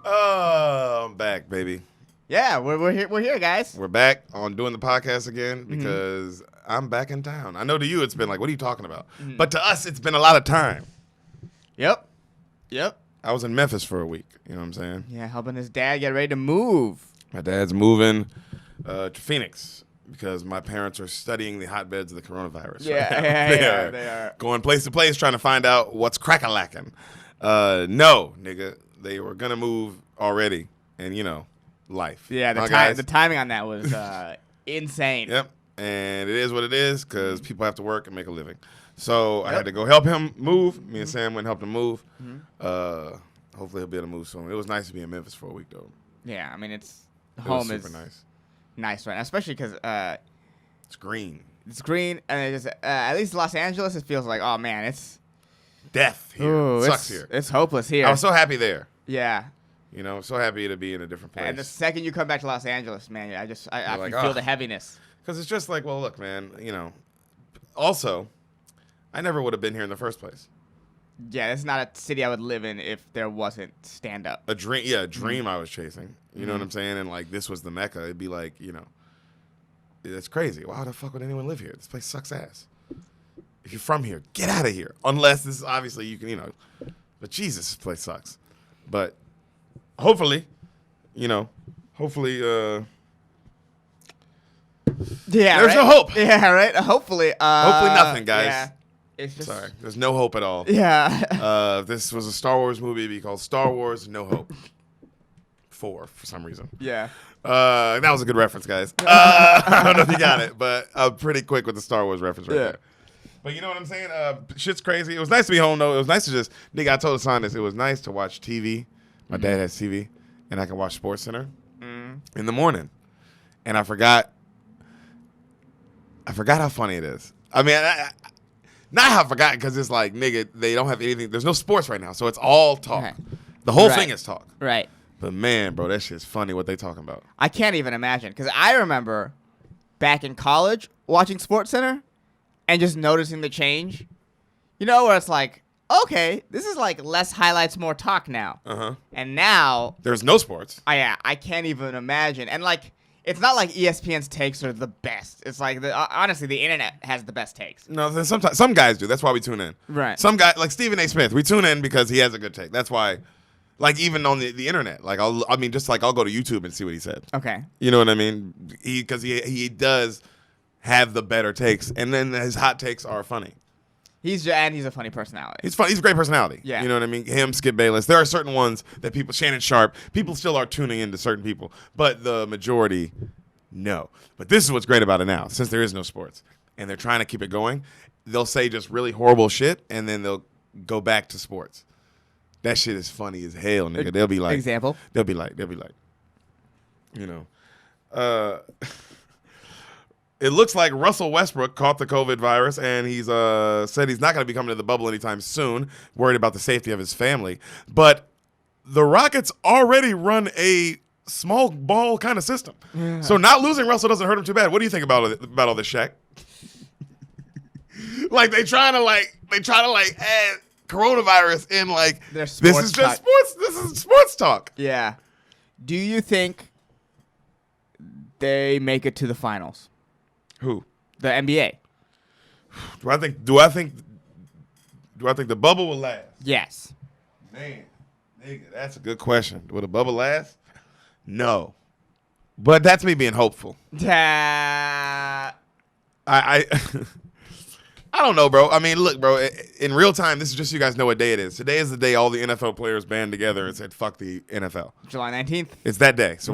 Oh, I'm back, baby. Yeah, we're here. We're here, guys. We're back on doing the podcast again because I'm back in town. I know to you it's been like, what are you talking about? But to us, it's been a lot of time. Yep. I was in Memphis for a week. You know what I'm saying? Yeah, helping his dad get ready to move. My dad's moving to Phoenix because my parents are studying the hotbeds of the coronavirus. Yeah, they are. Going place to place trying to find out what's crack-a-lacking. No, nigga. They were going to move already. And, you know, life. Yeah, the timing on that was insane. Yep. And it is what it is because people have to work and make a living. So I had to go help him move. Me and Sam went and helped him move. Hopefully he'll be able to move soon. It was nice to be in Memphis for a week, though. Yeah, I mean, Home is super nice. Nice right now, especially because it's green. It's green, and it's at least Los Angeles, it feels like, oh, man, it's death here. Ooh, it sucks here. It's hopeless here. I was so happy there. Yeah. You know, so happy to be in a different place. And the second you come back to Los Angeles, man, I like, feel the heaviness. Because it's just like, well, look, man, you know. Also, I never would have been here in the first place. Yeah, it's not a city I would live in if there wasn't stand-up. A dream I was chasing. You know what I'm saying? And, like, this was the Mecca. It'd be like, you know, it's crazy. Why the fuck would anyone live here? This place sucks ass. If you're from here, get out of here. Unless this is obviously you can, you know. But Jesus, this place sucks. But hopefully, you know, yeah, there's no hope. Yeah, right. Hopefully nothing, guys. Yeah. It's just, sorry, there's no hope at all. Yeah. If this was a Star Wars movie, it'd be called Star Wars No Hope 4 for some reason. Yeah. That was a good reference, guys. I don't know if you got it, but I'm pretty quick with the Star Wars reference right there. But you know what I'm saying? Shit's crazy. It was nice to be home, though. It was nice to just, nigga, I told Hassan this. It was nice to watch TV. My dad has TV, and I can watch SportsCenter in the morning. And I forgot how funny it is. I mean, not how I forgot, because it's like, nigga, they don't have anything. There's no sports right now, so it's all talk. Right. The whole thing is talk. Right. But, man, bro, that shit's funny what they talking about. I can't even imagine, because I remember back in college watching SportsCenter and just noticing the change. You know, where it's like, okay, this is like less highlights, more talk now. And now there's no sports. I can't even imagine. And like, it's not like ESPN's takes are the best. It's like honestly, the internet has the best takes. No, then sometimes some guys do. That's why we tune in. Right. Some guy like Stephen A. Smith, we tune in because he has a good take. That's why, like even on the internet, like I'll go to YouTube and see what he said. Okay. You know what I mean? Because he does have the better takes, and then his hot takes are funny. He's a funny personality. He's fun. He's a great personality. Yeah. You know what I mean? Him, Skip Bayless. There are certain ones that people, Shannon Sharp, people still are tuning into certain people, but the majority, no. But this is what's great about it now, since there is no sports, and they're trying to keep it going. They'll say just really horrible shit, and then they'll go back to sports. That shit is funny as hell, nigga. They'll be like, example. They'll be like, you know, it looks like Russell Westbrook caught the COVID virus, and he's said he's not going to be coming to the bubble anytime soon, worried about the safety of his family. But the Rockets already run a small ball kind of system. Yeah. So not losing Russell doesn't hurt him too bad. What do you think about all this, Shaq? Like they try to add coronavirus in like this is just sports. This is sports talk. Yeah. Do you think they make it to the finals? Who? The NBA. Do I think the bubble will last? Yes. Man, nigga, that's a good question. Will the bubble last? No. But that's me being hopeful. I don't know, bro. I mean, look, bro, in real time, this is just so you guys know what day it is. Today is the day all the NFL players band together and said, fuck the NFL. July 19th. It's that day. So,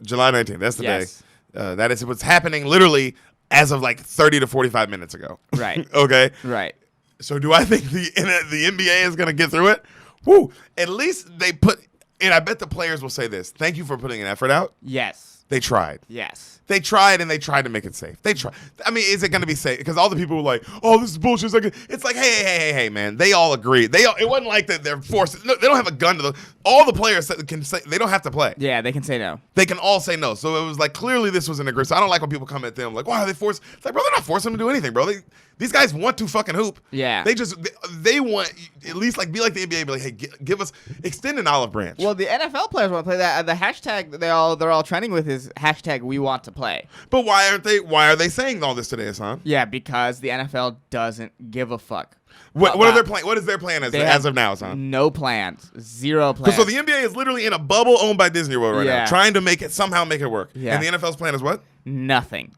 July 19th. That's the day. That is what's happening literally as of like 30 to 45 minutes ago. Right. Okay? Right. So do I think the NBA is going to get through it? Woo. At least they put, and I bet the players will say this, thank you for putting an effort out. Yes. They tried. Yes. They tried, and they tried to make it safe. They tried. I mean, is it going to be safe? Because all the people were like, "Oh, this is bullshit." It's like, hey, man. They all agreed. It wasn't like that. They're forced. No, they don't have a gun to the. All the players can say they don't have to play. Yeah, they can say no. They can all say no. So it was like clearly this was an agreement. So I don't like when people come at them like, "Why are they forced?" It's like, bro, they're not forcing them to do anything, bro. These guys want to fucking hoop. Yeah. They want at least like be like the NBA, be like, hey, give us extend an olive branch. Well, the NFL players want to play that. The hashtag they're all trending with is hashtag we want to play. But why are they saying all this today, Hassan? Yeah, because the NFL doesn't give a fuck. What are their plan? What is their plan as of now, Hassan? No plans. Zero plans. So the NBA is literally in a bubble owned by Disney World right Yeah. now, trying to somehow make it work. Yeah. And the NFL's plan is what? Nothing.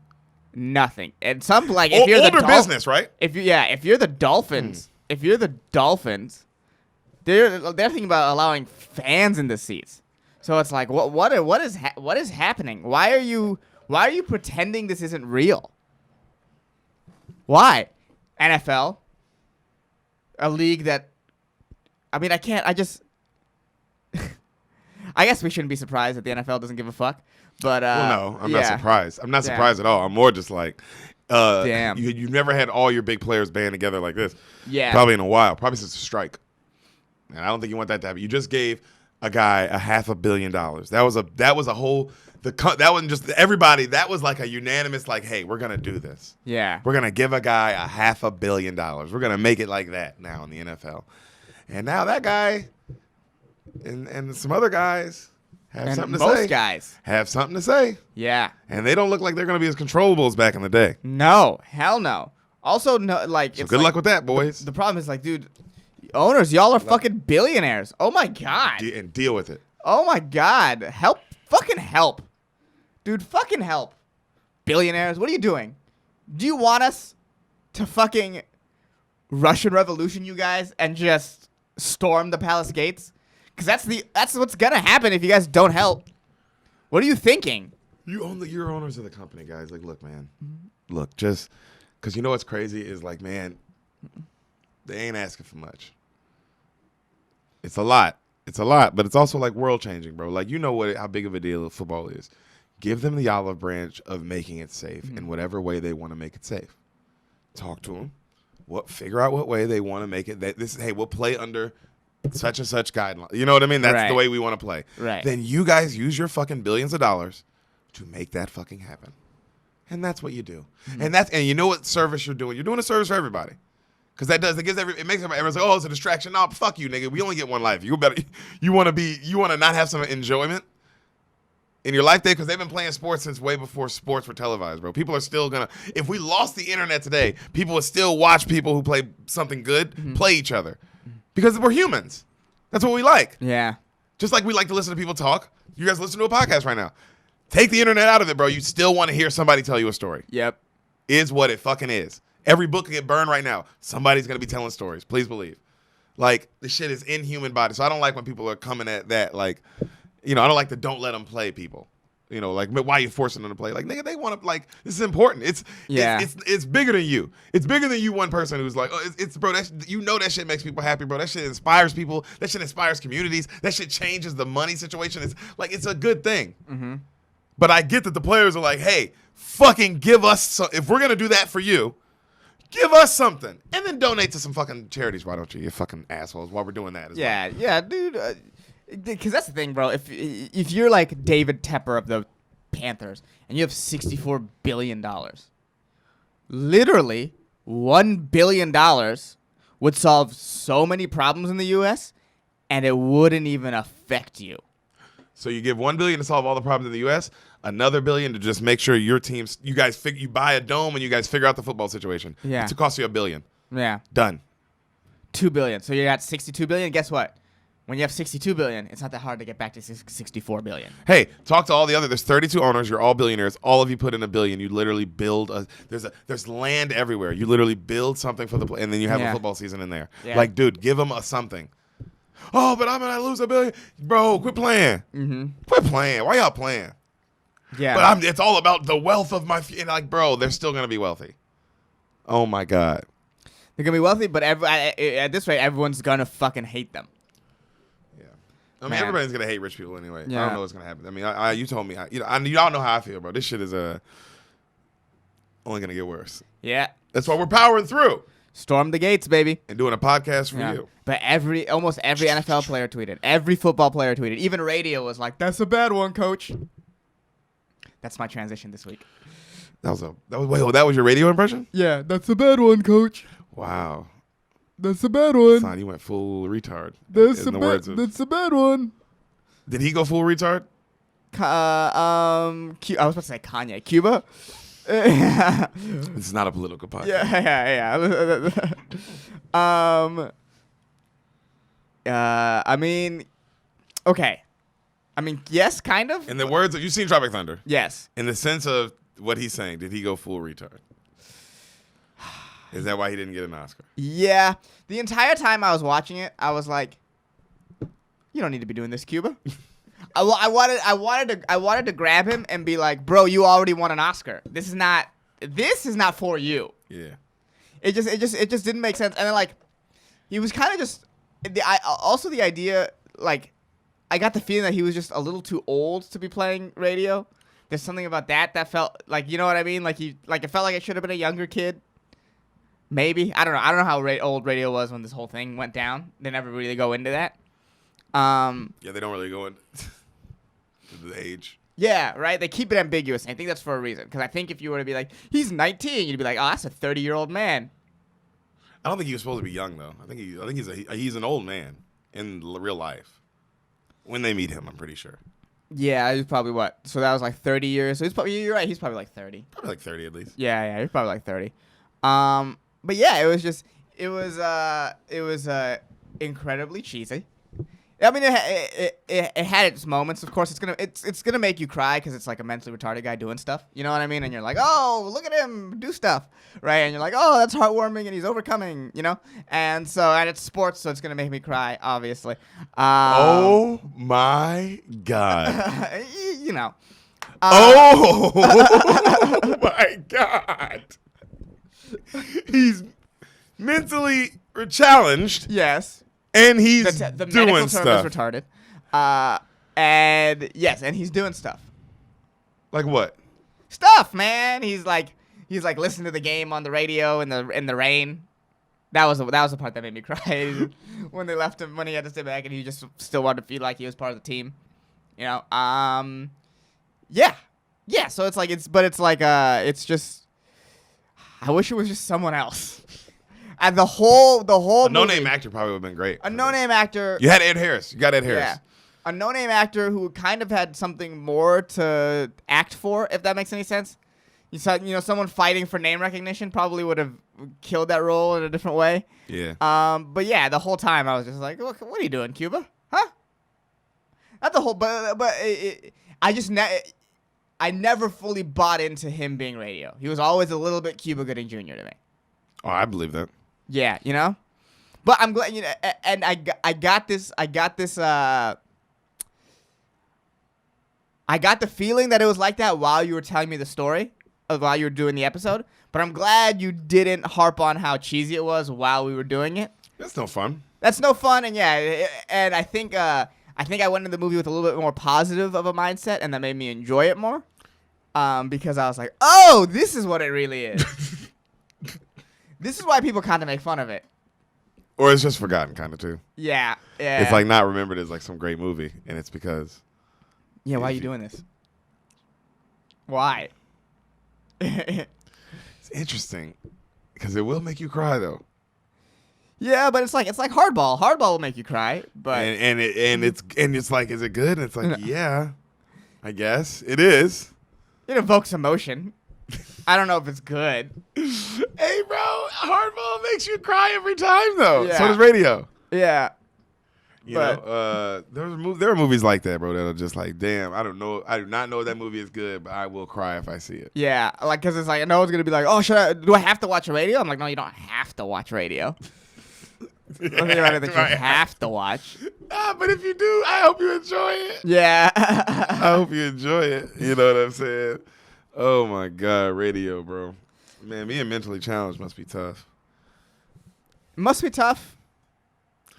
And some like If you're older business, right? If you're the Dolphins, they're thinking about allowing fans in the seats. So it's like what is happening? Why are you pretending this isn't real? Why? NFL, a league that I guess we shouldn't be surprised that the NFL doesn't give a fuck. But well, no, I'm not surprised. I'm not surprised at all. I'm more just like, damn. You've never had all your big players band together like this. Yeah. Probably in a while. Probably since the strike. And I don't think you want that to happen. You just gave a guy $500 million. That was a whole. That wasn't just everybody. That was like a unanimous like, hey, we're gonna do this. Yeah. We're gonna give a guy $500 million. We're gonna make it like that now in the NFL. And now that guy and some other guys. Have something to say. Most guys have something to say. Yeah. And they don't look like they're going to be as controllable as back in the day. No. Hell no. Also, no. Like, So it's good like, luck with that, boys. The problem is, like, dude, owners, y'all are fucking billionaires. Oh my god. And deal with it. Oh my god. Help. Fucking help. Dude, fucking help. Billionaires, what are you doing? Do you want us to fucking Russian Revolution you guys and just storm the palace gates? Because that's what's gonna happen if you guys don't help. What are you thinking? You're owners of the company, guys. Like, look, man. Look, just because you know what's crazy is like, man, they ain't asking for much. It's a lot. But it's also like world changing, bro. Like, you know how big of a deal football is. Give them the olive branch of making it safe in whatever way they want to make it safe. Talk to them. Figure out what way they want to make it. Hey, we'll play under such and such guideline. You know what I mean? That's the way we want to play. Right. Then you guys use your fucking billions of dollars to make that fucking happen. And that's what you do. And you know what service you're doing? You're doing a service for everybody. Because it makes everyone say, oh, it's a distraction. No, fuck you, nigga. We only get one life. You want to not have some enjoyment in your life day? Because they've been playing sports since way before sports were televised, bro. People are still gonna, if we lost the internet today, people would still watch people who play something good play each other. Because we're humans. That's what we like. Yeah. Just like we like to listen to people talk. You guys listen to a podcast right now. Take the internet out of it, bro. You still want to hear somebody tell you a story. Yep. Is what it fucking is. Every book can get burned right now. Somebody's going to be telling stories. Please believe. Like, this shit is in human body. So I don't like when people are coming at that. Like, I don't like the don't let them play people. Like, why are you forcing them to play? Like, nigga, they want to, like, this is important. It's bigger than you. It's bigger than you, one person who's like, oh, bro, that shit makes people happy, bro. That shit inspires people. That shit inspires communities. That shit changes the money situation. It's a good thing. Mm-hmm. But I get that the players are like, hey, fucking give us, if we're going to do that for you, give us something. And then donate to some fucking charities. Why don't you fucking assholes, while we're doing that as well. Yeah, dude. Because that's the thing, bro. If you're like David Tepper of the Panthers and you have $64 billion, literally $1 billion would solve so many problems in the U.S. and it wouldn't even affect you. So you give $1 billion to solve all the problems in the U.S., another $1 billion to just make sure your teams, you buy a dome and you guys figure out the football situation. Yeah. It's to cost you $1 billion. Yeah. Done. $2 billion. So you're at $62 billion. Guess what? When you have $62 billion, it's not that hard to get back to $64 billion. Hey, talk to all the other. There's 32 owners. You're all billionaires. All of you put in $1 billion. You literally build there's land everywhere. You literally build something for and then you have a football season in there. Yeah. Like, dude, give them something. Oh, but I'm gonna lose $1 billion, bro. Quit playing. Mm-hmm. Quit playing. Why y'all playing? Yeah. But it's all about the wealth of my. Like, bro, they're still gonna be wealthy. Oh my god. They're gonna be wealthy, but at this rate, everyone's gonna fucking hate them. I mean, Man. everybody's gonna hate rich people anyway. I Yeah. don't know what's gonna happen. I mean, you told me. Y'all know how I feel, bro. This shit is only gonna get worse. Yeah. That's why we're powering through Storm the gates, baby. and doing a podcast for Yeah. you. But almost every NFL player tweeted. Every football player tweeted. Even radio was like, "That's a bad one, coach." That's my transition this week. That was your radio impression? Yeah, that's a bad one, coach. Wow. That's a bad one. Son, you went full retard. That's in the words of- a bad one. Did he go full retard? I was about to say Kanye. Cuba? Yeah. This is not a political podcast. I mean, okay. I mean, yes, kind of. In the words of, you've seen Tropic Thunder. Yes. In the sense of what he's saying, did he go full retard? Is that why he didn't get an Oscar? Yeah. The entire time I was watching it, I was like, "You don't need to be doing this, Cuba." I wanted to grab him and be like, "Bro, you already won an Oscar. This is not for you." Yeah. It just didn't make sense. And then like, he was kind of just also the idea, like, I got the feeling that he was just a little too old to be playing radio. There's something about that felt like, you know what I mean? Like it felt like it should have been a younger kid. Maybe. I don't know. I don't know how old radio was when this whole thing went down. They never really go into that. Yeah, they don't really go into the age. Yeah, right? They keep it ambiguous. And I think that's for a reason. Because I think if you were to be like, he's 19, you'd be like, "Oh, that's a 30-year-old man." I don't think he was supposed to be young though. I think he's an old man in real life. When they meet him, I'm pretty sure. Yeah, he's probably what? So that was like 30 years. So you're right. He's probably like 30. Probably like 30 at least. Yeah, he's probably like 30. But yeah, it was incredibly cheesy. I mean, it had its moments. Of course, it's gonna make you cry because it's like a mentally retarded guy doing stuff. You know what I mean? And you're like, "Oh, look at him do stuff," right? And you're like, "Oh, that's heartwarming," and he's overcoming. You know? And it's sports, so it's gonna make me cry, obviously. Oh my God. You know. Oh my God. He's mentally challenged. Yes. And he's The doing medical stuff. term is retarded. And he's doing stuff. Like what? Stuff, man. He's like listening to the game on the radio in the rain. That was the part that made me cry. When they left him, when he had to stay back, and he just still wanted to feel like he was part of the team. You know. Yeah. So it's just. I wish it was just someone else. And the whole A no-name actor probably would have been great. A no-name actor. You had Ed Harris. You got Ed Harris. Yeah. A no-name actor who kind of had something more to act for, if that makes any sense. You saw, someone fighting for name recognition probably would have killed that role in a different way. Yeah. But yeah, the whole time I was just like, what are you doing, Cuba? Huh? Not the whole, but I never fully bought into him being radio. He was always a little bit Cuba Gooding Jr. to me. Oh, I believe that. Yeah, but I'm glad, and I got the feeling that it was like that while you were telling me the story, while you were doing the episode. But I'm glad you didn't harp on how cheesy it was while we were doing it. That's no fun. That's no fun, and and I think I went into the movie with a little bit more positive of a mindset, and that made me enjoy it more. Because I was like, oh, this is what it really is. This is why people kind of make fun of it. Or it's just forgotten, kind of, too. Yeah. It's like not remembered as like some great movie, and it's because... Yeah, why are you doing this? Why? It's interesting, because it will make you cry, though. Yeah, but it's like hardball. Hardball will make you cry, but... And it's like, is it good? And it's like, yeah, I guess it is. It evokes emotion. I don't know if it's good. Hey, bro, hardball makes you cry every time, though. Yeah. So does radio. Yeah. There are movies like that, bro, that are just like, damn, I do not know if that movie is good, but I will cry if I see it. Yeah, like, because it's like, no one's going to be like, oh, do I have to watch radio? I'm like, no, you don't have to watch radio. I don't think about it that you have to watch. But if you do, I hope you enjoy it. Yeah. I hope you enjoy it. You know what I'm saying? Oh, my God, radio, bro. Man, being mentally challenged must be tough. Must be tough.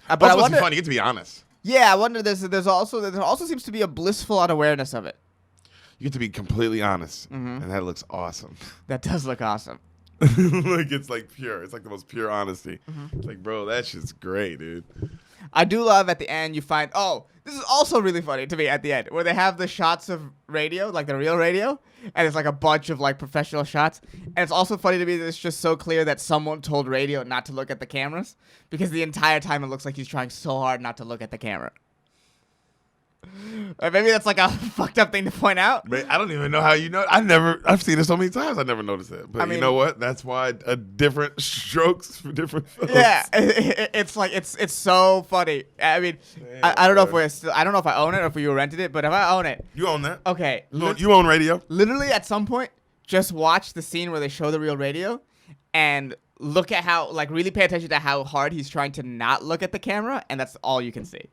But it must be fun. You get to be honest. Yeah, I wonder. There also seems to be a blissful unawareness of it. You get to be completely honest, Mhm. and that looks awesome. That does look awesome. Like it's like pure. It's like the most pure honesty. Mm-hmm. It's like, bro, that shit's great, dude. I do love at the end you find. Oh, this is also really funny to me at the end where they have the shots of radio, like the real radio, and it's like a bunch of like professional shots. And it's also funny to me that it's just so clear that someone told radio not to look at the cameras because the entire time it looks like he's trying so hard not to look at the camera. Or maybe that's like a fucked up thing to point out. Man, I don't even know how you know. I've seen it so many times. I never noticed it. But I mean, you know what? That's why different strokes for different folks. Yeah, it's like it's so funny. I mean, Man, I don't know if bro. we're still. I don't know if I own it or if you rented it, but if I own it, You own that. okay. You own radio. Literally, at some point, just watch the scene where they show the real radio, and look at how really pay attention to how hard he's trying to not look at the camera, and that's all you can see.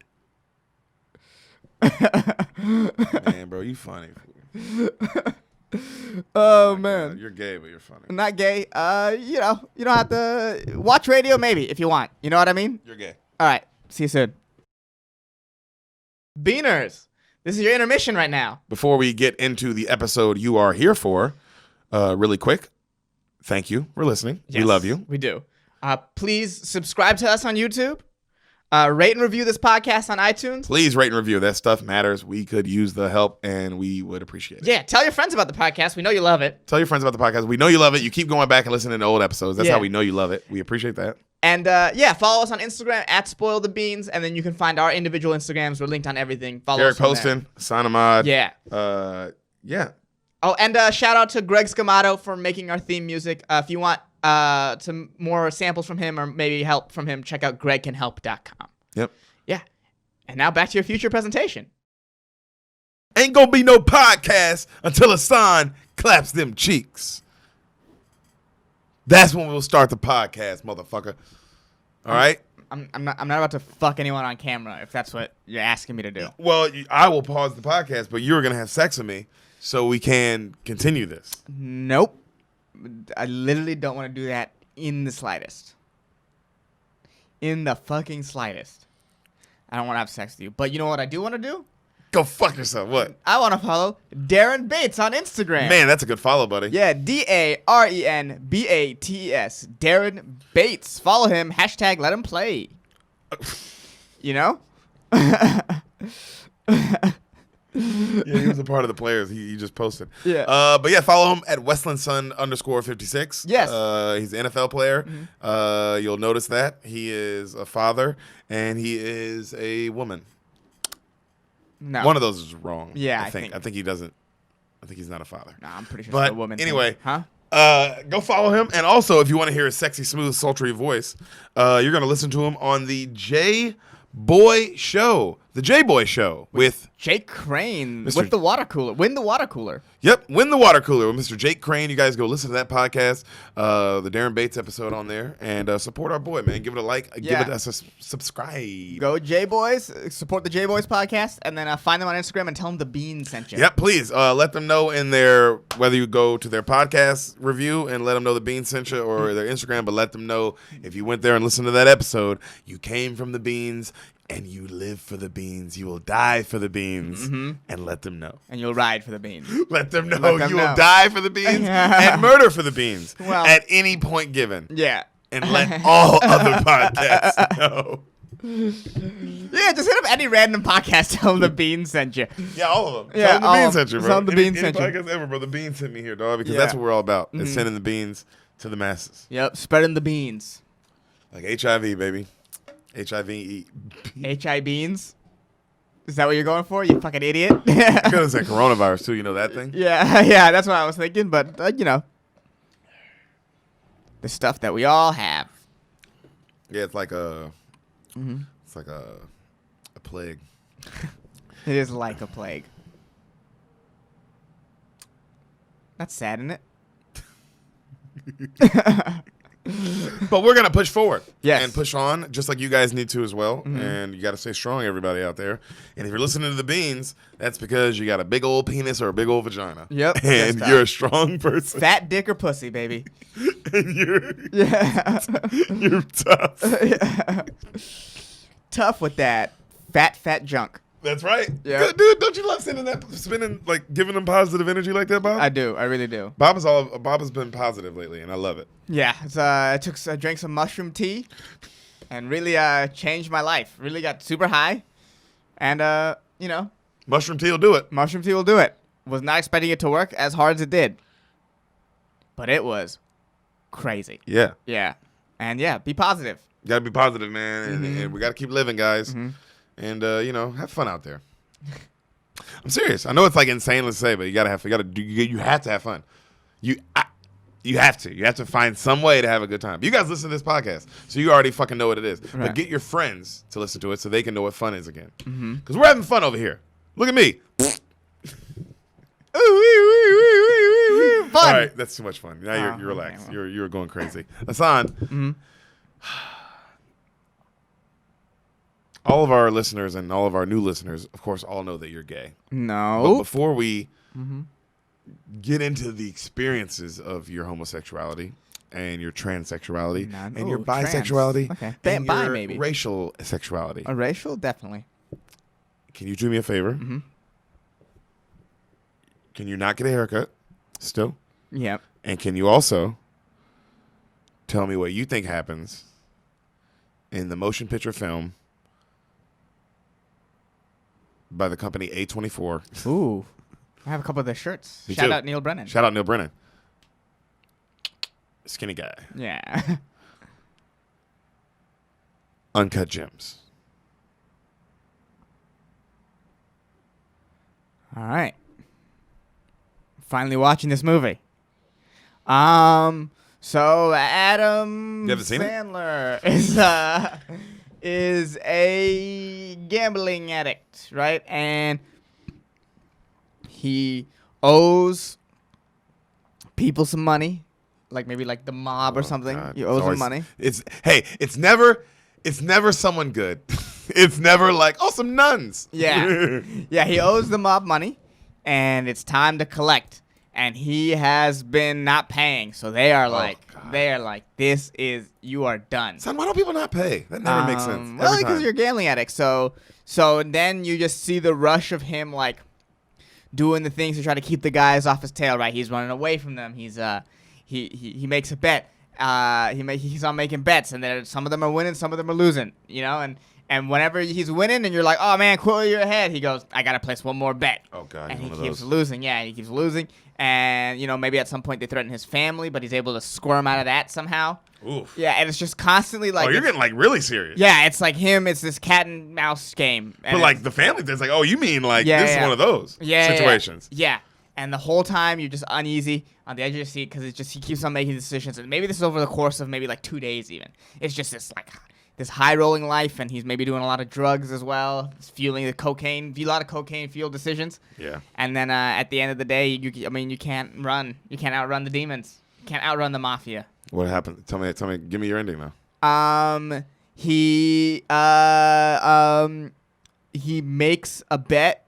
Man, bro, you funny. Oh my man. God, you're gay, but you're funny. I'm not gay. You know, you don't have to watch radio maybe if you want. You know what I mean? You're gay. All right. See you soon. Beaners, this is your intermission right now. Before we get into the episode you are here for, really quick, thank you for listening. We Yes, love you. We do. Please subscribe to us on YouTube. Rate and review this podcast on iTunes. Please rate and review. That stuff matters. We could use the help, and we would appreciate it. Yeah, tell your friends about the podcast. We know you love it. Tell your friends about the podcast. We know you love it. You keep going back and listening to old episodes. That's Yeah. how we know you love it. We appreciate that. And follow us on Instagram at Spoil the Beans, and then you can find our individual Instagrams. We're linked on everything. Follow Derek us on there. Poston, Sanamad. Yeah. Yeah. Oh, and shout out to Greg Scamato for making our theme music. If you want some more samples from him or maybe help from him, check out gregcanhelp.com. Yep. Yeah. And now back to your future presentation. Ain't gonna be no podcast until Hassan claps them cheeks. That's when we'll start the podcast, motherfucker. All right? I'm not about to fuck anyone on camera if that's what you're asking me to do. Well, I will pause the podcast, but you're gonna have sex with me so we can continue this. Nope. I literally don't want to do that in the slightest. In the fucking slightest. I don't want to have sex with you. But you know what I do want to do? Go fuck yourself. What? I want to follow Darren Bates on Instagram. Man, that's a good follow, buddy. Yeah, DARENBATES. Darren Bates. Follow him. Hashtag let him play. You know? Yeah, he was a part of the players. He just posted. Yeah. But yeah, follow him at WestlandSun_56. Yes. He's an NFL player. Mm-hmm. You'll notice that. He is a father and he is a woman. No. One of those is wrong. Yeah, I think he doesn't. I think he's not a father. Nah, I'm pretty sure But it's a woman. anyway, thing. Huh? Go follow him. And also, if you want to hear his sexy, smooth, sultry voice, you're going to listen to him on the J-Boy Show. The J-Boy Show with Jake Crane Mr. with the water cooler. Win the water cooler. Yep, Win the Water Cooler with Mr. Jake Crane. You guys go listen to that podcast, the Darren Bates episode on there, and support our boy, man. Give it a like, Yeah. give it a subscribe. Go J Boys. Support the J Boys podcast, and then find them on Instagram and tell them the Bean sent you. Yep, please let them know in their, whether you go to their podcast review and let them know the Beans sent you or their Instagram, but let them know if you went there and listened to that episode, you came from the Beans and you live for the Beans. You will die for the Beans, and let them know. And you'll ride for the Beans. Let them know Let them you know. will die for the Beans and murder for the Beans Well- at any point given. Yeah. And let all other podcasts know. Yeah, just hit up any random podcast. Tell them the Bean sent you. Yeah, all of them. Yeah, Tell them the all Beans of sent you, them. bro. Tell them the Any- Beans sent you. Any podcast ever, bro. The Beans sent me here, dog, because Yeah. that's what we're all about. Is sending the beans to the masses. Yep, spreading the beans. Like HIV, baby. HIV. HI beans. Is that what you're going for? You fucking idiot. I could have said coronavirus, too. You know that thing? Yeah, yeah, that's what I was thinking. But you know, the stuff that we all have. Yeah, it's like a... It's like a plague. It is like a plague. That's sad, isn't it? But we're going to push forward. Yes. And push on, just like you guys need to as well. And you got to stay strong, everybody out there. And if you're listening to the Beans, that's because you got a big old penis or a big old vagina. Yep. And That's you're a strong person. Fat dick or pussy, baby. And Yeah. you're tough. Tough with that fat junk. That's right. Yeah. Good, dude, don't you love spinning, like giving them positive energy like that, Bob? I do. I really do. Bob has been positive lately, and I love it. Yeah. It's, I drank some mushroom tea, and really changed my life. Really got super high, and Mushroom tea will do it. mushroom tea will do it. Was not expecting it to work as hard as it did, but it was crazy. Yeah. Yeah, and yeah, be positive. You gotta be positive, man, and we gotta keep living, guys, and have fun out there. I'm serious. I know it's like insane to say, but you have to have fun. You have to find some way to have a good time. You guys listen to this podcast, so you already fucking know what it is. Right. But get your friends to listen to it so they can know what fun is again. Because we're having fun over here. Look at me. Fun. All right, that's too much fun. Now you're relaxed. Okay, well. You're going crazy. Hassan. All of our listeners and all of our new listeners, of course, all know that you're gay. But No. before we get into the experiences of your homosexuality and your transsexuality and your bisexuality Okay. and Bi your maybe. racial sexuality, A racial, definitely. can you do me a favor? Can you not get a haircut still? Yep. And can you also tell me what you think happens in the motion picture film by the company A24? Ooh. I have a couple of their shirts. Me Shout too. out Neil Brennan. Shout out Neil Brennan. Skinny guy. Yeah. Uncut Gems. All right. Finally watching this movie. So Adam You haven't seen it? Sandler is a gambling addict, right? And he owes people some money, like maybe like the mob or something. God. He owes them always- money. It's never someone good. It's never like, some nuns. Yeah. Yeah, he owes the mob money, and it's time to collect. And he has been not paying, so they are like, God. you are done. Son, why don't people not pay? That never makes sense. Well, Every because time. you're a gambling addict. So then you just see the rush of him like doing the things to try to keep the guys off his tail. Right? He's running away from them. He's he makes a bet. He keeps on making bets, and then some of them are winning, some of them are losing. And whenever he's winning, and you're like, oh man, cool, you're ahead. He goes, I gotta place one more bet. Oh God, And he one of keeps those. losing. Yeah, he keeps losing. And maybe at some point they threaten his family, but he's able to squirm out of that somehow. Oof. Yeah, and it's just constantly like. Oh, you're getting like really serious. Yeah, it's like him. It's this cat and mouse game. And But like the family, there's like, oh, you mean like Yeah, this is yeah. one of those situations. Yeah. And the whole time you're just uneasy on the edge of your seat because he keeps on making decisions. And maybe this is over the course of maybe like 2 days even. It's just this high rolling life, and he's maybe doing a lot of drugs as well. He's fueling a lot of cocaine fueled decisions. Yeah. And then at the end of the day, you can't run. You can't outrun the demons. You can't outrun the mafia. What happened? Tell me. Give me your ending now. He makes a bet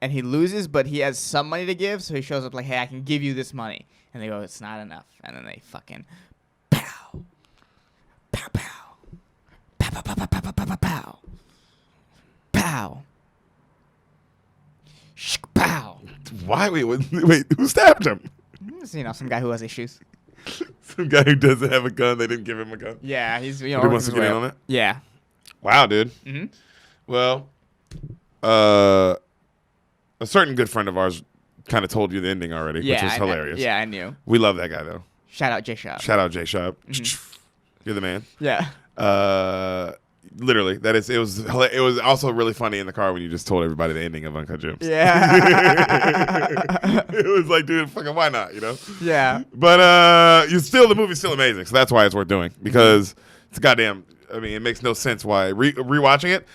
and he loses, but he has some money to give, so he shows up like, hey, I can give you this money. And they go, it's not enough. And then they fucking pow. Pow, pow. Pow, pow, pow, pow, pow, pow, pow, pow. Pow. Shh, pow. Why? Wait. Who stabbed him? Some guy who has issues. Some guy who doesn't have a gun. They didn't give him a gun. Yeah, he's He wants to get in on it. Yeah. Wow, dude. Mm-hmm. Well, a certain good friend of ours kind of told you the ending already, which was hilarious. I knew. We love that guy though. Shout out J Shop. Shout out J Shop. Mm-hmm. You're the man. Yeah. Literally, it was also really funny in the car when you just told everybody the ending of Uncut Gems. Yeah. It was like, dude, fucking why not, Yeah. But the movie's still amazing, so that's why it's worth doing, because it's goddamn. I mean, it makes no sense why rewatching it.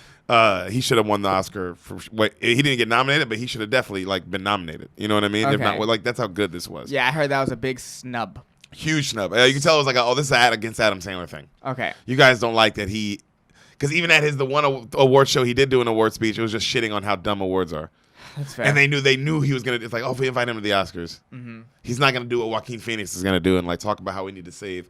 He should have won the Oscar for. He didn't get nominated, but he should have definitely been nominated. You know what I mean? If Okay. not, that's how good this was. Yeah, I heard that was a big snub. Huge snub. You can tell it was like, this is an against Adam Sandler thing. Okay. You guys don't like that because even at the one award show he did do an award speech, it was just shitting on how dumb awards are. That's fair. And they knew he was gonna. It's like, if we invite him to the Oscars, he's not gonna do what Joaquin Phoenix is gonna do and talk about how we need to save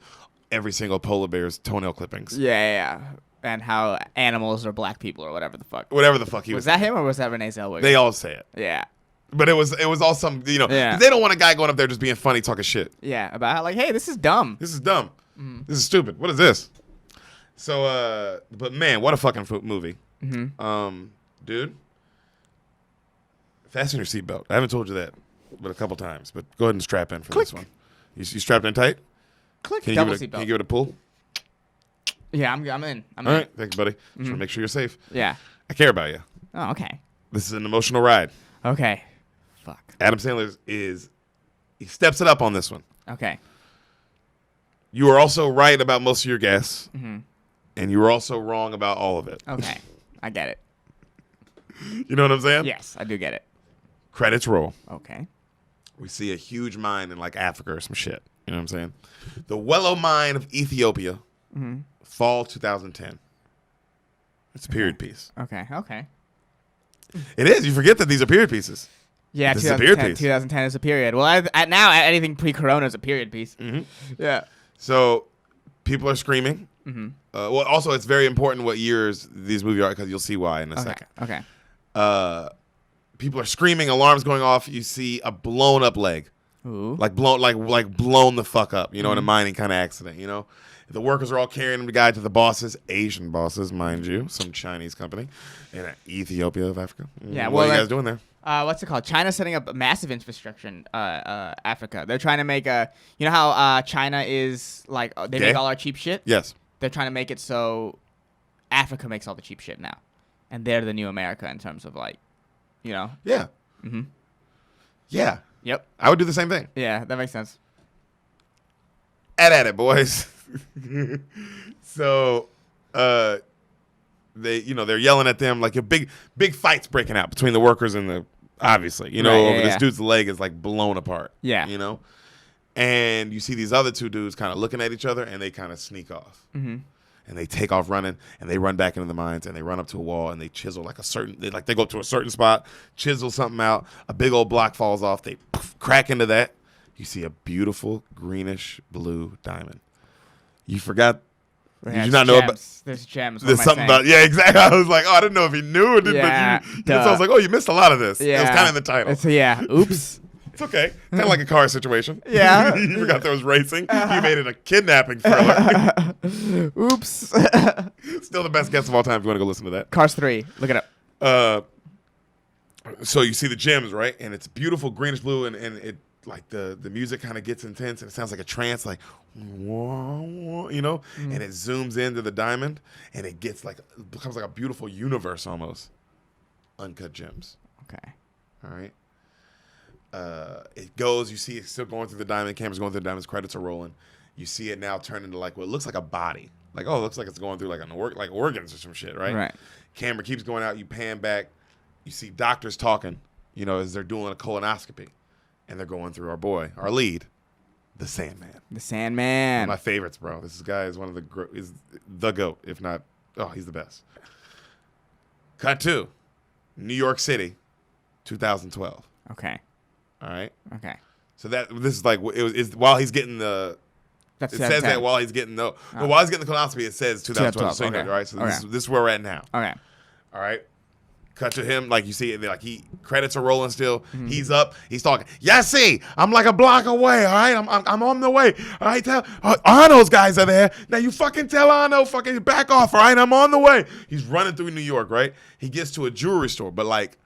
every single polar bear's toenail clippings. Yeah. and how animals are black people or whatever the fuck. Whatever the fuck he Was that him or was that Renee Zellweger? They all say it. Yeah. But it was all some, you know, Yeah. they don't want a guy going up there just being funny, talking shit. Yeah, about how, like, hey, this is dumb. This is dumb. This is stupid. What is this? So, but man, what a fucking movie. Dude, fasten your seatbelt. I haven't told you that, but a couple times. But go ahead and strap in for this one. You strapped in tight? Click. Can you Double give seatbelt. it a pull? Yeah, I'm in. I'm All in. right, thanks, buddy. Just want to make sure you're safe. Yeah. I care about you. Oh, okay. This is an emotional ride. Okay. Fuck. Adam Sandler he steps it up on this one. Okay. You are also right about most of your guess, and you were also wrong about all of it. Okay. I get it. You know what I'm saying? Yes, I do get it. Credits roll. Okay. We see a huge mine in like Africa or some shit. You know what I'm saying? The Wello mine of Ethiopia, fall 2010. It's a period piece. Okay. Okay. It is. You forget that these are period pieces. Yeah, This is a period 2010, piece. 2010 is a period. Well, now anything pre-corona is a period piece. Yeah. So people are screaming. Well, also, it's very important what years these movies are because you'll see why in a second. Okay. People are screaming, alarms going off. You see a blown up leg. Ooh. Like blown the fuck up, you know, in a mining kind of accident, you know. The workers are all carrying the guy to the bosses, Asian bosses, mind you, some Chinese company in Ethiopia of Africa. Yeah, what are well, you guys doing there? What's it called? China's setting up a massive infrastructure in Africa. They're trying to make you know how China is like they Gay? make all our cheap shit. Yes. They're trying to make it so Africa makes all the cheap shit now, and they're the new America in terms of like, you know. Yeah. Yeah. Yep. I would do the same thing. Yeah, that makes sense. At it, boys. So, they're yelling at them like a big fights breaking out between the workers and the obviously, you know, Right, over yeah, this yeah. dude's leg is like blown apart. Yeah. You know, and you see these other two dudes kind of looking at each other and they kind of sneak off. And they take off running and they run back into the mines and they run up to a wall and they chisel they go to a certain spot, chisel something out, a big old block falls off, they crack into that. You see a beautiful greenish blue diamond. You forgot. Yeah, Did you not know about? There's gems. There's something about. Yeah, exactly. I was like, oh, I didn't know if he knew or didn't. Yeah, but so I was like, oh, you missed a lot of this. Yeah. It was kind of in the title. Yeah. Oops. It's okay. Kind of like a car situation. Yeah. You forgot there was racing. You made it a kidnapping thriller. Oops. Still the best guess of all time if you want to go listen to that. Cars 3. Look it up. So you see the gems, right? And it's beautiful greenish blue, and it like the music kind of gets intense, and it sounds like a trance, like, you know? And it zooms into the diamond, and it becomes like a beautiful universe almost. Uncut Gems. Okay. All right. It goes, you see it still going through the diamond, camera's going through the diamonds, credits are rolling. You see it now turn into like what looks like a body. Like, oh, it looks like it's going through like like organs or some shit, right? Right. Camera keeps going out, you pan back, you see doctors talking, you know, as they're doing a colonoscopy. And they're going through our lead, the Sandman. The One Sandman. of my favorites, bro. This guy is one of is the GOAT, if not, he's the best. Cut 2, New York City, 2012. Okay. All right. Okay. So this is like is while he's getting the. That's It says that while he's getting while he's getting the colonoscopy, it says 2012. So you know, okay. right? So Okay. this is where we're at now. Okay. All right. Cut to him, like you see, like credits are rolling still. He's up, he's talking. Yeah, see, I'm like a block away. All right, I'm on the way. All right, tell Arnold's guys are there. Now you fucking tell Arnold, fucking back off. All right, I'm on the way. He's running through New York, right? He gets to a jewelry store, but like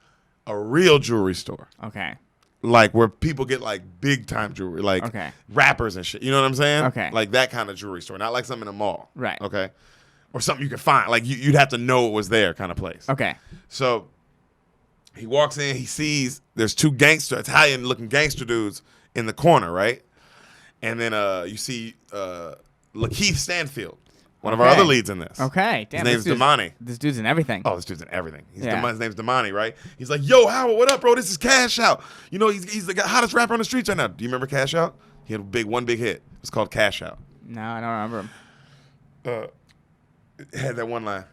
a real jewelry store, Okay. like where people get like big time jewelry, like Okay. rappers and shit. You know what I'm saying? Okay. Like that kind of jewelry store, not like something in a mall. Right. Okay. Or something you could find, like you'd have to know it was there, kind of place. Okay. So he walks in, he sees there's two Italian-looking gangster dudes in the corner, right? And then you see Lakeith Stanfield, one of our other leads in this. Okay. Damn. His name's Damani. This dude's in everything. Oh, this dude's in everything. Yeah. His name's Damani, right? He's like, yo, Howard, what up, bro? This is Cash Out. You know, he's the hottest rapper on the streets right now. Do you remember Cash Out? He had one big hit. It's called Cash Out. No, I don't remember him. It had that one line,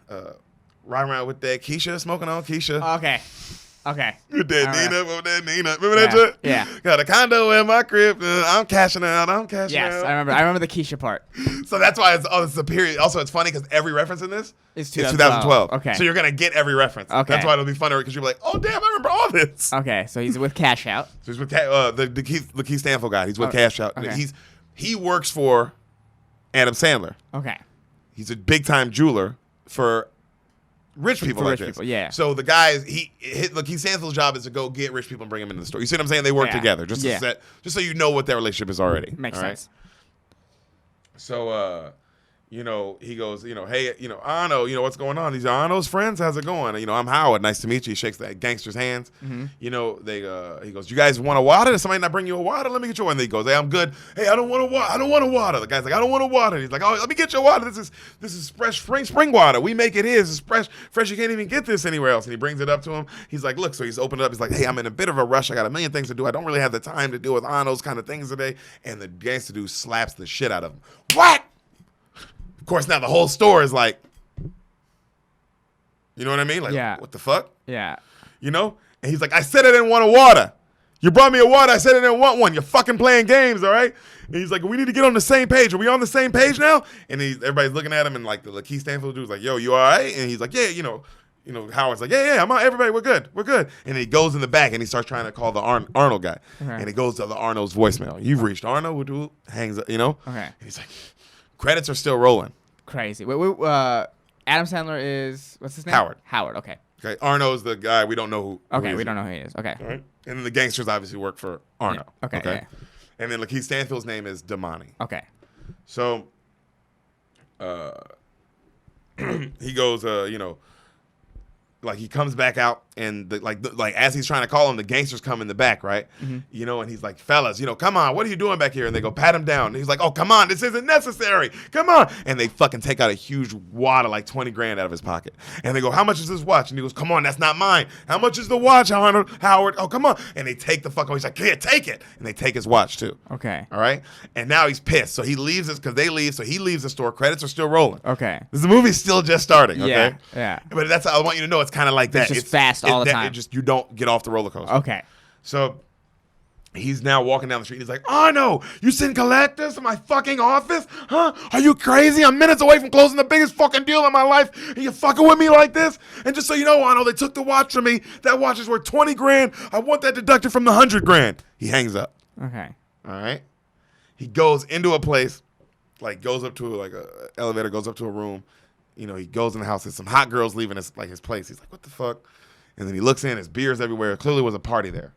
ride around with that Keisha, smoking on Keisha. Okay. Okay. With that All right. Nina, with that Nina. Remember that shit? Yeah. Got a condo in my crib. I'm cashing out. I'm cashing Yes, out. I remember the Keisha part. So that's why it's a period. Also, it's funny because every reference in this It's is 2012. 2012. Okay. So you're gonna get every reference. Okay. That's why it'll be funner because you'll be like, oh damn, I remember all this. Okay, so he's with Cash Out. So he's with the Keith Stanfield guy. He's with Cash Out. Okay. He works for Adam Sandler. Okay. He's a big time jeweler for rich people For like rich this. people, yeah. So the guys, Keith Stanfield's job is to go get rich people and bring them into the store. You see what I'm saying? They work Yeah. together just so you know what their relationship is already. Makes all right? sense. So he goes, hey, Arno, what's going on? These are Arno's friends. How's it going? I'm Howard. Nice to meet you. He shakes that gangster's hands. Mm-hmm. He goes, you guys want a water? Did somebody not bring you a water? Let me get you one. And he goes, hey, I'm good. Hey, I don't want a water. I don't want a water. The guy's like, I don't want a water. And he's like, oh, let me get you a water. This is fresh spring water. We make it here. This is fresh. You can't even get this anywhere else. And he brings it up to him. He's like, look. So he's opened it up. He's like, hey, I'm in a bit of a rush. I got a million things to do. I don't really have the time to deal with Arno's kind of things today. And the gangster dude slaps the shit out of him. What? Of course, now the whole store is like, you know what I mean? Like, Yeah. what the fuck? Yeah. And he's like, I said I didn't want a water. You brought me a water. I said I didn't want one. You're fucking playing games, all right? And he's like, we need to get on the same page. Are we on the same page now? And everybody's looking at him, and like the Lakeith Stanfield dude's like, yo, you all right? And he's like, yeah, Howard's like, yeah, I'm on. Everybody, we're good. And he goes in the back and he starts trying to call the Arnold guy. Okay. And he goes to the Arnold's voicemail. You've reached Arnold. Hangs up, Okay. And he's like, credits are still rolling. Crazy. Wait, Adam Sandler is, what's his name? Howard. Howard, okay. Okay, Arno's the guy we don't know who. Okay, he we is. don't know who he is. Okay. All right. And then the gangsters obviously work for Arno. Yeah. Okay, yeah. And then Lakeith Stanfield's name is Damani. Okay. So, he goes, like he comes back out and as he's trying to call him, the gangsters come in the back, right? Mm-hmm. And he's like, fellas, come on, what are you doing back here? And they go pat him down. And he's like, oh, come on, this isn't necessary. Come on. And they fucking take out a huge wad of like 20 grand out of his pocket. And they go, how much is this watch? And he goes, come on, that's not mine. How much is the watch, Howard? Oh, come on. And they take the fucking, he's like, here, take it. And they take his watch too. Okay. All right. And now he's pissed. So he leaves us because they leave. So he leaves the store. Credits are still rolling. Okay. The movie's still just starting. Okay. Yeah. Yeah. But that's how I want you to know. It's kind of like that. It's just fast all the time. You don't get off the roller coaster. Okay. So he's now walking down the street. And he's like, oh no, you send collectors to my fucking office? Huh? Are you crazy? I'm minutes away from closing the biggest fucking deal in my life. And you're fucking with me like this? And just so you know, Arno, they took the watch from me. That watch is worth 20 grand. I want that deducted from the 100 grand. He hangs up. Okay. All right. He goes into a place, like goes up to like a elevator, goes up to a room. He goes in the house. There's some hot girls leaving his place. He's like, what the fuck? And then he looks in. There's beers everywhere. Clearly was a party there.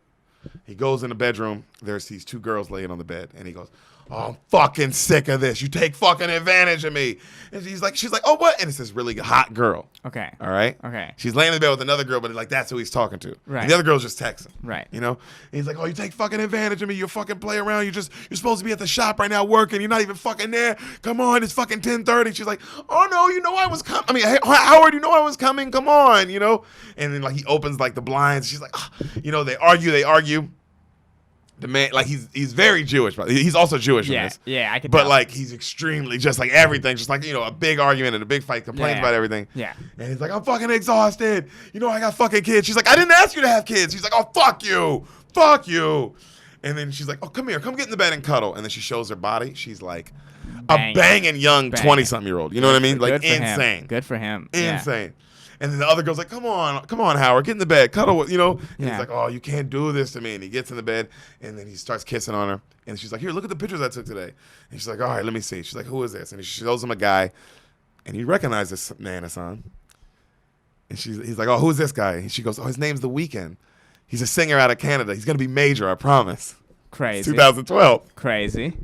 He goes in the bedroom. There's these two girls laying on the bed. And he goes, oh, I'm fucking sick of this. You take fucking advantage of me. And she's like, oh, what? And it's this really hot girl. Okay. All right? Okay. She's laying in the bed with another girl, but like that's who he's talking to. Right. And the other girl's just texting. Right. And he's like, oh, you take fucking advantage of me. You fucking play around. You're supposed to be at the shop right now working. You're not even fucking there. Come on, it's fucking 10:30. She's like, oh no, I was coming. I mean, hey, Howard, I was coming. Come on, And then like he opens like the blinds. She's like, they argue. The man, like he's very Jewish, but he's also Jewish in this. Yeah, I can But tell. like he's extremely just like everything, just like a big argument and a big fight, complains about everything. Yeah. And he's like, I'm fucking exhausted. I got fucking kids. She's like, I didn't ask you to have kids. He's like, oh fuck you. And then she's like, oh come here, come get in the bed and cuddle. And then she shows her body. She's like a banging young 20-something-year-old. You know what I mean? Like insane. Good for him. Insane. And then the other girl's like, come on, Howard, get in the bed, cuddle with, And he's like, oh, you can't do this to me. And he gets in the bed, and then he starts kissing on her. And she's like, here, look at the pictures I took today. And she's like, all right, let me see. She's like, who is this? And she shows him a guy, and he recognizes this man, Hassan. And he's like, oh, who's this guy? And she goes, oh, his name's The Weeknd. He's a singer out of Canada. He's going to be major, I promise. Crazy. It's 2012. Crazy.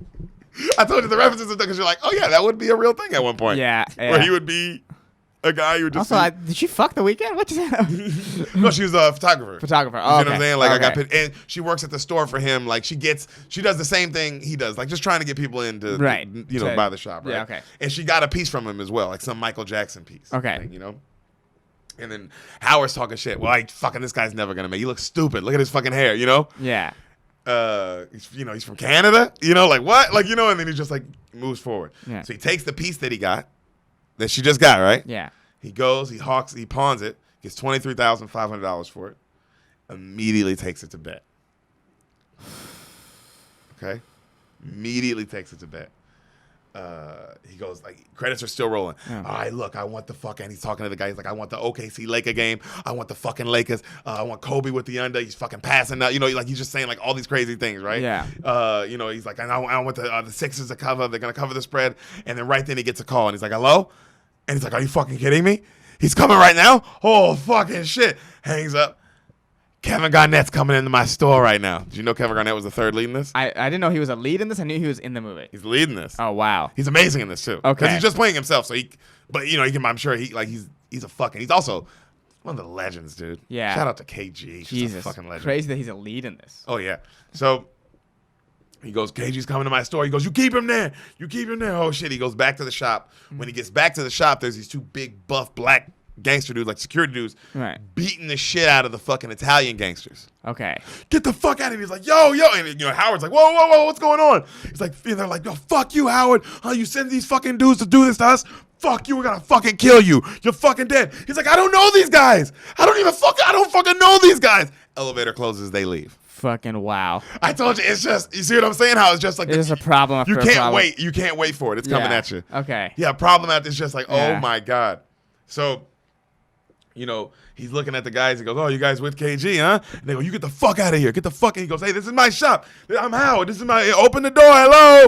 I told you the references because you're like, oh, yeah, that would be a real thing at one point. Yeah. Where he would be a guy who would just. Also, did she fuck The Weeknd? What just No, she was a photographer. Photographer. You Oh, know what I'm saying? Like I got, and she works at the store for him. Like she does the same thing he does. Like just trying to get people in to, buy the shop. Right. Yeah. Okay. And she got a piece from him as well, like some Michael Jackson piece. Okay. Like, And then Howard's talking shit. Well, this guy's never gonna make. He looks stupid. Look at his fucking hair. Yeah. He's from Canada. Like what? Like and then he just like moves forward. Yeah. So he takes the piece that he got, that she just got, right? Yeah. He goes, he pawns it, gets $23,500 for it, immediately takes it to bed. Okay? Immediately takes it to bed. He goes, like, credits are still rolling. Yeah. All right, look, I want the fucking, he's talking to the guy. He's like, I want the OKC Laker game. I want the fucking Lakers. I want Kobe with the under. He's fucking passing out. You know, like, he's just saying, like, all these crazy things, right? Yeah. You know, he's like, I want the Sixers to cover. They're going to cover the spread. And then right then he gets a call, and he's like, hello? And he's like, are you fucking kidding me? He's coming right now? Oh, fucking shit. Hangs up. Kevin Garnett's coming into my store right now. Did you know Kevin Garnett was the third lead in this? I didn't know he was a lead in this. I knew he was in the movie. He's leading this. Oh, wow. He's amazing in this too. Okay. Because he's just playing himself. So but you know, I'm sure he's also one of the legends, dude. Yeah. Shout out to KG. He's Jesus. just a fucking legend. Crazy that he's a lead in this. Oh yeah. So he goes, KG's coming to my store. He goes, you keep him there. You keep him there. Oh shit. He goes back to the shop. When he gets back to the shop, there's these two big buff black gangster dudes, like security dudes, Right. beating the shit out of the fucking Italian gangsters. Okay. Get the fuck out of here. He's like, yo. And, you know, Howard's like, whoa, what's going on? He's like, and they're like, yo, fuck you, Howard. You send these fucking dudes to do this to us? Fuck you, we're gonna fucking kill you. You're fucking dead. He's like, I don't know these guys. I don't fucking know these guys. Elevator closes, they leave. Fucking wow. I told you, it's just, you see what I'm saying? How it's just like, It's just a problem after you a can't problem. wait. You can't wait for it. It's coming at you. Okay. Yeah, problem after it's just like, Yeah. oh my God. So, you know, he's looking at the guys. He goes, oh, you guys with KG, huh? And they go, you get the fuck out of here. Get the fuck in. He goes, hey, this is my shop. I'm Howard. This is my, open the door. Hello.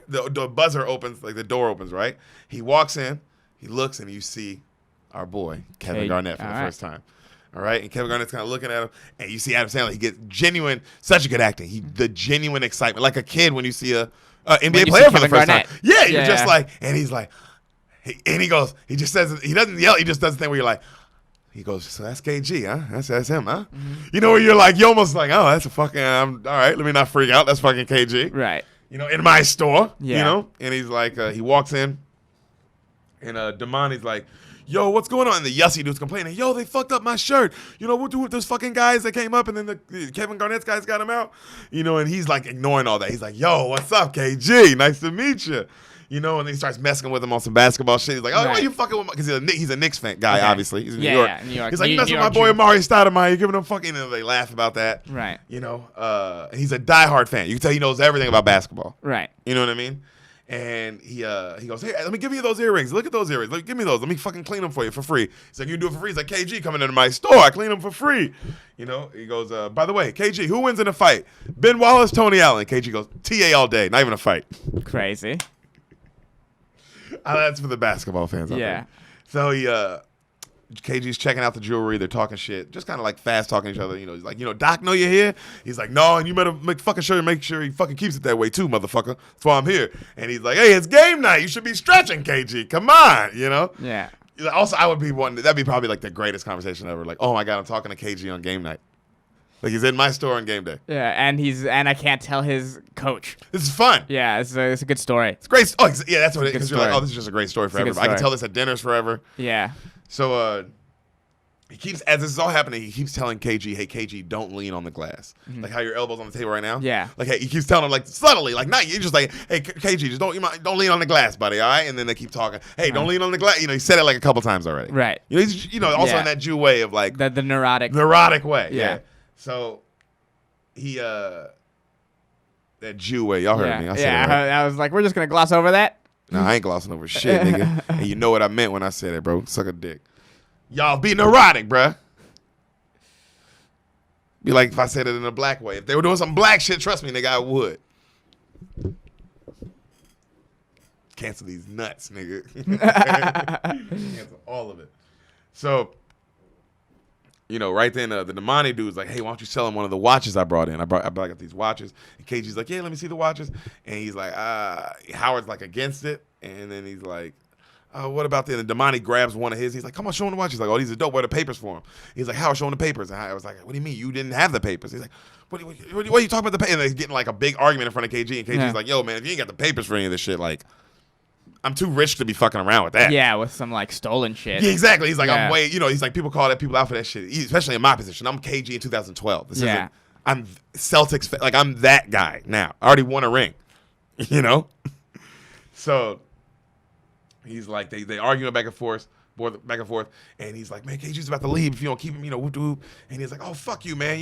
The buzzer opens, like the door opens, right? He walks in. He looks, and you see our boy, Kevin Garnett, for the first time. All right? And Kevin Garnett's kind of looking at him, and you see Adam Sandler. He gets such a good acting. The genuine excitement, like a kid when you see a NBA player for the first time. Yeah, you're just like, and he's like, and he goes, he just says, he doesn't yell, he just does the thing where you're like, he goes, so that's KG, huh? That's him, huh? Mm-hmm. You know, where you're like, you almost like, oh, that's a fucking, all right, let me not freak out. That's fucking KG. Right. You know, in my store, Yeah. you know? And he's like, he walks in, and Damani's like, yo, what's going on? And the Yussie dude's complaining, yo, they fucked up my shirt. You know, what do with those fucking guys that came up, and then the Kevin Garnett's guys got him out? You know, and he's like ignoring all that. He's like, yo, what's up, KG? Nice to meet you. You know, and then he starts messing with him on some basketball shit. He's like, oh, why you fucking with my... Because he's a Knicks fan guy, obviously. He's in New York. Yeah, New York. He's like, New messing with York my boy Jew. Amari Stoudemire. You're giving him fucking... And they laugh about that. Right. You know, he's a diehard fan. You can tell he knows everything about basketball. Right. You know what I mean? And he goes, hey, let me give you those earrings. Look at those earrings. Give me those. Let me fucking clean them for you for free. He's like, you do it for free. He's like, KG coming into my store. I clean them for free. You know, he goes, by the way, KG, who wins in a fight? Ben Wallace, Tony Allen. KG goes, TA all day. Not even a fight. Crazy. That's for the basketball fans. Yeah. So KG's checking out the jewelry. They're talking shit, just kind of like fast talking to each other. You know, he's like, you know, Doc, know you're here. He's like, no, and you better make sure he fucking keeps it that way too, motherfucker. That's why I'm here. And he's like, hey, it's game night. You should be stretching, KG. Come on, you know. Yeah. Also, I would be wanting. That'd be probably like the greatest conversation ever. Like, oh my God, I'm talking to KG on game night. Like he's in my store on game day. Yeah, and I can't tell his coach. This is fun. Yeah, it's a good story. It's great. Oh, yeah, that's what it is. Because you're like, story. oh, this is just a great story for It's a good everybody. I can story. tell this at dinners forever. Yeah. So he keeps, as this is all happening, he keeps telling KG, hey, KG, don't lean on the glass. Like how your elbow's on the table right now. Yeah. Like hey, he keeps telling him like subtly, like not you, just like, hey, KG, just don't lean on the glass, buddy. All right. And then they keep talking. Hey, don't lean on the glass. You know, he said it like a couple times already. Right. You know, he's, also Yeah. in that Jew way of like The neurotic. neurotic way. Yeah. So he that Jew way. Y'all heard me. I said yeah. it right. I was like, we're just gonna gloss over that. No, I ain't glossing over shit, nigga. And you know what I meant when I said it, bro. Suck a dick. Y'all be neurotic, bruh. Be like if I said it in a black way. If they were doing some black shit, trust me, nigga, I would. Cancel these nuts, nigga. Cancel all of it. So, you know, right then, the Damani dude's like, hey, why don't you sell him one of the watches I brought in? I got these watches. And KG's like, yeah, let me see the watches. And he's like, Howard's like against it. And then he's like, what about the Damani grabs one of his. He's like, come on, show him the watch. He's like, oh, these are dope. Where are the papers for him? He's like, Howard, show him the papers. And I was like, what do you mean? You didn't have the papers. He's like, what are you talking about the papers? And they're getting like a big argument in front of KG. And KG's like, yo, man, if you ain't got the papers for any of this shit, like, I'm too rich to be fucking around with that. Yeah, with some like stolen shit. Yeah, exactly. He's like, Yeah. I'm way, he's like, people call that people out for that shit, especially in my position. I'm KG in 2012. This Yeah. isn't, I'm Celtics, like, I'm that guy now. I already won a ring, you know? So he's like, they arguing back and forth. back and forth. And he's like, man, KG's about to leave if you don't keep him, whoop whoop. And he's like, oh, fuck you, man.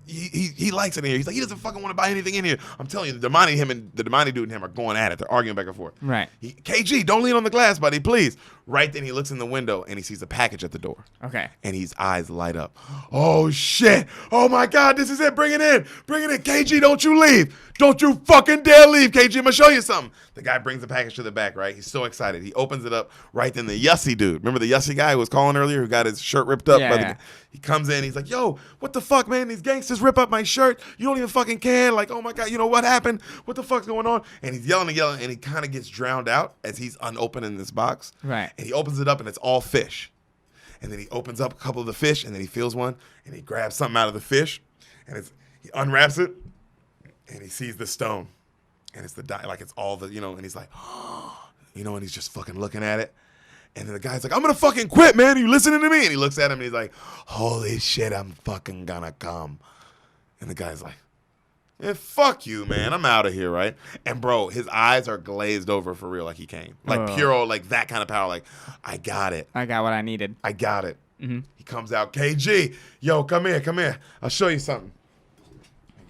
He likes it in here. He's like, he doesn't fucking want to buy anything in here. I'm telling you, the Damani dude and him are going at it. They're arguing back and forth. Right. KG, don't lean on the glass, buddy, please. Right then he looks in the window and he sees a package at the door. Okay. And his eyes light up. Oh, shit. Oh, my God, this is it. Bring it in. Bring it in. KG, don't you leave. Don't you fucking dare leave, KG. I'm going to show you something. The guy brings the package to the back, right? He's so excited. He opens it up. Right then the Yussie dude. Remember the Yussie guy who was calling earlier who got his shirt ripped up? Yeah. He comes in. He's like, yo, what the fuck, man? These gangsters rip up my shirt. You don't even fucking care. Like, oh, my God, what happened? What the fuck's going on? And he's yelling and yelling, and he kind of gets drowned out as he's unopening this box. Right. And he opens it up, and it's all fish. And then he opens up a couple of the fish, and then he feels one, and he grabs something out of the fish, and he unwraps it, and he sees the stone. And it's it's all the, and he's like, and he's just fucking looking at it. And then the guy's like, I'm going to fucking quit, man. Are you listening to me? And he looks at him and he's like, holy shit, I'm fucking gonna come. And the guy's like, yeah, fuck you, man. I'm out of here, right? And, bro, his eyes are glazed over for real like he came. Like pure, like that kind of power. Like, I got it. I got what I needed. I got it. Mm-hmm. He comes out, KG, yo, come here. I'll show you something.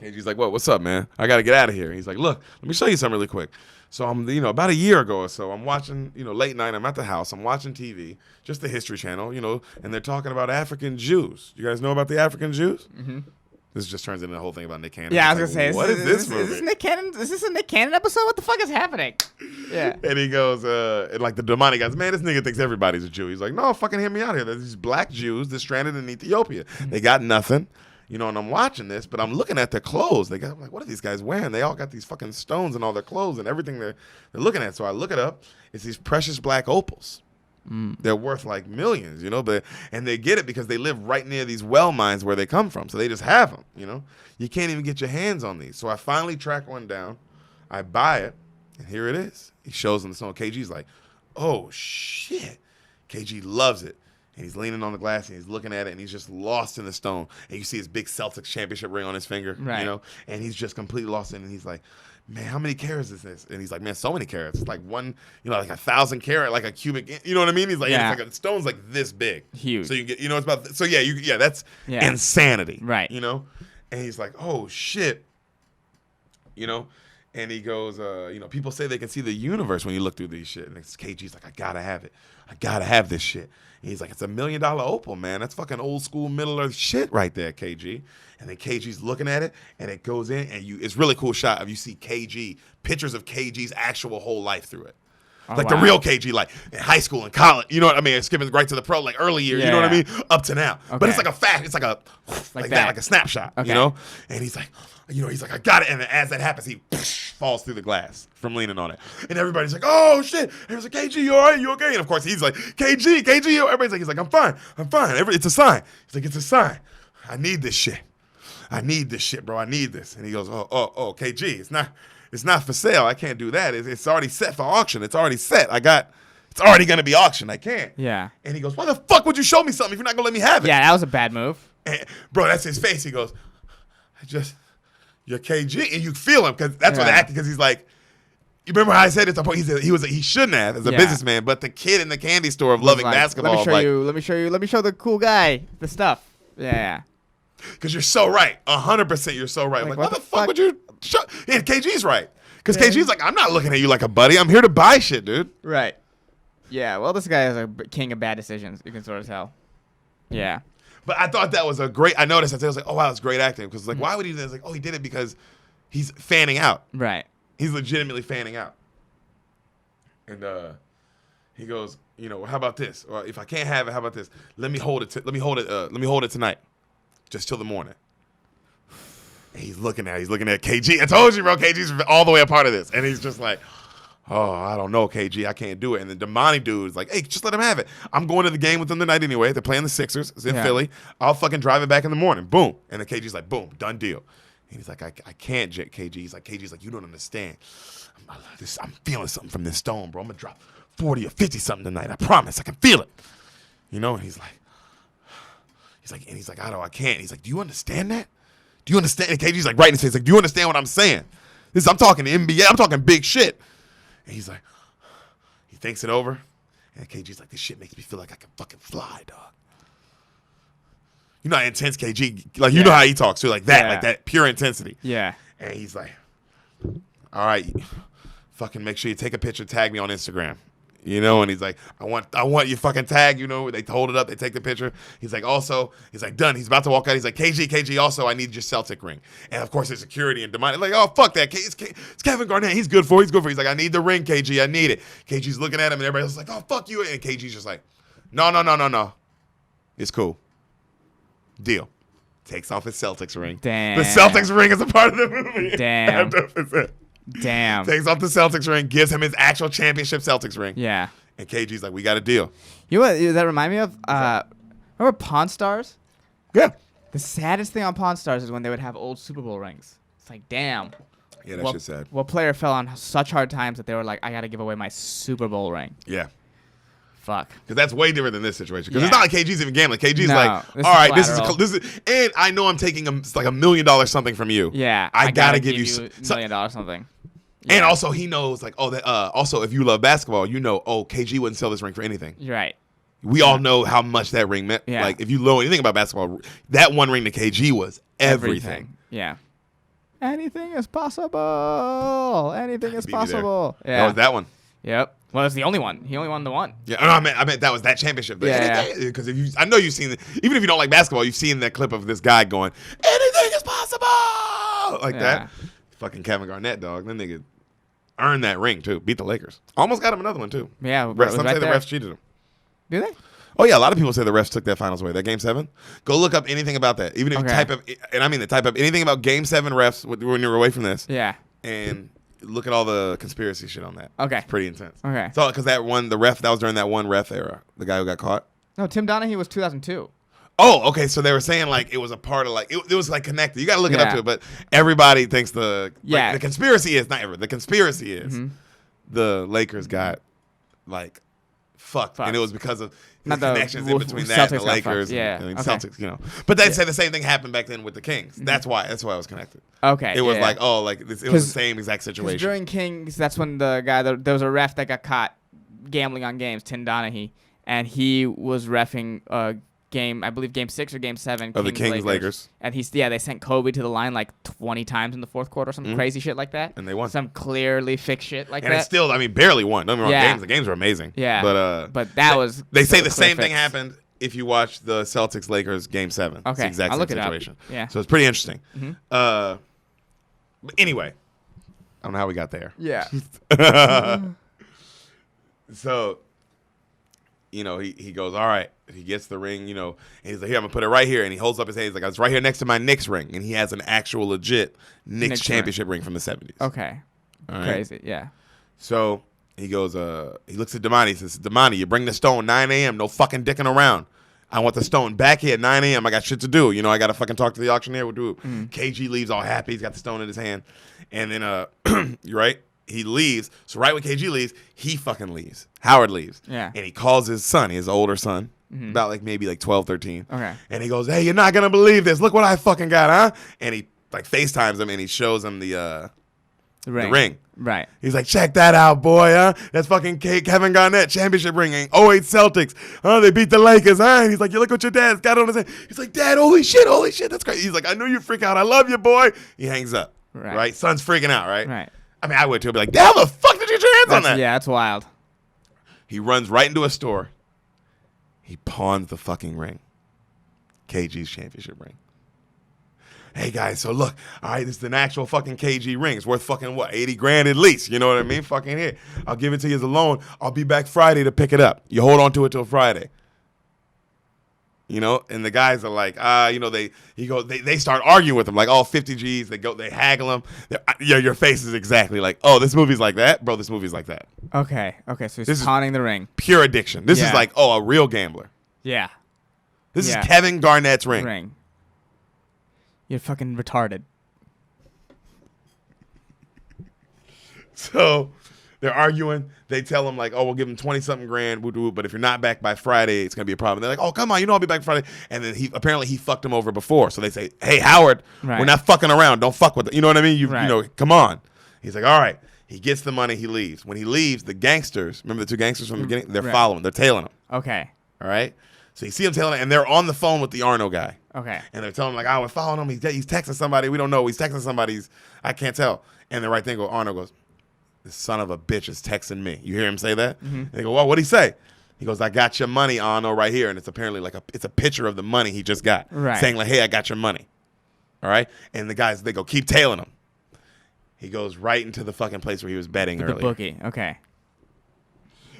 KG's like, what's up, man? I got to get out of here. He's like, look, let me show you something really quick. So I'm, about a year ago or so, I'm watching, late night. I'm at the house. I'm watching TV, just the History Channel, and they're talking about African Jews. You guys know about the African Jews? Mm-hmm. This just turns into the whole thing about Nick Cannon. Yeah, I was going to say, what is this movie? Is this Nick Cannon? Is this a Nick Cannon episode? What the fuck is happening? Yeah. And he goes, like the Damani guys, man, this nigga thinks everybody's a Jew. He's like, no, fucking hear me out here. There's these black Jews that's stranded in Ethiopia. They got nothing. And I'm watching this, but I'm looking at their clothes. I'm like, what are these guys wearing? They all got these fucking stones in all their clothes and everything they're looking at. So I look it up. It's these precious black opals. They're worth like millions, and they get it because they live right near these well mines where they come from. So they just have them, You can't even get your hands on these. So I finally track one down. I buy it, and here it is. He shows them the stone. KG's like, oh, shit. KG loves it. And he's leaning on the glass, and he's looking at it, and he's just lost in the stone. And you see his big Celtics championship ring on his finger, right. And he's just completely lost in it. And he's like, man, how many carats is this? And he's like, man, so many carats. It's like one, like 1,000 carat, like a cubic, you know what I mean? He's like, yeah. It's like a stone's like this big. Huge. So you get, it's about, so yeah, that's insanity. Right. And he's like, oh, shit. And he goes, people say they can see the universe when you look through these shit. And it's KG's like, I gotta have it. I gotta have this shit. And he's like, it's $1 million opal, man. That's fucking old school Middle Earth shit right there, KG. And then KG's looking at it, and it goes in, and it's really cool shot of you see KG, pictures of KG's actual whole life through it. Oh, like the real KG, like in high school and college, you know what I mean? Skipping right to the pro, like early years, you know what I mean? Up to now. Okay. But it's like a fact, it's like a, like that, like a snapshot, okay. And he's like, I got it. And then as that happens, he falls through the glass from leaning on it. And everybody's like, oh, shit. And he's like, KG, you all right? You okay? And, of course, he's like, KG, you. Everybody's like, he's like, I'm fine. It's a sign. He's like, it's a sign. I need this shit. Bro. I need this. And he goes, oh, KG, it's not for sale. I can't do that. It's already set for auction. It's already set. It's already going to be auctioned. I can't. Yeah. And he goes, why the fuck would you show me something if you're not going to let me have it? Yeah, that was a bad move. And, bro, that's his face. He goes, you're KG, and you feel him because that's what the acting. Because he's like, you remember how I said at the point he shouldn't have as a businessman, but the kid in the candy store of loving basketball. Let me show the cool guy the stuff. Yeah. Because you're so right, 100%. You're so right. Like what the fuck would you? And KG's right because KG's like, I'm not looking at you like a buddy. I'm here to buy shit, dude. Right. Yeah. Well, this guy is a king of bad decisions. You can sort of tell. Yeah. But I thought that was a great. I noticed. I was like, oh wow, that's great acting. Because why would he do that? It's like, oh, he did it because he's fanning out. Right. He's legitimately fanning out. And he goes, how about this? Or if I can't have it, how about this? Let me hold it tonight, just till the morning. And he's looking at KG. I told you, bro, KG's all the way a part of this. And he's just like, oh, I don't know, KG. I can't do it. And the Damani dude is like, hey, just let him have it. I'm going to the game with them tonight anyway. They're playing the Sixers. It's in Philly. I'll fucking drive it back in the morning. Boom. And then KG's like, boom, done deal. And he's like, I can't, KG. He's like, you don't understand. I'm feeling something from this stone, bro. I'm going to drop 40 or 50 something tonight. I promise. I can feel it. And he's like, I can't. He's like, do you understand that? Do you understand? And KG's like right in his face, like, do you understand what I'm saying? I'm talking NBA. I'm talking big shit. And he's like, he thinks it over, And KG's like, this shit makes me feel like I can fucking fly, dog. You know how intense KG, like, you know how he talks too, like that pure intensity. Yeah. And he's like, all right, fucking make sure you take a picture, tag me on Instagram. You know, and he's like, I want you fucking tag, you know, they hold it up, they take the picture. He's like, done. He's about to walk out. He's like, KG, also, I need your Celtic ring. And of course, there's security and Damani. Like, oh, fuck that. It's Kevin Garnett. He's good for it. He's like, I need the ring, KG. I need it. KG's looking at him and everybody else is like, oh, fuck you. And KG's just like, no. It's cool. Deal. Takes off his Celtics ring. Damn. The Celtics ring is a part of the movie. Damn. 100%. Damn. Takes off the Celtics ring, gives him his actual championship Celtics ring. Yeah. And KG's like, we got a deal. You know what that remind me of? Remember Pawn Stars? Yeah. The saddest thing on Pawn Stars is when they would have old Super Bowl rings. It's like, damn. Yeah, that shit's sad. What player fell on such hard times that they were like, I got to give away my Super Bowl ring? Yeah. Fuck. Because that's way different than this situation. Because it's not like KG's even gambling. KG's like, all right, this is, and I know I'm taking like $1 million something from you. Yeah. I gotta give you $1 million something. Yeah. And also he knows like, also if you love basketball, you know, KG wouldn't sell this ring for anything. You're right. We all know how much that ring meant. Yeah. Like if you know anything about basketball, that one ring to KG was everything. Yeah. Anything is possible. Anything is possible. Yeah. That was that one. Yep. Well, it's the only one. He only won the one. Yeah, no, I meant that was that championship. Because I know you've seen it. Even if you don't like basketball, you've seen that clip of this guy going, anything is possible, like that. Fucking Kevin Garnett, dog. That nigga earned that ring too. Beat the Lakers. Almost got him another one too. Yeah, Some say the refs cheated him. Do they? Oh yeah, a lot of people say the refs took that finals away. That Game 7. Go look up anything about that. Even if you type up, and I mean type up anything about Game 7 refs when you're away from this. Yeah. And look at all the conspiracy shit on that. Okay. It's pretty intense. Okay. So because that was during that one ref era. The guy who got caught. No, Tim Donaghy was 2002. Oh, okay. So they were saying like it was a part of like it was like connected. You got to look it up to it, but everybody thinks the conspiracy is not ever. The conspiracy is the Lakers got like fucked, and it was because of the connections in between that and the Lakers. Celtics, you know. But they say the same thing happened back then with the Kings. That's why it was connected. Okay. It was like it was the same exact situation. During Kings, that's when the guy there was a ref that got caught gambling on games, Tim Donaghy, and he was reffing game, I believe Game 6 or Game 7 of the Kings Lakers. And they sent Kobe to the line like 20 times in the fourth quarter, some crazy shit like that. And they won. Some clearly fixed shit like that. And it still, I mean, barely won. Don't get me wrong, the games were amazing. Yeah. But that was they say the same thing happened if you watch the Celtics Lakers Game 7. Okay. It's the exact I'll same look it situation. Up. Yeah. So it's pretty interesting. But anyway, I don't know how we got there. Yeah. So, you know, he goes, all right. He gets the ring, you know, and he's like, here, I'm going to put it right here. And he holds up his hand. He's like, it's right here next to my Knicks ring. And he has an actual legit Knicks championship ring from the 70s. Okay. All crazy, right? Yeah. So he goes, he looks at Damani. He says, Damani, you bring the stone 9 a.m. No fucking dicking around. I want the stone back here at 9 a.m. I got shit to do. You know, I got to fucking talk to the auctioneer. We'll do it. KG leaves all happy. He's got the stone in his hand. And then, you're right. He leaves. So right when KG leaves, he fucking leaves. Howard leaves. Yeah. And he calls his son, his older son, about like maybe like 12, 13. Okay. And he goes, hey, you're not going to believe this. Look what I fucking got, huh? And he like FaceTimes him and he shows him the ring. Right. He's like, check that out, boy, huh? That's fucking Kevin Garnett championship ring. 08 Celtics. They beat the Lakers, huh? And he's like, you look what your dad's got on his hand. He's like, Dad, holy shit, that's crazy. He's like, I knew you'd freak out. I love you, boy. He hangs up. Right? Son's freaking out, right? Right. I mean, I would too. I'd be like, how the fuck did you get your hands on that? Yeah, that's wild. He runs right into a store. He pawns the fucking ring. KG's championship ring. Hey, guys, so look. All right, this is an actual fucking KG ring. It's worth fucking, what, 80 grand at least. You know what I mean? Fucking here. I'll give it to you as a loan. I'll be back Friday to pick it up. You hold on to it till Friday. You know, and the guys are like, you know, they start arguing with him, like, 50 G's. They haggle him. Your face is exactly like, this movie's like that, bro. This movie's like that. Okay, so he's pawning the ring. Pure addiction. This is like, a real gambler. Yeah. This is Kevin Garnett's ring. You're fucking retarded. So they're arguing. They tell him like, we'll give him 20-something grand, but if you're not back by Friday, it's gonna be a problem. They're like, come on, I'll be back Friday. And then he fucked him over before. So they say, hey, Howard, we're not fucking around. Don't fuck with it. You know what I mean? You know, come on. He's like, all right. He gets the money. He leaves. When he leaves, the gangsters, remember the two gangsters from the beginning? They're Right. following. They're tailing him. Okay. All right? So you see him tailing him, and they're on the phone with the Arno guy. Okay. And they're telling him, like, oh, we're following him. He's texting somebody. We don't know. He's texting somebody. I can't tell. And the right thing, Arno goes, this son of a bitch is texting me. You hear him say that? Mm-hmm. And they go, well, what'd he say? He goes, I got your money, Arno, right here. And it's apparently like it's a picture of the money he just got. Right. Saying, like, hey, I got your money. All right? And the guys, they go, keep tailing him. He goes right into the fucking place where he was betting earlier. The bookie. Okay.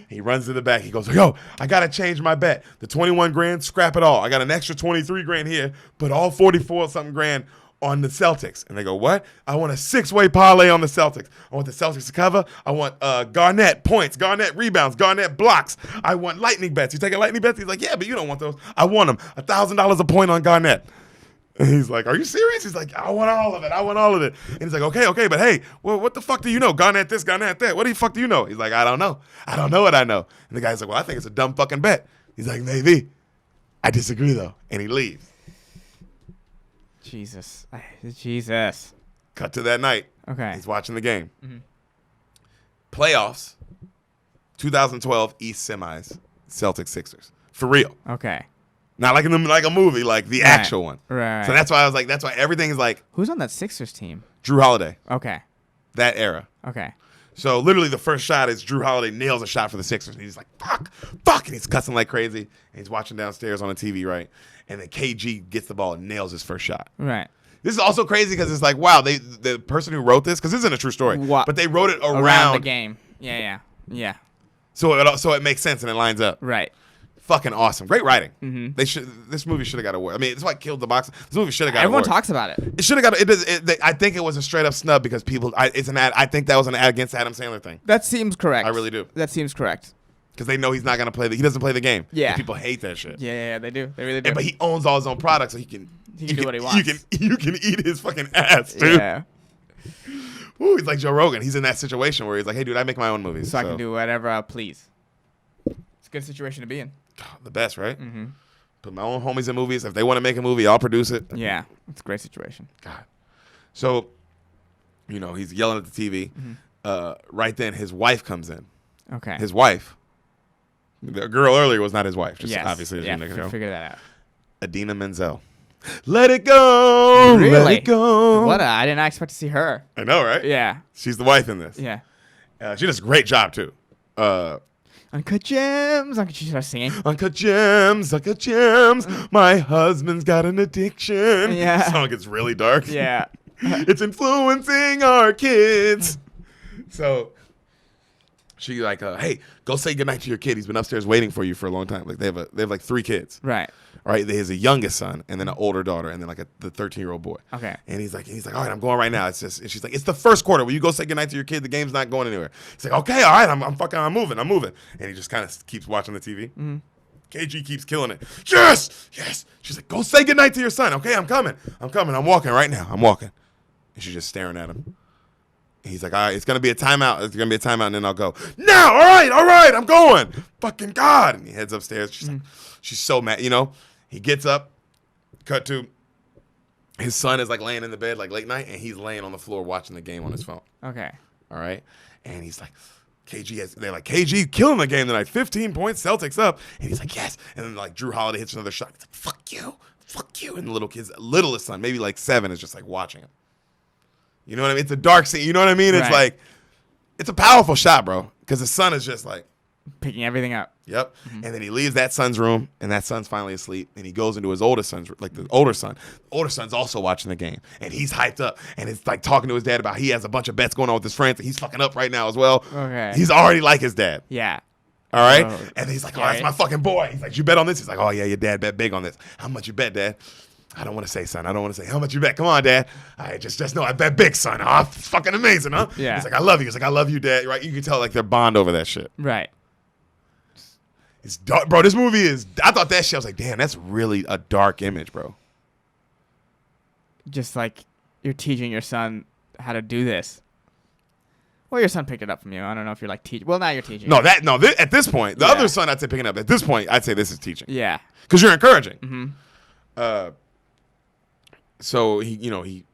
He runs to the back. He goes, yo, I got to change my bet. The 21 grand, scrap it all. I got an extra 23 grand here. Put all 44-something grand on the Celtics. And they go, what? I want a 6-way parlay on the Celtics. I want the Celtics to cover. I want Garnett points, Garnett rebounds, Garnett blocks. I want lightning bets. You taking lightning bets? He's like, yeah, but you don't want those. I want them. $1,000 a point on Garnett. And he's like, are you serious? He's like, I want all of it. I want all of it. And he's like, okay, but hey, well, what the fuck do you know? Garnett this, Garnett that. What the fuck do you know? He's like, I don't know. I don't know what I know. And the guy's like, well, I think it's a dumb fucking bet. He's like, maybe. I disagree, though. And he leaves. Jesus. Cut to that night. Okay. He's watching the game. Mm-hmm. Playoffs, 2012 East semis, Celtics Sixers. For real. Okay. Not like a movie, like the actual one. Right. So that's why I was like, that's why everything is like Who's on that Sixers team? Drew Holiday, Okay. that era. Okay. So literally the first shot is Drew Holiday nails a shot for the Sixers. And he's like, fuck. And he's cussing like crazy. And he's watching downstairs on the TV, right? And then KG gets the ball and nails his first shot. Right. This is also crazy because it's like, wow, the person who wrote this, because this isn't a true story, but they wrote it around the game. Yeah. So it makes sense and it lines up. Right. Fucking awesome. Great writing. Mm-hmm. This movie should have got a award. I mean, it's what killed the box. This movie should have got Everyone an award. talks about it. It should have got. I think it was a straight up snub because people. It's an ad. I think that was an ad against Adam Sandler thing That seems correct. I really do. That seems correct. because they know he's not gonna play. He doesn't play the game. Yeah. And people hate that shit. Yeah, they do. They really do. But he owns all his own products, so he can do what he wants. You can eat his fucking ass, dude. Yeah. Ooh, he's like Joe Rogan. He's in that situation where he's like, hey, dude, I make my own movies. So I can do whatever I please. It's a good situation to be in. The best, right? Mm-hmm. Put my own homies in movies. If they want to make a movie, I'll produce it. Yeah, it's a great situation. God. So, he's yelling at the TV. Mm-hmm. Right then, his wife comes in. Okay. His wife. The girl earlier was not his wife. Just yes. obviously, as yeah, you know. figure that out. Adina Menzel. Let it go. Really? Let it go. I did not expect to see her. I know, right? Yeah. She's the wife in this. Yeah. She does a great job, too. Uncut Gems. She starts singing. Uncut Gems, Uncut Gems. My husband's got an addiction. Yeah. The song gets really dark. Yeah. It's influencing our kids. So she like, hey, go say goodnight to your kid. He's been upstairs waiting for you for a long time. Like they have like 3 kids. Right. All right. He has a youngest son and then an older daughter and then like the 13-year-old boy. Okay. And he's like, all right, I'm going right now. And she's like, it's the first quarter. Will you go say goodnight to your kid? The game's not going anywhere. He's like, okay, all right, I'm moving. And he just kind of keeps watching the TV. Mm-hmm. KG keeps killing it. Yes. She's like, go say goodnight to your son. Okay, I'm coming. I'm walking right now. I'm walking. And she's just staring at him. And he's like, all right, it's going to be a timeout. And then I'll go. Now, all right, I'm going. Fucking God. And he heads upstairs. She's like, she's so mad. He gets up, cut to his son is like laying in the bed like late night, and he's laying on the floor watching the game on his phone. Okay. All right. And he's like, they're like, KG killing the game tonight. 15 points, Celtics up. And he's like, yes. And then like Drew Holiday hits another shot. He's like, fuck you. And the littlest son, maybe like 7, is just like watching him. You know what I mean? It's a dark scene. You know what I mean? It's Right. like, it's a powerful shot, bro. Because the son is just like, Picking everything up. yep. Mm-hmm. And then he leaves that son's room, and that son's finally asleep. And he goes into his oldest son's, like the older son. The older son's also watching the game, and he's hyped up. And it's like talking to his dad about he has a bunch of bets going on with his friends, and he's fucking up right now as well. Okay. He's already like his dad. Yeah. All right. Oh, And he's like, oh, okay. that's my fucking boy. He's like, you bet on this? He's like, oh yeah, your dad bet big on this. How much you bet, Dad? I don't want to say, son. I don't want to say. How much you bet? Come on, Dad. I just know I bet big, son. Oh, it's fucking amazing, huh? Yeah. He's like, I love you. He's like, I love you, Dad. Right? You can tell like their bond over that shit. Right. It's dark, bro. This movie is. I thought that shit. I was like, damn, that's really a dark image, bro. Just like you're teaching your son how to do this. Well, your son picked it up from you. I don't know if you're like teaching. Well, now you're teaching. At this point, the Yeah. other son, I'd say picking up. At this point, I'd say this is teaching. Yeah. Because you're encouraging. Mm-hmm. So he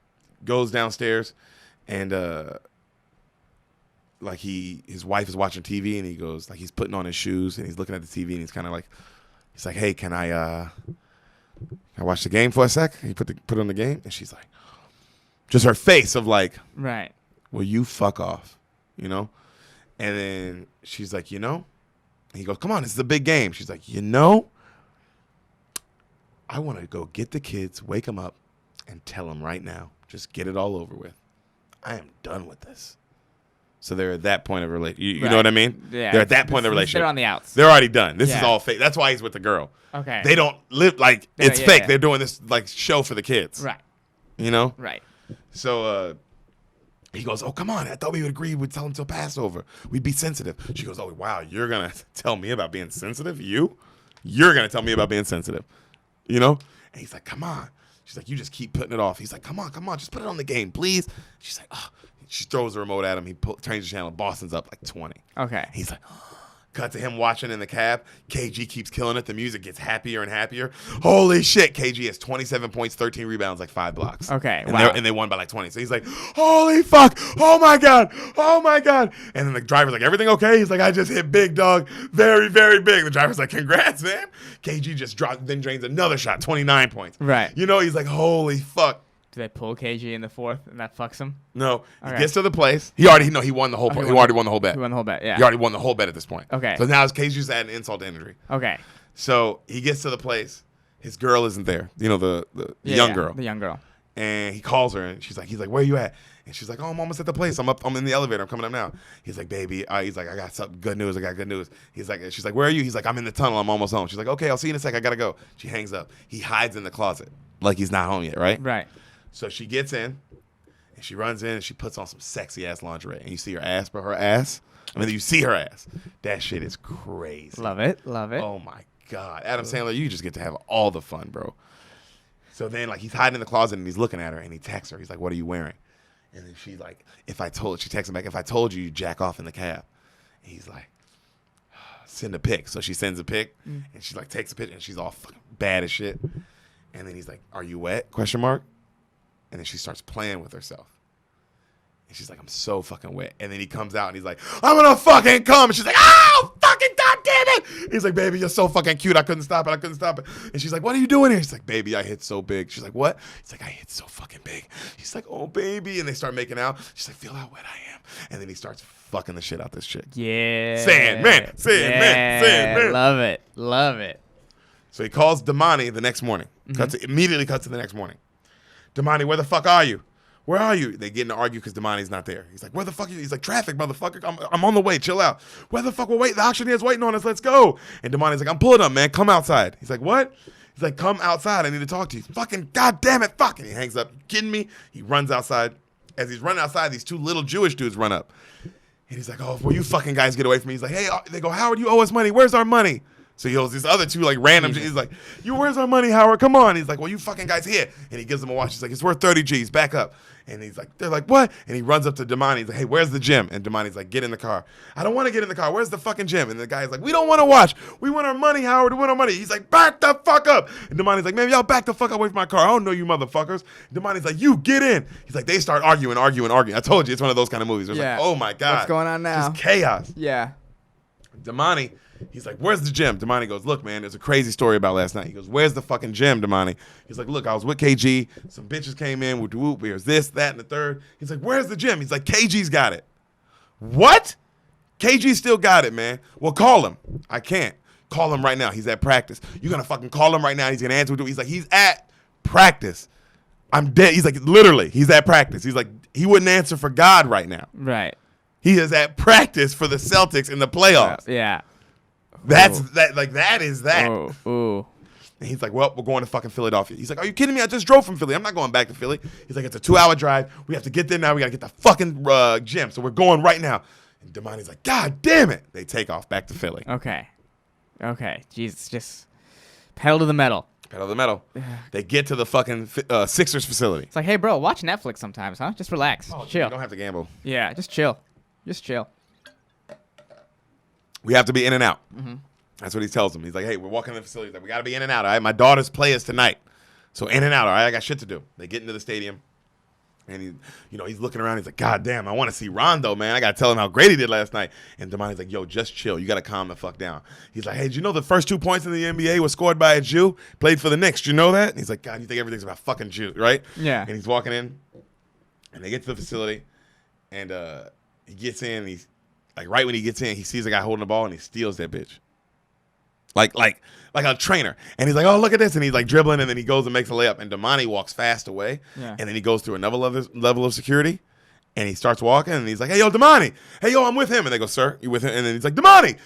goes downstairs, and like his wife is watching TV and he goes like he's putting on his shoes and he's looking at the TV and he's kind of like he's like, hey, can I watch the game for a sec? He put on the game and she's like, just her face of like, Right. will you fuck off, you know? And then she's like, you know, and he goes, come on, this is a big game. She's like, you know, I want to go get the kids, wake them up, and tell them right now, just get it all over with. I am done with this. So they're at that point of relationship. You know what I mean? Yeah. They're at that point of the relationship. They're on the outs. They're already done. This is Yeah. all fake. That's why he's with the girl. Okay. They don't live like it's yeah, fake. yeah. They're doing this like show for the kids. Right. You know? Right. So he goes, oh, come on. I thought we would agree. We'd tell him till Passover. We'd be sensitive. She goes, oh, wow, you're going to tell me about being sensitive? You're going to tell me about being sensitive. You know? And he's like, come on. She's like, you just keep putting it off. He's like, come on. Just put it on the game, please. She's like, oh. She throws the remote at him. He turns the channel. Boston's up like 20. Okay. He's like, cut to him watching in the cab. KG keeps killing it. The music gets happier and happier. Holy shit. KG has 27 points, 13 rebounds, like 5 blocks. Okay. And, wow. and they won by like 20. So he's like, holy fuck. Oh my God. Oh my God. And then the driver's like, everything okay? He's like, I just hit big, dog. Very, very big. The driver's like, congrats, man. KG just then drains another shot, 29 points. Right. You know, he's like, holy fuck. Do they pull KG in the fourth and that fucks him? No, he Okay. gets to the place. He won the whole. He already won the whole bet. He won the whole bet. Yeah. He already won the whole bet at this point. Okay. So now it's KG's adding insult to injury. Okay. So he gets to the place. His girl isn't there. You know the Yeah, young yeah, girl. The young girl. And he calls her and he's like, where you at? And she's like, oh, I'm almost at the place. I'm in the elevator. I'm coming up now. He's like, baby. He's like, I got something good news. I got good news. He's like, she's like, where are you? He's like, I'm in the tunnel. I'm almost home. She's like, okay, I'll see you in a sec. I gotta go. She hangs up. He hides in the closet like he's not home yet, right? Right. So she gets in, and she runs in, and she puts on some sexy-ass lingerie. And you see her ass, but her ass, you see her ass. That shit is crazy. Love it. Love it. Oh, my God. Adam Sandler, you just get to have all the fun, bro. So then, like, he's hiding in the closet, and he's looking at her, and he texts her. He's like, what are you wearing? And then she's like, she texts him back, if I told you, you'd jack off in the cab. And he's like, send a pic. So she sends a pic, and she, like, takes a picture, and she's all fucking bad as shit. And then he's like, are you wet? ? And then she starts playing with herself. And she's like, I'm so fucking wet. And then he comes out and he's like, I'm gonna fucking come. And she's like, oh, fucking goddamn it. He's like, baby, you're so fucking cute. I couldn't stop it. And she's like, what are you doing here? He's like, baby, I hit so big. She's like, what? He's like, I hit so fucking big. He's like, oh, baby. And they start making out. She's like, feel how wet I am. And then he starts fucking the shit out this chick. Yeah. Sandman. Love it. Love it. So he calls Damani the next morning. Immediately cuts to the next morning. Damani, where the fuck are you? Where are you? They get in to argue because Damani's not there. He's like, where the fuck are you? He's like, traffic, motherfucker. I'm on the way. Chill out. Where the fuck? Well, wait. The auctioneer's waiting on us. Let's go. And Damani's like, I'm pulling up, man. Come outside. He's like, what? He's like, come outside. I need to talk to you. Fucking goddamn it. Fuck. And he hangs up. You kidding me? He runs outside. As he's running outside, these two little Jewish dudes run up. And he's like, oh, will you fucking guys get away from me? He's like, hey, they go, Howard, you owe us money. Where's our money? So he owes these other two like random. He's like, where's our money, Howard? Come on. He's like, well, you fucking guys here. And he gives them a watch. He's like, it's worth 30 G's. Back up. And he's like, they're like, what? And he runs up to Damani. He's like, hey, where's the gym? And Damani's like, get in the car. I don't want to get in the car. Where's the fucking gym? And the guy's like, we don't want to watch. We want our money, Howard. We want our money. He's like, back the fuck up. And Damani's like, man, y'all back the fuck away from my car. I don't know you motherfuckers. Damani's like, you get in. He's like, they start arguing. I told you, it's one of those kind of movies. It's like, oh my God. What's going on now? Just chaos. Yeah. Damani, he's like, where's the gym? Damani goes, look, man, there's a crazy story about last night. He goes, where's the fucking gym, Damani? He's like, look, I was with KG. Some bitches came in, whoop, here's this, that, and the third. He's like, where's the gym? He's like, KG's got it. What? KG still got it, man. Well, call him. I can't. Call him right now. He's at practice. You're going to fucking call him right now. He's going to answer. He's like, he's at practice. I'm dead. He's like, literally, he's at practice. He's like, he wouldn't answer for God right now. Right. He is at practice for the Celtics in the playoffs. Yeah. That's that. Like that is that. Ooh. And he's like, well, we're going to fucking Philadelphia. He's like, are you kidding me? I just drove from Philly. I'm not going back to Philly. He's like, it's a 2-hour drive. We have to get there now. We got to get the fucking gym. So we're going right now. And Damani's like, God damn it. They take off back to Philly. Okay. Jesus, just pedal to the metal. Pedal to the metal. They get to the fucking Sixers facility. It's like, hey, bro, watch Netflix sometimes, huh? Just relax. Chill. You don't have to gamble. Yeah, just chill. We have to be in and out. Mm-hmm. That's what he tells them. He's like, hey, we're walking in the facility. He's like, we got to be in and out, all right? My daughter's play is tonight. So in and out, all right? I got shit to do. They get into the stadium. And he's looking around. He's like, God damn, I want to see Rondo, man. I got to tell him how great he did last night. And Damani's like, yo, just chill. You got to calm the fuck down. He's like, hey, did you know the first 2 points in the NBA was scored by a Jew? Played for the Knicks. Did you know that? And he's like, God, you think everything's about fucking Jews, right? Yeah. And he's walking in, and they get to the facility, and he gets in, and he's like, right when he gets in, he sees a guy holding the ball, and he steals that bitch. Like a trainer. And he's like, oh, look at this. And he's like dribbling, and then he goes and makes a layup. And Damani walks fast away. Yeah. And then he goes through another level of security. And he starts walking, and he's like, hey, yo, Damani. Hey, yo, I'm with him. And they go, sir, you with him? And then he's like, Damani.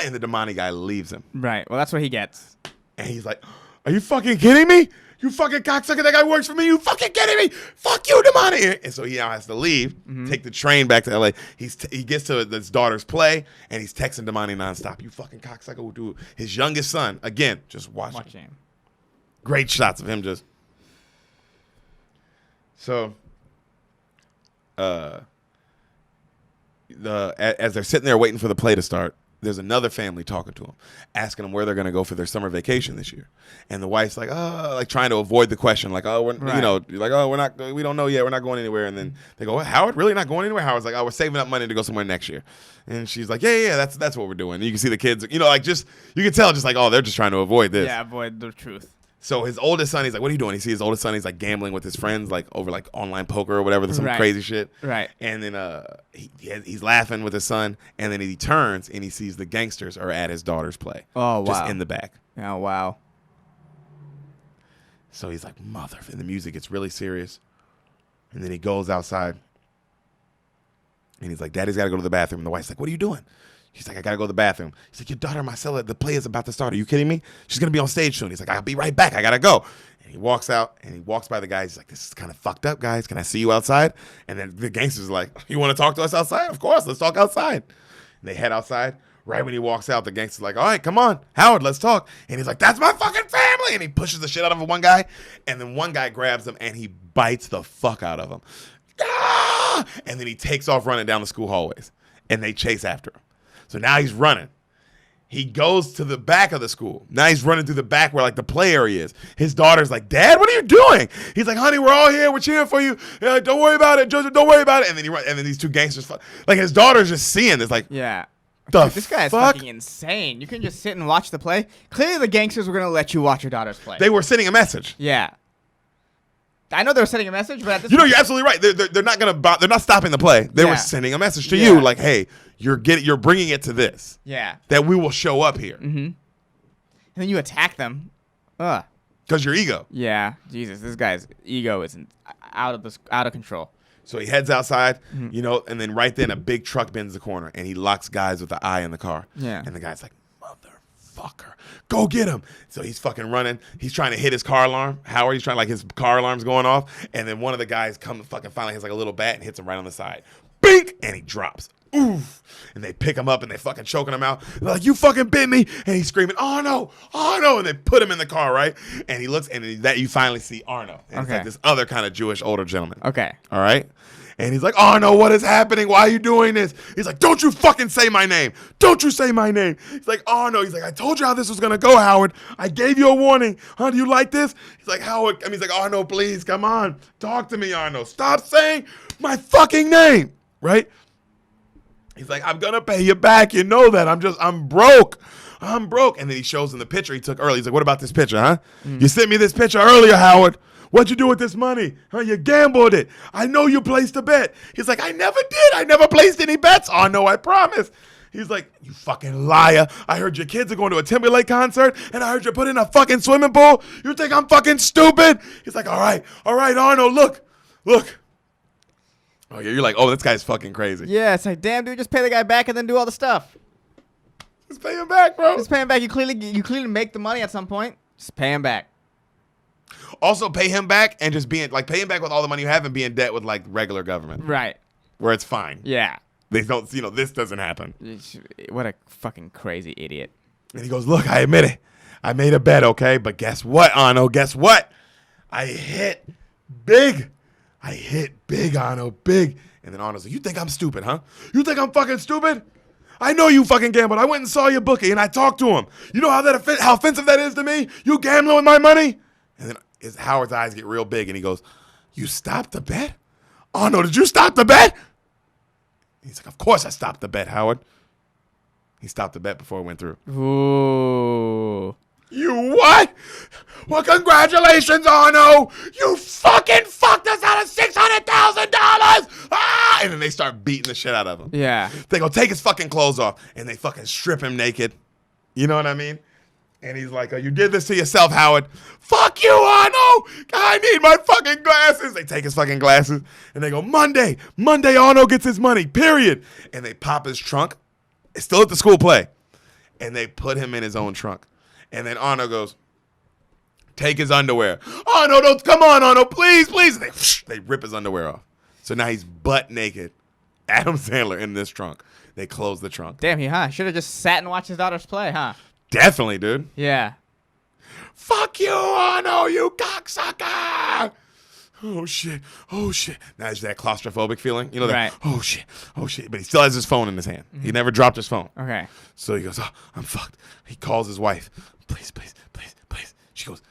And the Damani guy leaves him. Right. Well, that's what he gets. And he's like, are you fucking kidding me? You fucking cocksucker, that guy works for me. You fucking kidding me? Fuck you, Damani. And so he now has to leave, take the train back to L.A. He gets to his daughter's play, and he's texting Damani nonstop. You fucking cocksucker, dude. His youngest son, again, just watching him. Great shots of him just. So, as they're sitting there waiting for the play to start, there's another family talking to him, asking him where they're going to go for their summer vacation this year. And the wife's like, like trying to avoid the question, like, oh, we don't know yet. We're not going anywhere. And then they go, what, Howard, really not going anywhere? Howard's like, oh, we're saving up money to go somewhere next year. And she's like, yeah, that's what we're doing. And you can see the kids, like just, you can tell just like, oh, they're just trying to avoid this. Yeah, avoid the truth. So his oldest son, he's like, what are you doing? He sees his oldest son, he's like gambling with his friends, like over like online poker or whatever, some crazy shit. Right. And then he's laughing with his son, and then he turns and he sees the gangsters are at his daughter's play. Oh, wow. Just in the back. Oh, wow. So he's like, mother, and the music gets really serious. And then he goes outside, and he's like, Daddy's got to go to the bathroom. And the wife's like, what are you doing? He's like, I got to go to the bathroom. He's like, your daughter, Marcella, the play is about to start. Are you kidding me? She's going to be on stage soon. He's like, I'll be right back. I got to go. And he walks out, and he walks by the guys. He's like, this is kind of fucked up, guys. Can I see you outside? And then the gangsters are like, you want to talk to us outside? Of course. Let's talk outside. And they head outside. Right when he walks out, the gangster's like, all right, come on, Howard, let's talk. And he's like, that's my fucking family. And he pushes the shit out of one guy. And then one guy grabs him, and he bites the fuck out of him. Ah! And then he takes off running down the school hallways. And they chase after him. So now he's running. He goes to the back of the school. Now he's running through the back where like the play area is. His daughter's like, Dad, what are you doing? He's like, honey, we're all here. We're cheering for you. Don't worry about it, Joseph. Don't worry about it. And then these two gangsters, like his daughter's just seeing this, like, yeah. Dude, this guy is fucking insane. You can just sit and watch the play. Clearly, the gangsters were gonna let you watch your daughter's play. They were sending a message. Yeah. I know they were sending a message, but at this you're absolutely right. They're not they're not stopping the play. They were sending a message to you, like, hey, you're bringing it to this. Yeah. That we will show up here. Mm-hmm. And then you attack them. Ugh. Because your ego. Yeah. Jesus, this guy's ego is out of control. So he heads outside, and then right then a big truck bends the corner, and he locks guys with the eye in the car. Yeah. And the guy's like, motherfucker, go get him. So he's fucking running. He's trying to hit his car alarm. Howard, he's trying, like, his car alarm's going off. And then one of the guys finally has like a little bat and hits him right on the side. Bink! And he drops. Oof. And they pick him up and they fucking choking him out. They're like, you fucking bit me. And he's screaming, Arno. And they put him in the car, right? And he looks, and that you finally see Arno. And it's like this other kind of Jewish older gentleman. Okay. All right? And he's like, Arno, what is happening? Why are you doing this? He's like, don't you fucking say my name. Don't you say my name. He's like, Arno. He's like, I told you how this was going to go, Howard. I gave you a warning. Huh, do you like this? He's like, Howard. He's like, Arno, please, come on. Talk to me, Arno. Stop saying my fucking name. Right? He's like, I'm going to pay you back. You know that. I'm broke. And then he shows him the picture he took earlier. He's like, what about this picture, huh? You sent me this picture earlier, Howard. What'd you do with this money? Huh? You gambled it. I know you placed a bet. He's like, I never did. I never placed any bets. Oh, no, I promise. He's like, you fucking liar. I heard your kids are going to a Timberlake concert, and I heard you put in a fucking swimming pool. You think I'm fucking stupid? He's like, all right, Arno, look. Oh, yeah, you're like, oh, this guy's fucking crazy. Yeah, it's like, damn, dude, just pay the guy back and then do all the stuff. Just pay him back, bro. Just pay him back. You clearly make the money at some point. Just pay him back. Also, pay him back and just pay him back with all the money you have and be in debt with, like, regular government. Right. Where it's fine. Yeah. They don't, this doesn't happen. What a fucking crazy idiot. And he goes, look, I admit it. I made a bet, okay? But guess what, Arno? Guess what? I hit big. Arno, big. And then Arno's like, you think I'm stupid, huh? You think I'm fucking stupid? I know you fucking gambled. I went and saw your bookie, and I talked to him. You know how offensive that is to me? You gambling with my money? And then Howard's eyes get real big, and he goes, you stopped the bet? "Oh no, did you stop the bet?" He's like, "Of course I stopped the bet, Howard." He stopped the bet before it went through. Ooh. You what? Well, congratulations, Arno. You fucking fucked us out of $600,000. Ah! And then they start beating the shit out of him. Yeah. They go take his fucking clothes off and they fucking strip him naked. You know what I mean? And he's like, "Oh, you did this to yourself, Howard." "Fuck you, Arno. I need my fucking glasses." They take his fucking glasses and they go, Monday, Arno gets his money, period. And they pop his trunk. It's still at the school play. And they put him in his own trunk. And then Arno goes, "Take his underwear." "Arno, don't, come on, Arno, please, please." And they rip his underwear off. So now he's butt naked. Adam Sandler in this trunk. They close the trunk. Damn, he should have just sat and watched his daughters play, huh? Definitely, dude. Yeah. "Fuck you, Arno, you cocksucker." Oh shit. Now there's that claustrophobic feeling. You know that, right. Oh shit. But he still has his phone in his hand. Mm-hmm. He never dropped his phone. Okay. So he goes, "Oh, I'm fucked." He calls his wife. Please. She goes,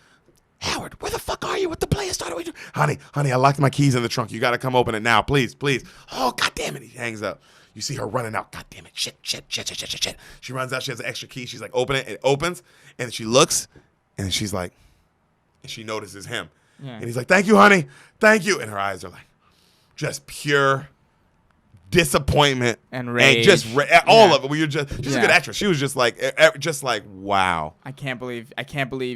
"Howard, where the fuck are you? What the play started? Honey, I locked my keys in the trunk. You got to come open it now, please. Oh, God damn it." He hangs up. You see her running out. God damn it. Shit. She runs out. She has an extra key. She's like, "Open it." It opens. And she looks. And she's like, and she notices him. Yeah. And he's like, "Thank you, honey. Thank you." And her eyes are like just pure disappointment and rage. And just all of it. She's a good actress. She was just like, wow. I can't believe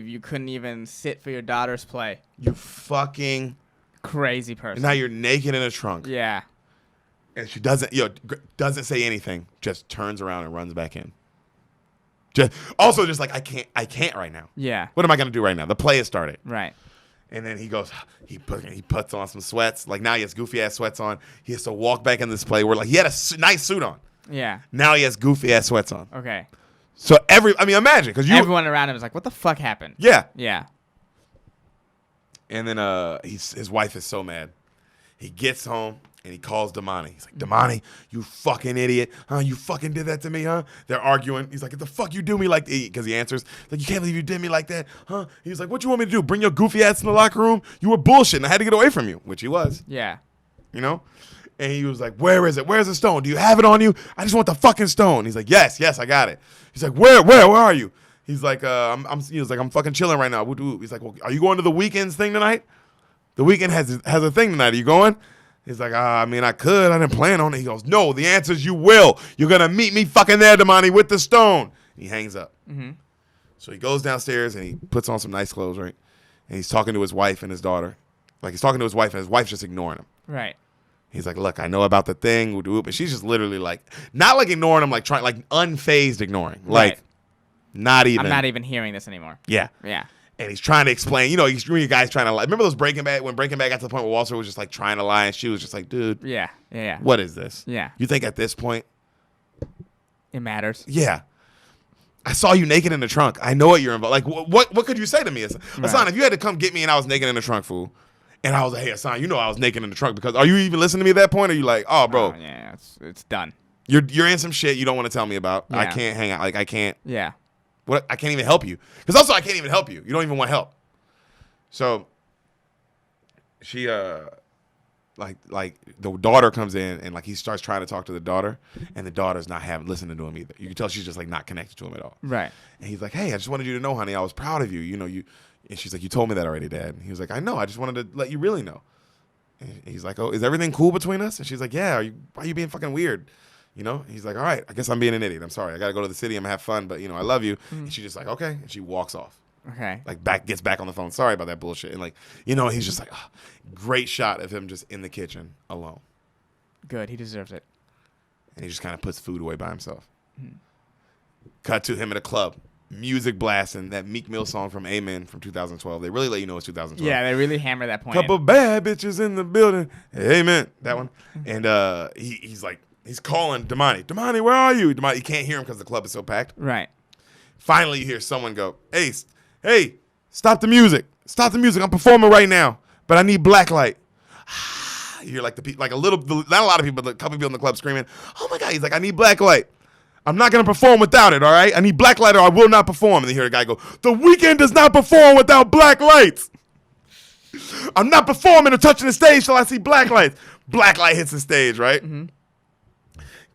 you couldn't even sit for your daughter's play. You fucking crazy person. And now you're naked in a trunk. Yeah. And she doesn't say anything. Just turns around and runs back in. Just like, I can't right now. Yeah. What am I gonna do right now? The play has started. Right. And then he goes, he puts on some sweats. Like now he has goofy ass sweats on. He has to walk back in this play where like he had a nice suit on. Yeah. Now he has goofy ass sweats on. Okay. So imagine because everyone around him is like, "What the fuck happened?" Yeah. Yeah. And then his wife is so mad. He gets home and he calls Damani. He's like, "Damani, you fucking idiot. Huh? You fucking did that to me, huh?" They're arguing. He's like, "What the fuck you do me like that?" Because he answers, like, "You can't believe you did me like that, huh?" He's like, "What you want me to do? Bring your goofy ass in the locker room? You were bullshitting. I had to get away from you," which he was. Yeah. You know? And he was like, "Where is it? Where's the stone? Do you have it on you? I just want the fucking stone." He's like, yes, I got it. He's like, where are you? He's like, I'm fucking chilling right now. He's like, "Well, are you going to the Weeknd's thing tonight? The Weeknd has a thing tonight. Are you going?" He's like, I mean, I could. I didn't plan on it. He goes, "No, the answer is you will. You're going to meet me fucking there, Damani, with the stone." He hangs up. Mm-hmm. So he goes downstairs and he puts on some nice clothes, right? And he's talking to his wife and his daughter. Like, he's talking to his wife and his wife's just ignoring him. Right. He's like, "Look, I know about the thing." But she's just literally like, not like ignoring him, like trying, like unfazed ignoring. Like, right. Not even. I'm not even hearing this anymore. Yeah. Yeah. And he's trying to explain, you guys trying to lie. Remember those Breaking Bad, when Breaking Bad got to the point where Walter was just like trying to lie and she was just like, "Dude, Yeah. what is this? Yeah. You think at this point?" It matters. Yeah. "I saw you naked in the trunk. I know what you're involved." Like, what could you say to me? Hassan, if you had to come get me and I was naked in the trunk, fool, and I was like, "Hey, Hassan, you know I was naked in the trunk," because are you even listening to me at that point? Or are you like, "Oh, bro, yeah, it's done." You're in some shit you don't want to tell me about. Yeah. I can't hang out. Like, I can't. Yeah. What? I can't even help you. Because also I can't even help you. You don't even want help. So she like the daughter comes in and like he starts trying to talk to the daughter and the daughter's not listening to him either. You can tell she's just like not connected to him at all. Right. And he's like, "Hey, I just wanted you to know, honey, I was proud of you. You know, you." And she's like, "You told me that already, Dad." And he was like, "I know. I just wanted to let you really know." And he's like, "Oh, is everything cool between us?" And she's like, "Yeah. Why are you being fucking weird?" You know? He's like, "All right, I guess I'm being an idiot. I'm sorry. I got to go to the city. I'm going to have fun, but, I love you." And she's just like, "Okay." And she walks off. Okay. Like, gets back on the phone. "Sorry about that bullshit." And, like, he's just like, oh, great shot of him just in the kitchen alone. Good. He deserves it. And he just kind of puts food away by himself. Cut to him at a club. Music blasting. That Meek Mill song from Amen from 2012. They really let you know it's 2012. Yeah, they really hammer that point. Couple bad bitches in the building. Amen. That one. And he's like, he's calling Damani. "Damani, where are you?" Damani, he can't hear him because the club is so packed. Right. Finally, you hear someone go, Hey, stop the music. Stop the music. I'm performing right now, but I need black light." You hear like not a lot of people, but a couple people in the club screaming, "Oh my God." He's like, "I need black light. I'm not going to perform without it, all right? I need black light or I will not perform." And they hear a guy go, "The Weeknd does not perform without black lights." I'm not performing or touching the stage till I see black lights. Black light hits the stage, right? Mm-hmm.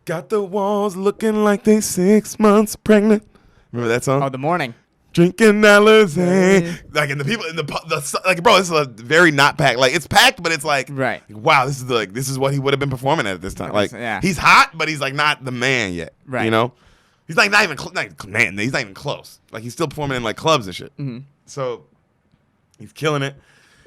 Got the walls looking like they 6 months pregnant. Remember that song? Oh, the morning. Drinking Alizé. Like, and the people in the like, bro, this is a very not packed. Like, it's packed, but it's like, Right. wow, this is what he would have been performing at this time. Like, Yeah. he's hot, but he's like not the man yet. Right. You know, he's like not even man. He's not even close. Like, he's still performing in like clubs and shit. Mm-hmm. So he's killing it.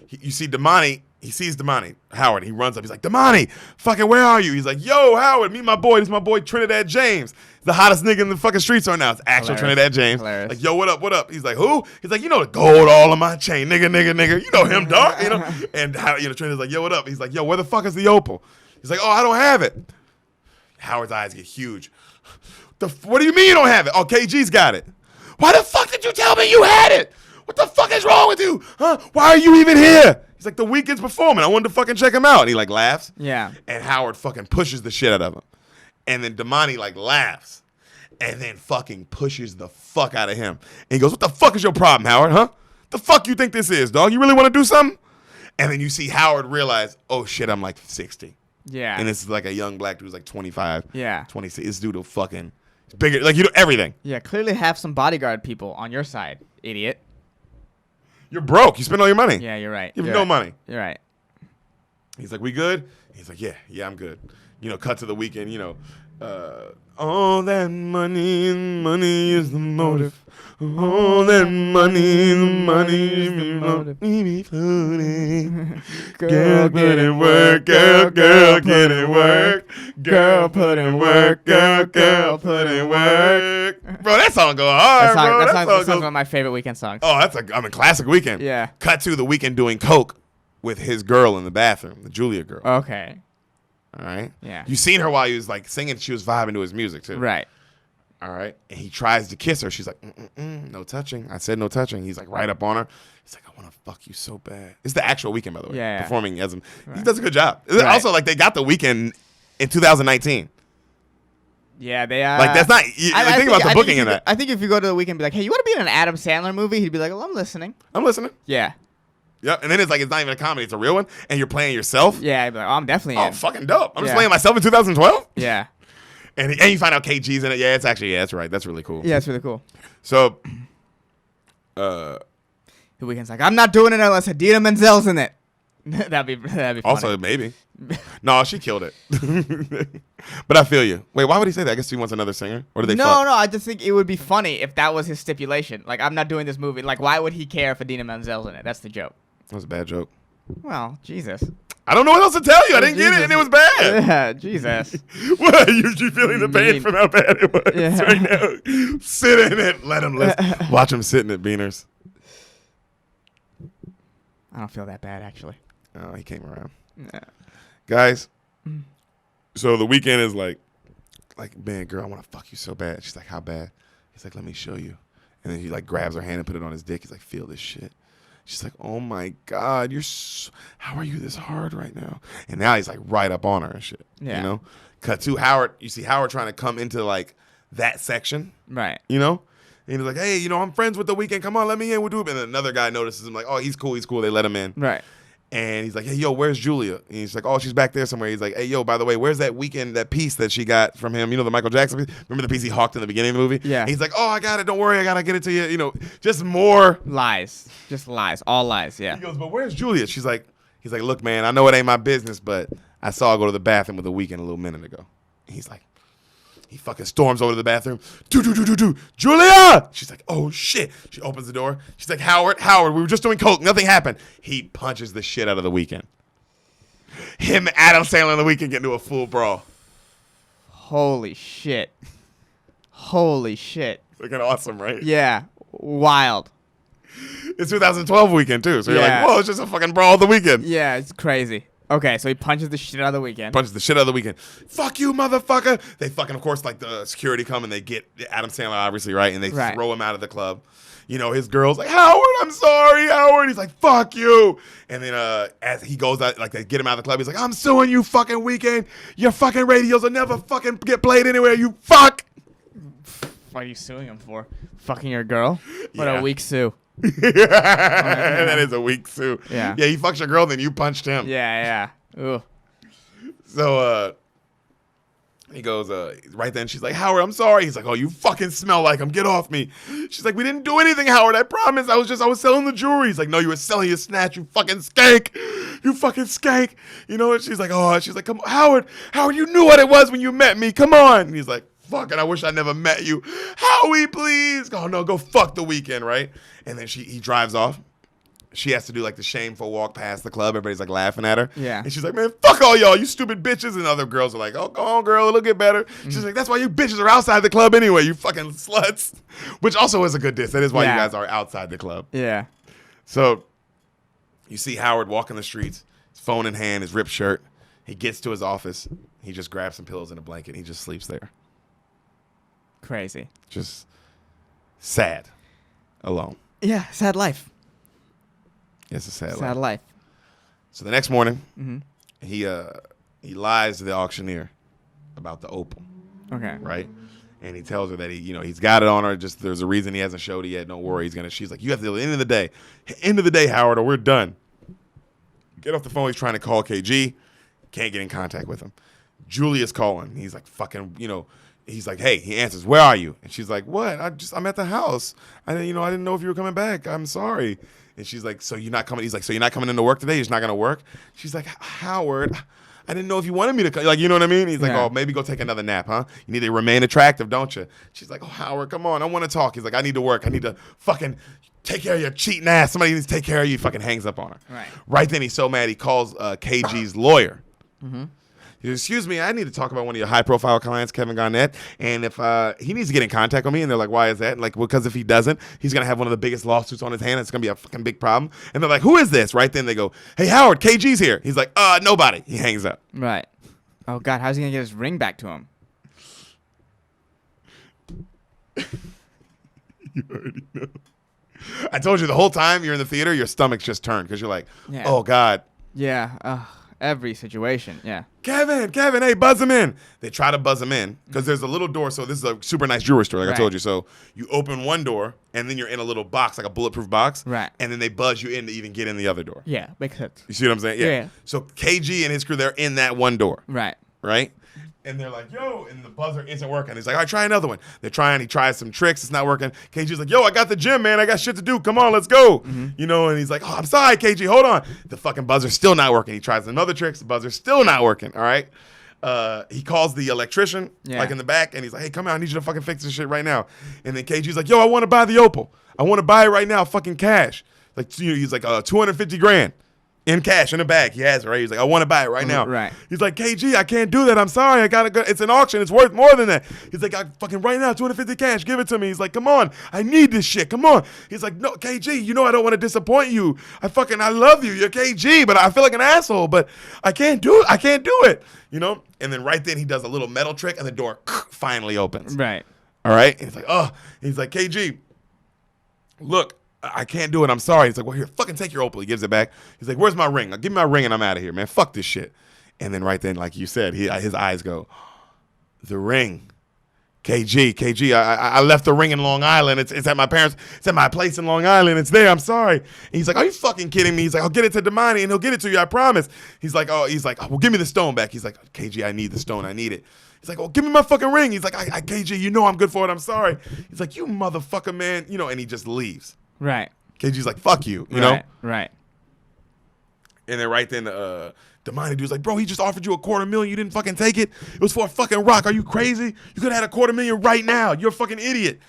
You see Damani. He sees Damani Howard. He runs up. He's like, Damani, fucking, where are you? He's like, yo, Howard, meet my boy. This is my boy Trinidad James. He's the hottest nigga in the fucking streets right now. It's actual Trinidad James. Hilarious. Like, yo, what up? What up? He's like, who? He's like, you know the gold all on my chain, nigga. You know him, dog. You know. And how, Trinidad's like, yo, what up? He's like, yo, where the fuck is the opal? He's like, oh, I don't have it. Howard's eyes get huge. What do you mean you don't have it? Oh, KG's got it. Why the fuck did you tell me you had it? What the fuck is wrong with you? Huh? Why are you even here? He's like, the Weeknd's performing. I wanted to fucking check him out. And he like laughs. Yeah. And Howard fucking pushes the shit out of him. And then Damani like laughs. And then fucking pushes the fuck out of him. And he goes, what the fuck is your problem, Howard, huh? The fuck you think this is, dog? You really want to do something? And then you see Howard realize, oh shit, I'm like 60. Yeah. And this is like a young black dude who's like 25. Yeah. 26. This dude will fucking, it's bigger. Like, you do everything. Yeah, clearly have some bodyguard people on your side, idiot. You're broke. You spend all your money. Yeah, you're right. You have You're no right. money. You're right. He's like, we good? He's like, yeah, I'm good. Cut to the Weeknd, all that money is the motive. All that money is the motive. Me floating. Girl, put in work. Girl, get in work. Girl, put in work. Girl, put in work. Bro, that song go hard, bro. That song's one of my favorite Weeknd songs. Oh, that's classic Weeknd. Yeah. Cut to the Weeknd doing coke with his girl in the bathroom, the Julia girl. Okay. All right. Yeah. You seen her while he was like singing. She was vibing to his music too. Right. All right. And he tries to kiss her. She's like, no touching. I said no touching. He's like right up on her. He's like, I want to fuck you so bad. It's the actual Weeknd, by the way. Yeah. Performing as him. Right. He does a good job. Right. Also, like they got the Weeknd in 2019. Yeah, they Like that's not. Think about the booking in that. I think if you go to the Weeknd and be like, hey, you want to be in an Adam Sandler movie? He'd be like, well, I'm listening. I'm listening. Yeah. Yep. And then it's like it's not even a comedy. It's a real one. And you're playing yourself. Yeah, I'd be like, oh, I'm definitely Oh, in. fucking dope. I'm just Yeah. playing myself in 2012. Yeah. And you find out KG's in it. Yeah, that's right. That's really cool. Yeah, it's really cool. So, The Weeknd's like, I'm not doing it unless Adina Menzel's in it. that'd be funny. also maybe. No, she killed it. But I feel you. Wait, why would he say that? I guess he wants another singer. Or do they? No, fuck? I just think it would be funny if that was his stipulation. Like, I'm not doing this movie. Like, why would he care if Adina Menzel's in it? That's the joke. That was a bad joke. Well, Jesus. I don't know what else to tell you. I didn't get it, and it was bad. Yeah, Jesus. What? You feeling the pain Mean. from how bad it was Yeah. right now? Sit in it. Let him listen. Watch him sit in it, Beaners. I don't feel that bad, actually. Oh, he came around. Yeah. Guys, so the Weeknd is like, man, girl, I want to fuck you so bad. She's like, how bad? He's like, let me show you. And then he like grabs her hand and put it on his dick. He's like, feel this shit. She's like, oh my God, how are you this hard right now? And now he's like right up on her and shit. Yeah. Cut to Howard. You see Howard trying to come into like that section. Right. And he's like, hey, I'm friends with the Weeknd. Come on, let me in. We'll do it. And then another guy notices him like, oh, he's cool. They let him in. Right. And he's like, hey, yo, where's Julia? And he's like, oh, she's back there somewhere. He's like, hey, yo, by the way, where's that Weeknd, that piece that she got from him? The Michael Jackson piece? Remember the piece he hawked in the beginning of the movie? Yeah. And he's like, oh, I got it. Don't worry. I got to get it to you. Just more. Lies. Just lies. All lies, yeah. He goes, but where's Julia? He's like, look, man, I know it ain't my business, but I saw her go to the bathroom with the Weeknd a little minute ago. And he's like, he fucking storms over to the bathroom. Julia! She's like, oh, shit. She opens the door. She's like, Howard, we were just doing coke. Nothing happened. He punches the shit out of the Weeknd. Him, Adam Sandler, and the Weeknd get into a full brawl. Holy shit. Looking awesome, right? Yeah. Wild. It's 2012 Weeknd, too. So you're Yeah. like, whoa, it's just a fucking brawl of the Weeknd. Yeah, it's crazy. Okay, so he punches the shit out of the Weeknd. Punches the shit out of the Weeknd. Fuck you, motherfucker. They fucking, of course, like the security come and they get Adam Sandler, obviously, right? And they throw him out of the club. His girl's like, Howard, I'm sorry, Howard. He's like, fuck you. And then as he goes out, like they get him out of the club, he's like, I'm suing you, fucking Weeknd. Your fucking radios will never fucking get played anywhere, you fuck. What are you suing him for? Fucking your girl? What Yeah. a weak sue. That is a weak sue. Yeah. Yeah, he fucks your girl, then you punched him. Yeah. Ooh. So he goes, right then she's like, Howard, I'm sorry. He's like, oh, you fucking smell like him. Get off me. She's like, we didn't do anything, Howard. I promise. I was selling the jewelry. He's like, no, you were selling your snatch, you fucking skank. You fucking skank. You know, and she's like, come on, Howard, you knew what it was when you met me. Come on. And he's like, fuck it, I wish I never met you. Howie, please. Oh, no, go fuck the weekend, right? And then he drives off. She has to do like the shameful walk past the club. Everybody's like laughing at her. Yeah. And she's like, man, fuck all y'all, you stupid bitches. And other girls are like, oh, go on, girl, it'll get better. She's like, that's why you bitches are outside the club anyway, you fucking sluts. Which also is a good diss. That is why you guys are outside the club. Yeah. So you see Howard walking the streets, his phone in hand, his ripped shirt. He gets to his office. He just grabs some pillows and a blanket. And he just sleeps there. Crazy. Just sad. Alone. Yeah, sad life. It's a sad Sad life. So the next morning, he lies to the auctioneer about the opal, Okay. right? And he tells her that he's got it on her. Just there's a reason he hasn't showed it yet. Don't worry, She's like, you have to do it. End of the day, Howard, or we're done. Get off the phone. He's trying to call KG. Can't get in contact with him. Julia's calling. He's like, fucking, He's like, hey. He answers, where are you? And she's like, what? I'm at the house. I didn't know if you were coming back. I'm sorry. And she's like, so you're not coming? He's like, so you're not coming into work today? You're just not gonna work? She's like, Howard, I didn't know if you wanted me to come. Like, you know what I mean? He's like, oh, maybe go take another nap, huh? You need to remain attractive, don't you? She's like, oh, Howard, come on, I want to talk. He's like, I need to work. I need to fucking take care of your cheating ass. Somebody needs to take care of you. He fucking hangs up on her. Right then, he's so mad, he calls KG's lawyer. He goes, excuse me, I need to talk about one of your high-profile clients, Kevin Garnett, and if he needs to get in contact with me. And they're like, why is that? And like, because if he doesn't, he's going to have one of the biggest lawsuits on his hand. It's going to be a fucking big problem. And they're like, who is this? Right then they go, hey, Howard, KG's here. He's like, nobody. He hangs up. Right. Oh, God, how's he going to get his ring back to him? You already know. I told you the whole time you're in the theater, your stomach's just turned because you're like, oh, God. Yeah. Every situation. Yeah. Kevin, hey, buzz him in. They try to buzz him in because there's a little door. So this is a super nice jewelry store, like I told you. So you open one door and then you're in a little box, like a bulletproof box. Right. And then they buzz you in to even get in the other door. Yeah, makes sense. You see what I'm saying? Yeah. So KG and his crew, they're in that one door. Right. And they're like, yo, and the buzzer isn't working. He's like, all right, try another one. They're trying. He tries some tricks. It's not working. KG's like, yo, I got the gym, man. I got shit to do. Come on, let's go. And he's like, oh, I'm sorry, KG. Hold on. The fucking buzzer's still not working. He tries another trick. The buzzer's still not working. All right. He calls the electrician, like in the back, and he's like, hey, come out. I need you to fucking fix this shit right now. And then KG's like, yo, I want to buy the opal. I want to buy it right now, fucking cash. Like, he's like, 250 grand. In cash, in a bag. He has it, right? He's like, I want to buy it right now. Right. He's like, KG, I can't do that. I'm sorry. I got to go. It's an auction. It's worth more than that. He's like, I fucking right now, 250 cash. Give it to me. He's like, come on. I need this shit. Come on. He's like, no, KG, I don't want to disappoint you. I love you. You're KG, but I feel like an asshole, but I can't do it. And then right then he does a little metal trick and the door finally opens. Right. All right. And he's like, oh, he's like, KG, look, I can't do it. I'm sorry. He's like, well, here, fucking take your opal. He gives it back. He's like, where's my ring? Give me my ring and I'm out of here, man. Fuck this shit. And then right then, like you said, his eyes go, the ring. KG, I left the ring in Long Island. It's at my parents. It's at my place in Long Island. It's there. I'm sorry. And he's like, are you fucking kidding me? He's like, I'll get it to Damani and he'll get it to you. I promise. He's like, well, give me the stone back. He's like, KG, I need the stone. I need it. He's like, oh, give me my fucking ring. He's like, KG, I'm good for it. I'm sorry. He's like, you motherfucker, man. And he just leaves. Right. KG's like, fuck you, you know? Right. And then right then, Damani dude's like, bro, he just offered you $250,000. You didn't fucking take it. It was for a fucking rock. Are you crazy? You could have had $250,000 right now. You're a fucking idiot.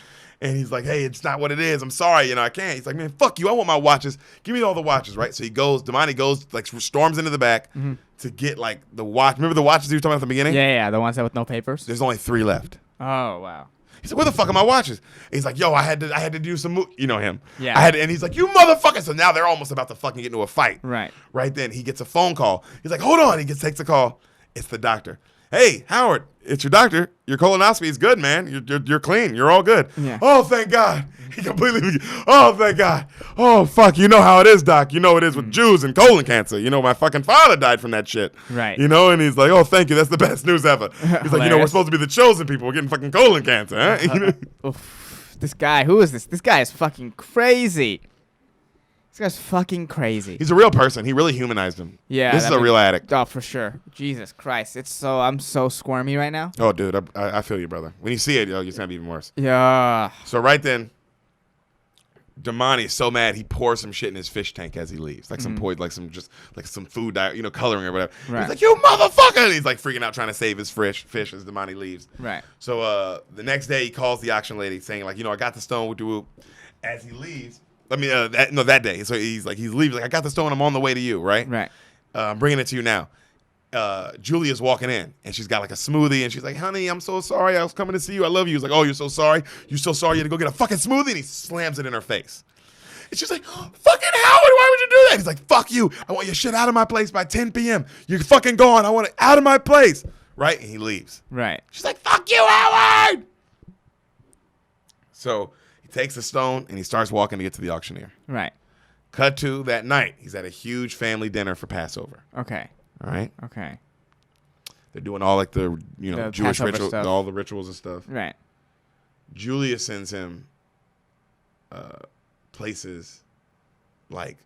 And he's like, hey, it's not what it is. I'm sorry, I can't. He's like, man, fuck you. I want my watches. Give me all the watches, right? So Damani goes, like, storms into the back to get, like, the watch. Remember the watches you were talking about at the beginning? Yeah, the ones that with no papers? There's only 3 left. Oh, wow. He's like, where the fuck are my watches? And he's like, yo, I had to do some, him. Yeah. And he's like, you motherfucker. So now they're almost about to fucking get into a fight. Right. Right then, he gets a phone call. He's like, hold on. He takes a call. It's the doctor. Hey, Howard, it's your doctor. Your colonoscopy is good, man. You're clean. You're all good. Yeah. Oh, thank God. He completely, oh, thank God. Oh, fuck. You know how it is, doc. You know it is with Jews and colon cancer. My fucking father died from that shit. Right. And he's like, oh, thank you. That's the best news ever. He's like, we're supposed to be the chosen people. We're getting fucking colon cancer, huh? This guy, who is this? This guy is fucking crazy. This guy's fucking crazy. He's a real person. He really humanized him. Yeah. This is a real addict. Oh, for sure. Jesus Christ. I'm so squirmy right now. Oh, dude, I feel you, brother. When you see it, it's gonna be even worse. Yeah. So right then, Damani is so mad he pours some shit in his fish tank as he leaves, like some poison, like some food coloring or whatever. Right. He's like, "You motherfucker!" And he's like freaking out, trying to save his fish as Damani leaves. Right. So the next day he calls the auction lady saying like, I got the stone with the as he leaves. That day. So he's leaving. Like, I got the stone. I'm on the way to you. Right. Right. I'm bringing it to you now. Julia's walking in and she's got like a smoothie and she's like, "Honey, I'm so sorry. I was coming to see you. I love you." He's like, "Oh, you're so sorry. You're so sorry. You had to go get a fucking smoothie." And he slams it in her face. And she's like, "Fucking Howard, why would you do that?" He's like, "Fuck you. I want your shit out of my place by 10 p.m. You're fucking gone. I want it out of my place." Right? And he leaves. Right. She's like, "Fuck you, Howard." So he takes the stone and he starts walking to get to the auctioneer. Right. Cut to that night. He's at a huge family dinner for Passover. Okay. All right? Okay. They're doing all like the Jewish Passover rituals, stuff. all the rituals and stuff. Right. Julia sends him places like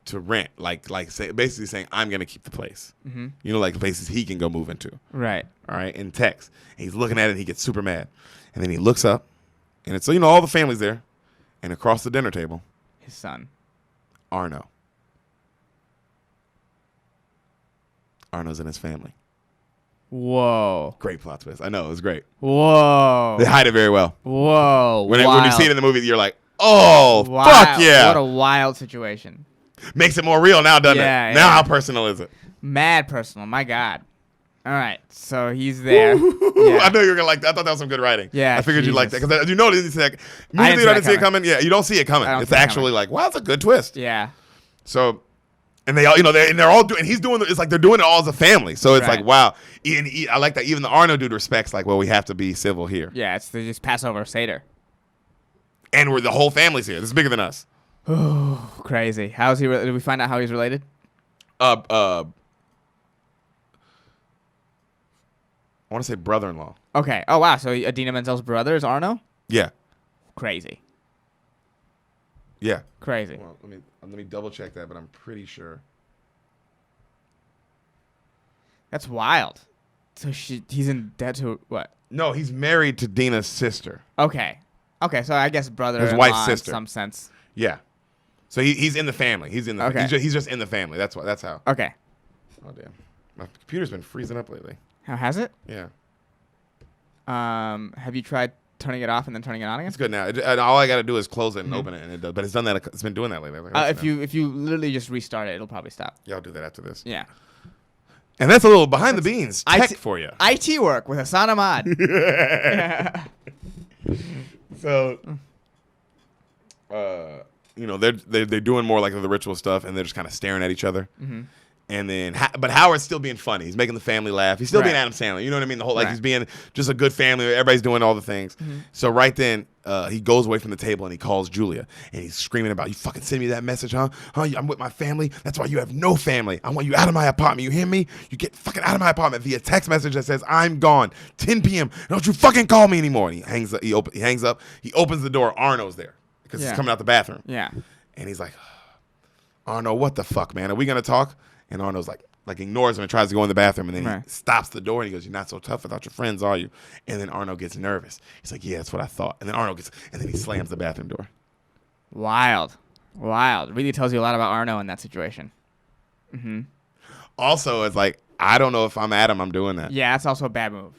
to rent, basically saying, "I'm gonna keep the place." Mm-hmm. Like places he can go move into. Right. All right, in text. And he's looking at it and he gets super mad. And then he looks up and it's all the family's there. And across the dinner table, His son. Arno. Arno's in his family. Whoa. Great plot twist. I know, it was great. Whoa. They hide it very well. Whoa. When you see it in the movie, you're like, "Oh, Wild. fuck yeah." What a wild situation. Makes it more real now, doesn't it? Yeah, Now yeah. how personal is it? Mad personal. My God. All right. So he's there. I know you were gonna like that. I thought that was some good writing. Yeah, I figured you'd like that Jesus. because didn't see that. I Didn't see it coming. Yeah, you don't see it coming. I don't It's see it actually like, wow, that's a good twist. Yeah. So, and they all, they're all doing. And he's doing. It's like they're doing it all as a family. So it's Right. like, wow. And I like that. Even the Arno dude respects. Like, well, we have to be civil here. Yeah. They just Passover Seder. And the whole family's here. This is bigger than us. Crazy. How's he? Did we find out how he's related? I want to say brother-in-law. Okay. Oh wow. So Idina Menzel's brother is Arno. Yeah. Crazy. Yeah. Crazy. Well, let me double check that, but I'm pretty sure. That's wild. So he's in debt to what? No, he's married to Dina's sister. Okay. Okay. So I guess brother. His wife's sister. In some sense. Yeah. So he's in the family. He's in the. Okay. He's just in the family. That's why. That's how. Okay. Oh damn. My computer's been freezing up lately. How has it? Yeah. Have you tried turning it off and then turning it on again? It's good now. And all I got to do is close it and open it, and it does. But it's done that. It's been doing that lately. Like, if you literally just restart it, it'll probably stop. yeah, I'll do that after this. Yeah. And that's a little behind the beans tech for you. IT work with Hassan Ahmad. So, they're doing more like the ritual stuff, and they're just kind of staring at each other. Mm-hmm. And then, but Howard's still being funny. He's making the family laugh. He's still being Adam Sandler. You know what I mean? The whole he's being just a good family. Everybody's doing all the things. Mm-hmm. So right then, he goes away from the table and he calls Julia and he's screaming about, "You fucking send me that message, huh? I'm with my family. That's why you have no family. I want you out of my apartment. You hear me? You get fucking out of my apartment via text message that says I'm gone. 10 p.m. Don't you fucking call me anymore." And he hangs up. He hangs up. He opens the door. Arno's there because he's coming out the bathroom. Yeah. And he's like, "Arno, what the fuck, man? Are we gonna talk?" And Arno's like ignores him and tries to go in the bathroom, and then he stops the door and he goes, "You're not so tough without your friends, are you?" And then Arno gets nervous. He's like, "Yeah, that's what I thought." And then and then he slams the bathroom door. Wild. Really tells you a lot about Arno in that situation. Mm-hmm. Also, it's like, I don't know if I'm Adam, I'm doing that. Yeah, that's also a bad move.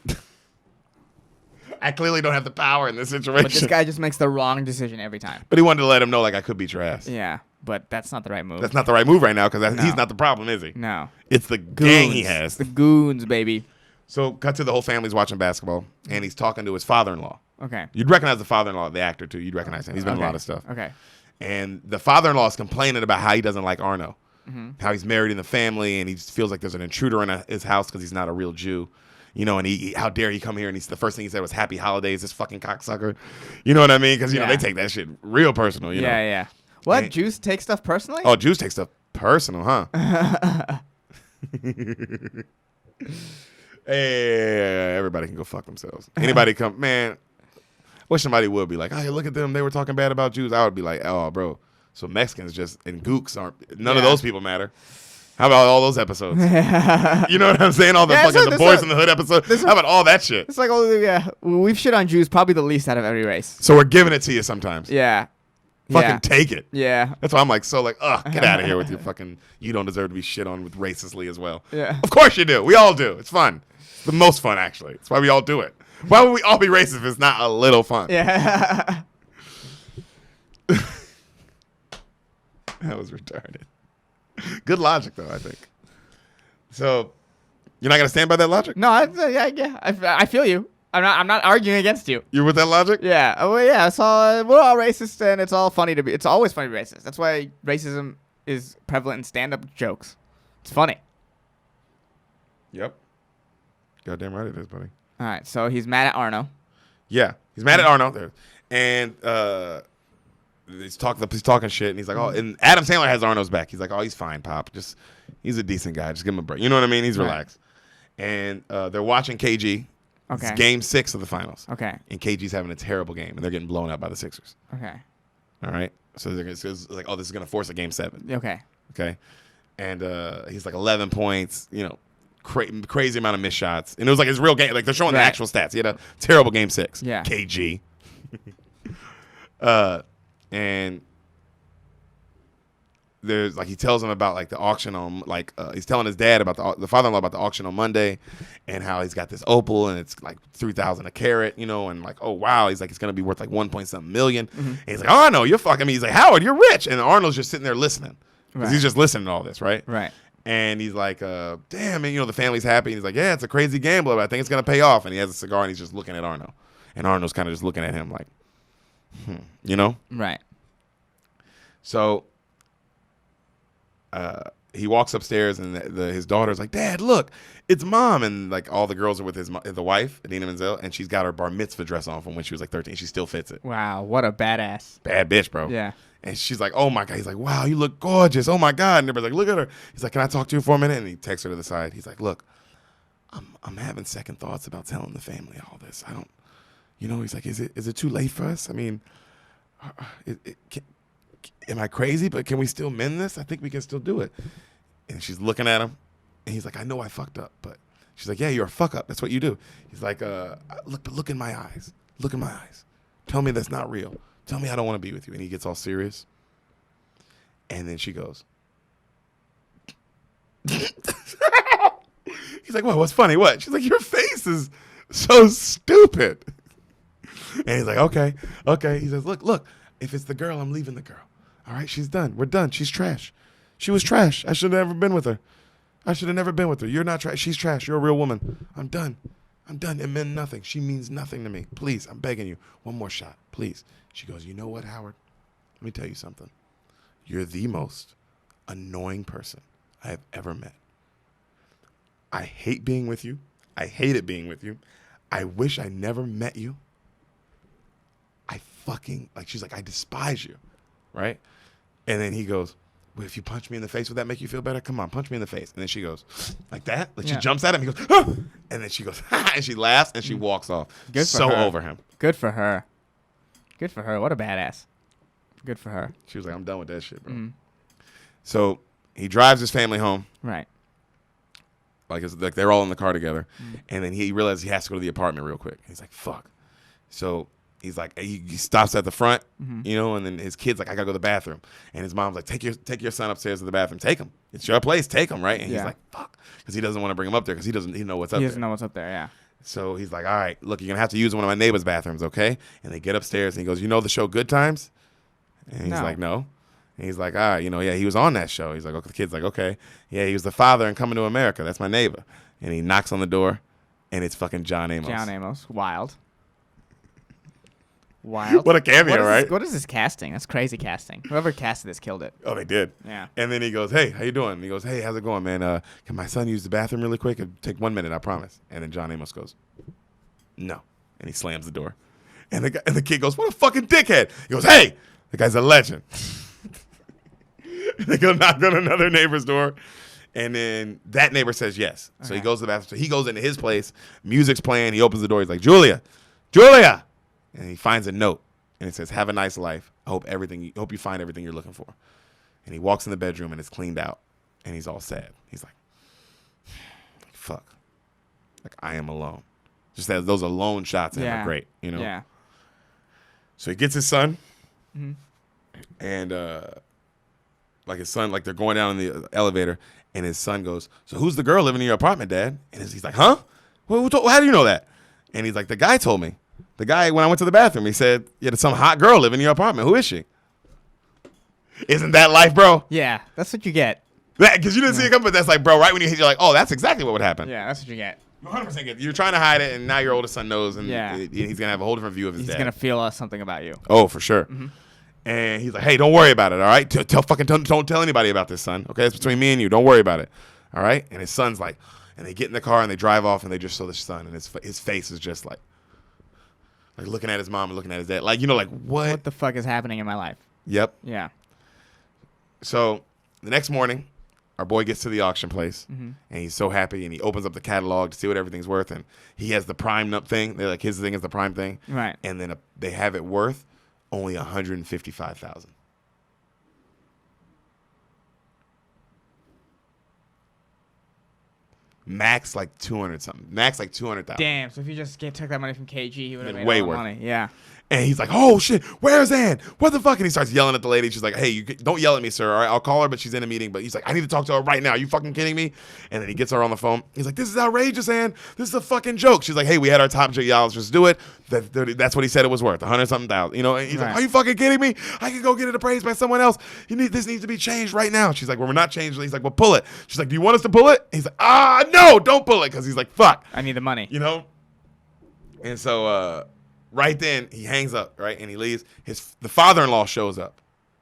I clearly don't have the power in this situation. But this guy just makes the wrong decision every time. But he wanted to let him know, like, I could beat your ass. Yeah, but that's not the right move. That's not the right move right now because he's not the problem, is he? No. It's the gang he has. The goons, baby. So cut to the whole family's watching basketball, and he's talking to his father-in-law. Okay. You'd recognize the father-in-law, the actor, too. You'd recognize him. He's been in a lot of stuff. Okay. And the father-in-law is complaining about how he doesn't like Arno. Mm-hmm. How he's married in the family, and he just feels like there's an intruder in his house because he's not a real Jew. And how dare he come here? And the first thing he said was "Happy Holidays," this fucking cocksucker. You know what I mean? Because they take that shit real personal. You know? Yeah. What? Jews take stuff personally? Oh, Jews take stuff personal, huh? Hey, everybody can go fuck themselves. Anybody come, man. Wish somebody would be like, "Oh, look at them. They were talking bad about Jews." I would be like, "Oh, bro, So Mexicans just and gooks aren't. None of Yeah. those people matter. How about all those episodes? Yeah. You know what I'm saying? All the Yeah, fucking so the there's Boys a- in the Hood episode. there's a- How about all that shit? It's like, oh yeah, we've shit on Jews probably the least out of every race. So we're giving it to you sometimes. Yeah. Fucking Yeah. take it. Yeah. That's why I'm like, so like, ugh, get out of here with your fucking, you don't deserve to be shit on with racistly as well. Yeah. Of course you do. We all do. It's fun. It's the most fun, actually. It's why we all do it. Why would we all be racist if it's not a little fun? Yeah. That was retarded. Good logic, though, I think. So, you're not going to stand by that logic? No, yeah. I feel you. I'm not arguing against you. You're with that logic? Yeah. Oh, well, yeah. It's all we're all racist, and it's all funny to be. It's always funny to be racist. That's why racism is prevalent in stand-up jokes. It's funny. Yep. Goddamn right it is, buddy. All right. So he's mad at Arno. Yeah. He's mad at Arno there. And he's talking shit, and he's like, oh, and Adam Sandler has Arno's back. He's like, oh, he's fine, Pop. He's a decent guy. Just give him a break. You know what I mean? He's Right. relaxed. And they're watching KG. Okay. It's game 6 of the finals. Okay. And KG's having a terrible game, and they're getting blown out by the Sixers. Okay. All right? So it's like, oh, this is going to force a game 7. Okay. Okay? And he's like 11 points, crazy amount of missed shots. And it was like his real game. Like, they're showing the Right. actual stats. He had a terrible game 6. Yeah. KG. And there's like he tells him about like the auction on he's telling his dad about the father-in-law about the auction on Monday, and how he's got this opal and it's like $3,000 a carat, and like, oh wow, he's like it's gonna be worth like 1.something million. And he's like, oh no, you're fucking me. He's like, Howard, you're rich, and Arnold's just sitting there listening because Right. he's just listening to all this, right? Right. And he's like, damn, and the family's happy. And he's like, yeah, it's a crazy gamble, but I think it's gonna pay off. And he has a cigar and he's just looking at Arnold, and Arnold's kind of just looking at him like, Right. So he walks upstairs, and his daughter's like, Dad, look, it's Mom. And like all the girls are with the wife, Adina Menzel, and she's got her bar mitzvah dress on from when she was like 13. She still fits it. Wow. What a badass. Bad bitch, bro. Yeah. And she's like, oh my God. He's like, wow, you look gorgeous. Oh my God. And everybody's like, look at her. He's like, can I talk to you for a minute? And he takes her to the side. He's like, look, I'm having second thoughts about telling the family all this. I don't, he's like, is it too late for us? I mean, am I crazy? But can we still mend this? I think we can still do it. And she's looking at him, and he's like, I know I fucked up, but she's like, yeah, you're a fuck up. That's what you do. He's like, look in my eyes. Look in my eyes. Tell me that's not real. Tell me I don't want to be with you. And he gets all serious. And then she goes. He's like, what? What's funny? What? She's like, your face is so stupid. And he's like, okay. He says, look, if it's the girl, I'm leaving the girl. All right, she's done. We're done. She's trash. She was trash. I should have never been with her. You're not trash. She's trash. You're a real woman. I'm done. It meant nothing. She means nothing to me. Please, I'm begging you. One more shot, please. She goes, you know what, Howard? Let me tell you something. You're the most annoying person I have ever met. I hate being with you. I hated being with you. I wish I never met you. She's like, I despise you, right? And then he goes, well, if you punch me in the face, would that make you feel better? Come on, punch me in the face. And then she goes, like that? Like she jumps at him. He goes, ah! And then she goes, ha! And she laughs and she walks off. Good for so her. over him. Good for her. What a badass. Good for her. She was like, I'm done with that shit, bro. So he drives his family home. Right. Like they're all in the car together. And then he realizes he has to go to the apartment real quick. He's like, fuck. So he's like, he stops at the front, and then his kid's like, I gotta go to the bathroom. And his mom's like, take your son upstairs to the bathroom. Take him. It's your place. Take him, right? And he's like, fuck. Because he doesn't want to bring him up there because he doesn't know what's up there. He doesn't know what's up there, yeah. So he's like, all right, look, you're going to have to use one of my neighbor's bathrooms, okay? And they get upstairs, and he goes, you know the show Good Times? And he's like, no. And he's like, all right, yeah, he was on that show. He's like, okay. The kid's like, okay. Yeah, he was the father in Coming to America. That's my neighbor. And he knocks on the door, and it's fucking John Amos. John Amos. Wild. What a cameo, right? What is this casting? That's crazy casting. Whoever casted this killed it. Oh, they did. Yeah. And then he goes, hey, how you doing? And he goes, hey, how's it going, man? Can my son use the bathroom really quick? It'll take 1 minute, I promise. And then John Amos goes, no. And he slams the door. And the kid goes, what a fucking dickhead. He goes, hey, the guy's a legend. They go knock on another neighbor's door. And then that neighbor says yes. So he goes to the bathroom. So he goes into his place. Music's playing. He opens the door. He's like, Julia. And he finds a note. And it says, have a nice life. I Hope you find everything you're looking for. And he walks in the bedroom and it's cleaned out. And he's all sad. He's like, fuck. Like, I am alone. Just that those alone shots are great, you know? Yeah. So he gets his son. Mm-hmm. And, like, his son, like, they're going down in the elevator. And his son goes, so who's the girl living in your apartment, Dad? And he's like, huh? How do you know that? And he's like, the guy told me. The guy, when I went to the bathroom, he said, yeah, there's some hot girl living in your apartment. Who is she? Isn't that life, bro? Yeah, that's what you get. Because you didn't see it come, but that's like, bro, right when you hit, you're like, oh, that's exactly what would happen. Yeah, that's what you get. 100% get. You're trying to hide it, and now your oldest son knows, and Yeah. he's going to have a whole different view of his dad. He's going to feel something about you. Oh, for sure. Mm-hmm. And he's like, hey, don't worry about it, all right? Don't tell anybody about this, son, okay? It's between me and you. Don't worry about it, all right? And his son's like, and they get in the car, and they drive off, and they just show the son, and his face is just like looking at his mom and looking at his dad. Like, you know, like, what? What the fuck is happening in my life? Yep. Yeah. So the next morning, our boy gets to the auction place, and he's so happy, and he opens up the catalog to see what everything's worth, and he has the prime thing. They're like, his thing is the prime thing, Right. And then they have it worth only $155,000. Max like 200 something. Max like 200,000. Damn. So if you just took that money from KG, he would have made way all the worth. money. Yeah. And he's like, oh, shit, where's Ann? What the fuck? And he starts yelling at the lady. She's like, hey, don't yell at me, sir. All right, I'll call her, but she's in a meeting. But he's like, I need to talk to her right now. Are you fucking kidding me? And then he gets her on the phone. He's like, this is outrageous, Ann. This is a fucking joke. She's like, hey, we had our top joke. Y'all just do it. That's what he said it was worth, 100-something thousand. You know, and he's like, are you fucking kidding me? I can go get it appraised by someone else. This needs to be changed right now. She's like, well, we're not changing. He's like, well, pull it. She's like, do you want us to pull it? He's like, no, don't pull it. Because he's like, fuck. I need the money. You know? And so, right then he hangs up, right, and he leaves. The father-in-law shows up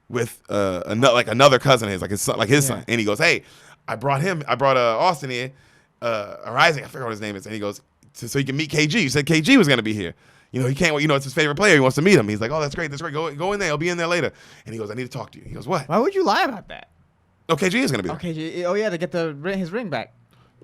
with another cousin of his, like his son, and he goes, "Hey, I brought Austin here, or Isaac, I forget what his name is," and he goes, "So he can meet KG. You said KG was gonna be here. You know, he can't. You know, it's his favorite player. He wants to meet him." He's like, "Oh, that's great. Go in there. He'll be in there later." And he goes, "I need to talk to you." He goes, "What?" Why would you lie about that? Oh, KG is gonna be there. KG. Oh yeah, to get his ring back.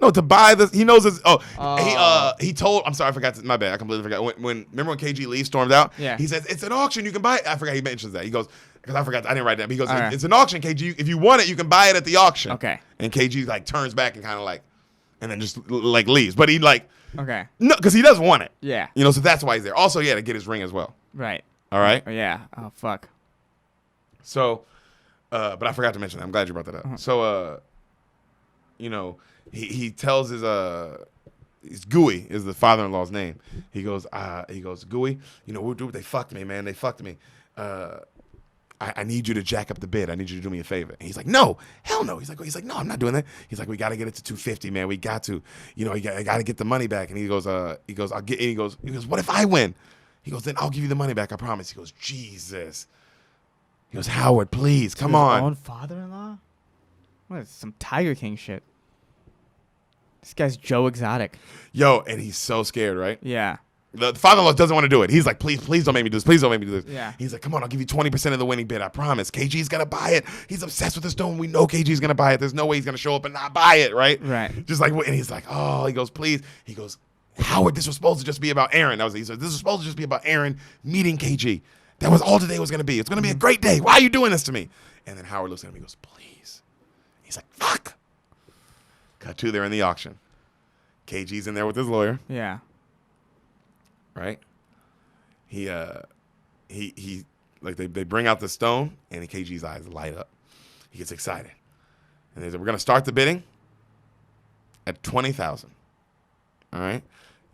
No, to buy this, he knows his. He told. I'm sorry, I forgot. My bad. I completely forgot. Remember when KG Lee stormed out? Yeah. He says it's an auction. You can buy it. I forgot he mentions that. He goes because I forgot. I didn't write that. But he goes, All right. It's an auction, KG. If you want it, you can buy it at the auction. Okay. And KG like turns back and kind of like, and then just like leaves. But he like Okay. no, because he doesn't want it. Yeah. You know, so that's why he's there. Also, yeah, to get his ring as well. Right. All right. Oh yeah. Oh fuck. So, but I forgot to mention that. I'm glad you brought that up. Uh-huh. So, you know, he tells his Gooey is the father-in-law's name. He goes, Gooey, you know, they fucked me, man. They fucked me. I need you to jack up the bid. I need you to do me a favor. And he's like, no, hell no. He's like, no, I'm not doing that. He's like, we got to get it to 250, man. We got to, you know, I got to get the money back. And he goes, he goes, what if I win? He goes, then I'll give you the money back. I promise. He goes, Jesus. He goes, Howard, please, come on. His own father-in-law? What is some Tiger King shit? This guy's Joe Exotic. Yo, and he's so scared, right? Yeah. The father-in-law doesn't want to do it. He's like, please don't make me do this. Please don't make me do this. Yeah. He's like, come on, I'll give you 20% of the winning bid. I promise. KG's going to buy it. He's obsessed with the stone. We know KG's going to buy it. There's no way he's going to show up and not buy it, right? Right. Just like, and he's like, oh, he goes, please. He goes, Howard, this was supposed to just be about Aaron. He said, this was supposed to just be about Aaron meeting KG. That was all today was going to be. It's going to be a great day. Why are you doing this to me? And then Howard looks at him and he goes, please. He's like, fuck. Cut to, they're in the auction. KG's in there with his lawyer. Yeah. Right? He like they bring out the stone and KG's eyes light up. He gets excited. And they said, we're gonna start the bidding at 20,000. All right?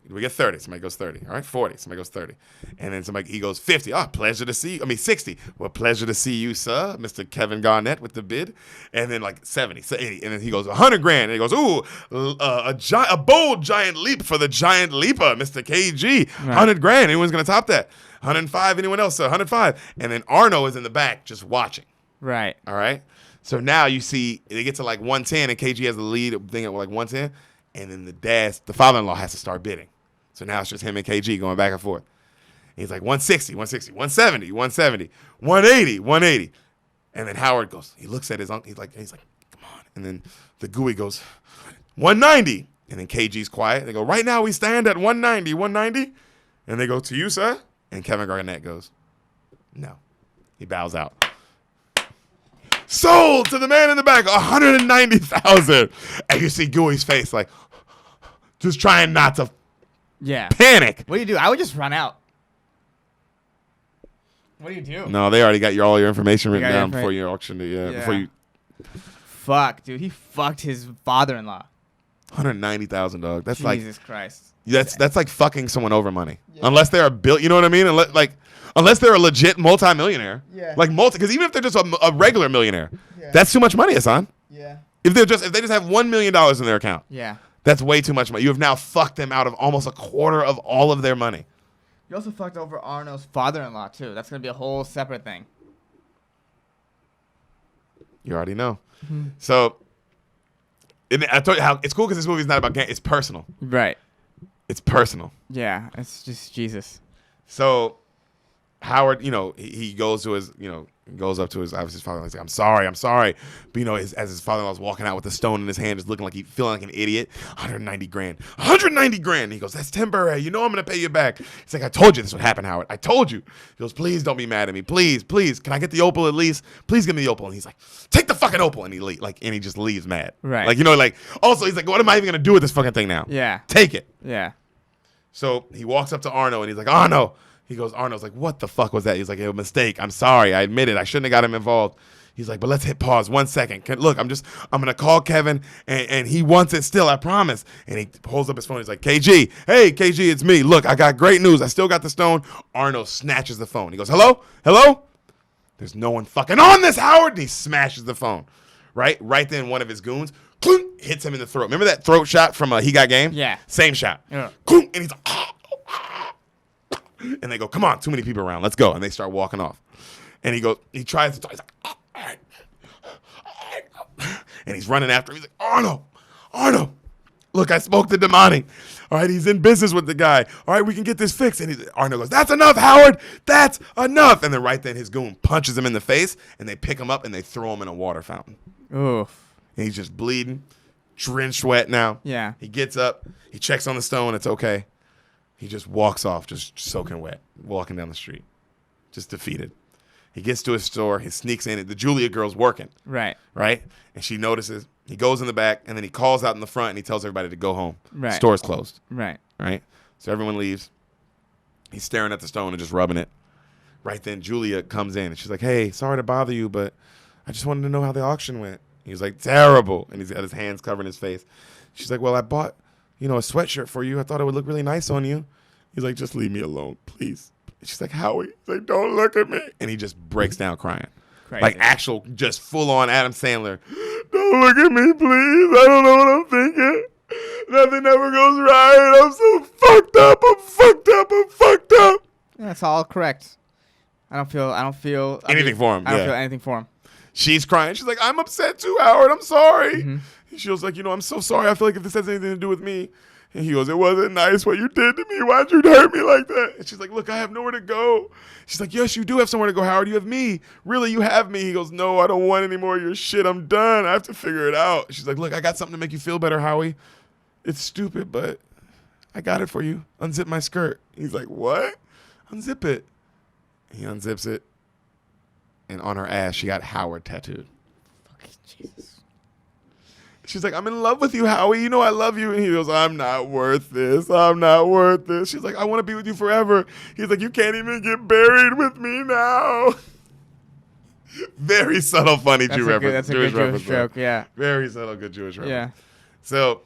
We get 30. Somebody goes 30. All right, 40. Somebody goes 30. And then he goes 50. Oh, pleasure to see you. I mean, 60. Well, pleasure to see you, sir. Mr. Kevin Garnett with the bid. And then like 70, 80. And then he goes 100 grand. And he goes, ooh, a bold giant leap for the giant leaper, Mr. KG. Right. 100 grand. Anyone's going to top that? 105. Anyone else? 105. And then Arno is in the back just watching. Right. All right? So now you see they get to like 110 and KG has the lead thing at like 110. And then the father-in-law has to start bidding. So now it's just him and KG going back and forth. And he's like 160, 160, 170, 170, 180, 180. And then Howard goes, he looks at his uncle, he's like, come on. And then the Gooey goes, 190. And then KG's quiet. They go, right now we stand at 190, 190. And they go, to you, sir? And Kevin Garnett goes, no. He bows out. Sold to the man in the back, 190,000. And you see Gooey's face like, just trying not to panic. What do? I would just run out. What do you do? No, they already got all your information written down before you auctioned it. Yeah, before you. Fuck, dude. He fucked his father-in-law. 190,000, dog. That's Jesus Christ. That's like fucking someone over money. Yeah. Unless they're you know what I mean? Unless they're a legit multi-millionaire. Yeah. Like because even if they're just a regular millionaire, that's too much money, Hassan. Yeah. If they just have $1 million in their account. Yeah. That's way too much money. You have now fucked them out of almost a quarter of all of their money. You also fucked over Arno's father-in-law too. That's gonna be a whole separate thing. You already know. Mm-hmm. So, I told you how it's cool because this movie is not about gang. It's personal. Right. It's personal. Yeah, it's just Jesus. So, Howard, he goes to his, goes up to his father-in-law. He's like, I'm sorry. But, as his father-in-law's walking out with the stone in his hand, just looking like feeling like an idiot. 190 grand. 190 grand. And he goes, that's temporary. I'm going to pay you back. He's like, I told you this would happen, Howard. I told you. He goes, please don't be mad at me. Please. Can I get the opal at least? Please give me the opal. And he's like, take the fucking opal. And he just leaves mad. Right. Also, he's like, what am I even going to do with this fucking thing now? Yeah. Take it. Yeah. So he walks up to Arno and he's like, Arno. He goes, Arno's like, what the fuck was that? He's like, it was a mistake. I'm sorry. I admit it. I shouldn't have got him involved. He's like, but let's hit pause 1 second. Look, I'm going to call Kevin, and he wants it still, I promise. And he pulls up his phone. He's like, KG. Hey, KG, it's me. Look, I got great news. I still got the stone. Arno snatches the phone. He goes, hello? Hello? There's no one fucking on this, Howard. And he smashes the phone. Right then, one of his goons hits him in the throat. Remember that throat shot from He Got Game? Yeah. Same shot. Yeah. And he's like, and they go, come on, too many people around. Let's go. And they start walking off. And he tries to talk. He's like, and he's running after him. He's like, Arno, look, I spoke to Damani. All right, he's in business with the guy. All right, we can get this fixed. And Arno goes, that's enough, Howard. That's enough. And then right then his goon punches him in the face, and they pick him up and they throw him in a water fountain. Oof. And he's just bleeding, drenched wet now. Yeah. He gets up. He checks on the stone. It's okay. He just walks off, just soaking wet, walking down the street, just defeated. He gets to his store. He sneaks in. The Julia girl's working. Right. And she notices. He goes in the back, and then he calls out in the front, and he tells everybody to go home. Right. Store's closed. Right. So everyone leaves. He's staring at the stone and just rubbing it. Right then, Julia comes in, and she's like, hey, sorry to bother you, but I just wanted to know how the auction went. He's like, terrible. And he's got his hands covering his face. She's like, well, I bought a sweatshirt for you. I thought it would look really nice on you. He's like, just leave me alone, please. And she's like, Howie. He's like, don't look at me. And he just breaks down crying. Crazy. Like actual, just full-on Adam Sandler. Don't look at me, please. I don't know what I'm thinking. Nothing ever goes right. I'm so fucked up. I'm fucked up. That's all correct. I don't feel anything for him. I don't feel anything for him. She's crying. She's like, I'm upset too, Howard. I'm sorry. Mm-hmm. She was like, I'm so sorry. I feel like if this has anything to do with me. And he goes, it wasn't nice what you did to me. Why'd you hurt me like that? And she's like, look, I have nowhere to go. She's like, yes, you do have somewhere to go, Howard. You have me. Really, you have me. He goes, no, I don't want any more of your shit. I'm done. I have to figure it out. She's like, look, I got something to make you feel better, Howie. It's stupid, but I got it for you. Unzip my skirt. He's like, what? Unzip it. He unzips it. And on her ass, she got Howard tattooed. Fucking Jesus. She's like, I'm in love with you, Howie. You know I love you. And he goes, I'm not worth this. I'm not worth this. She's like, I want to be with you forever. He's like, you can't even get buried with me now. Very subtle, funny Jew reference. That's a good Jewish joke, yeah. Very subtle, good Jewish reference. Yeah. So,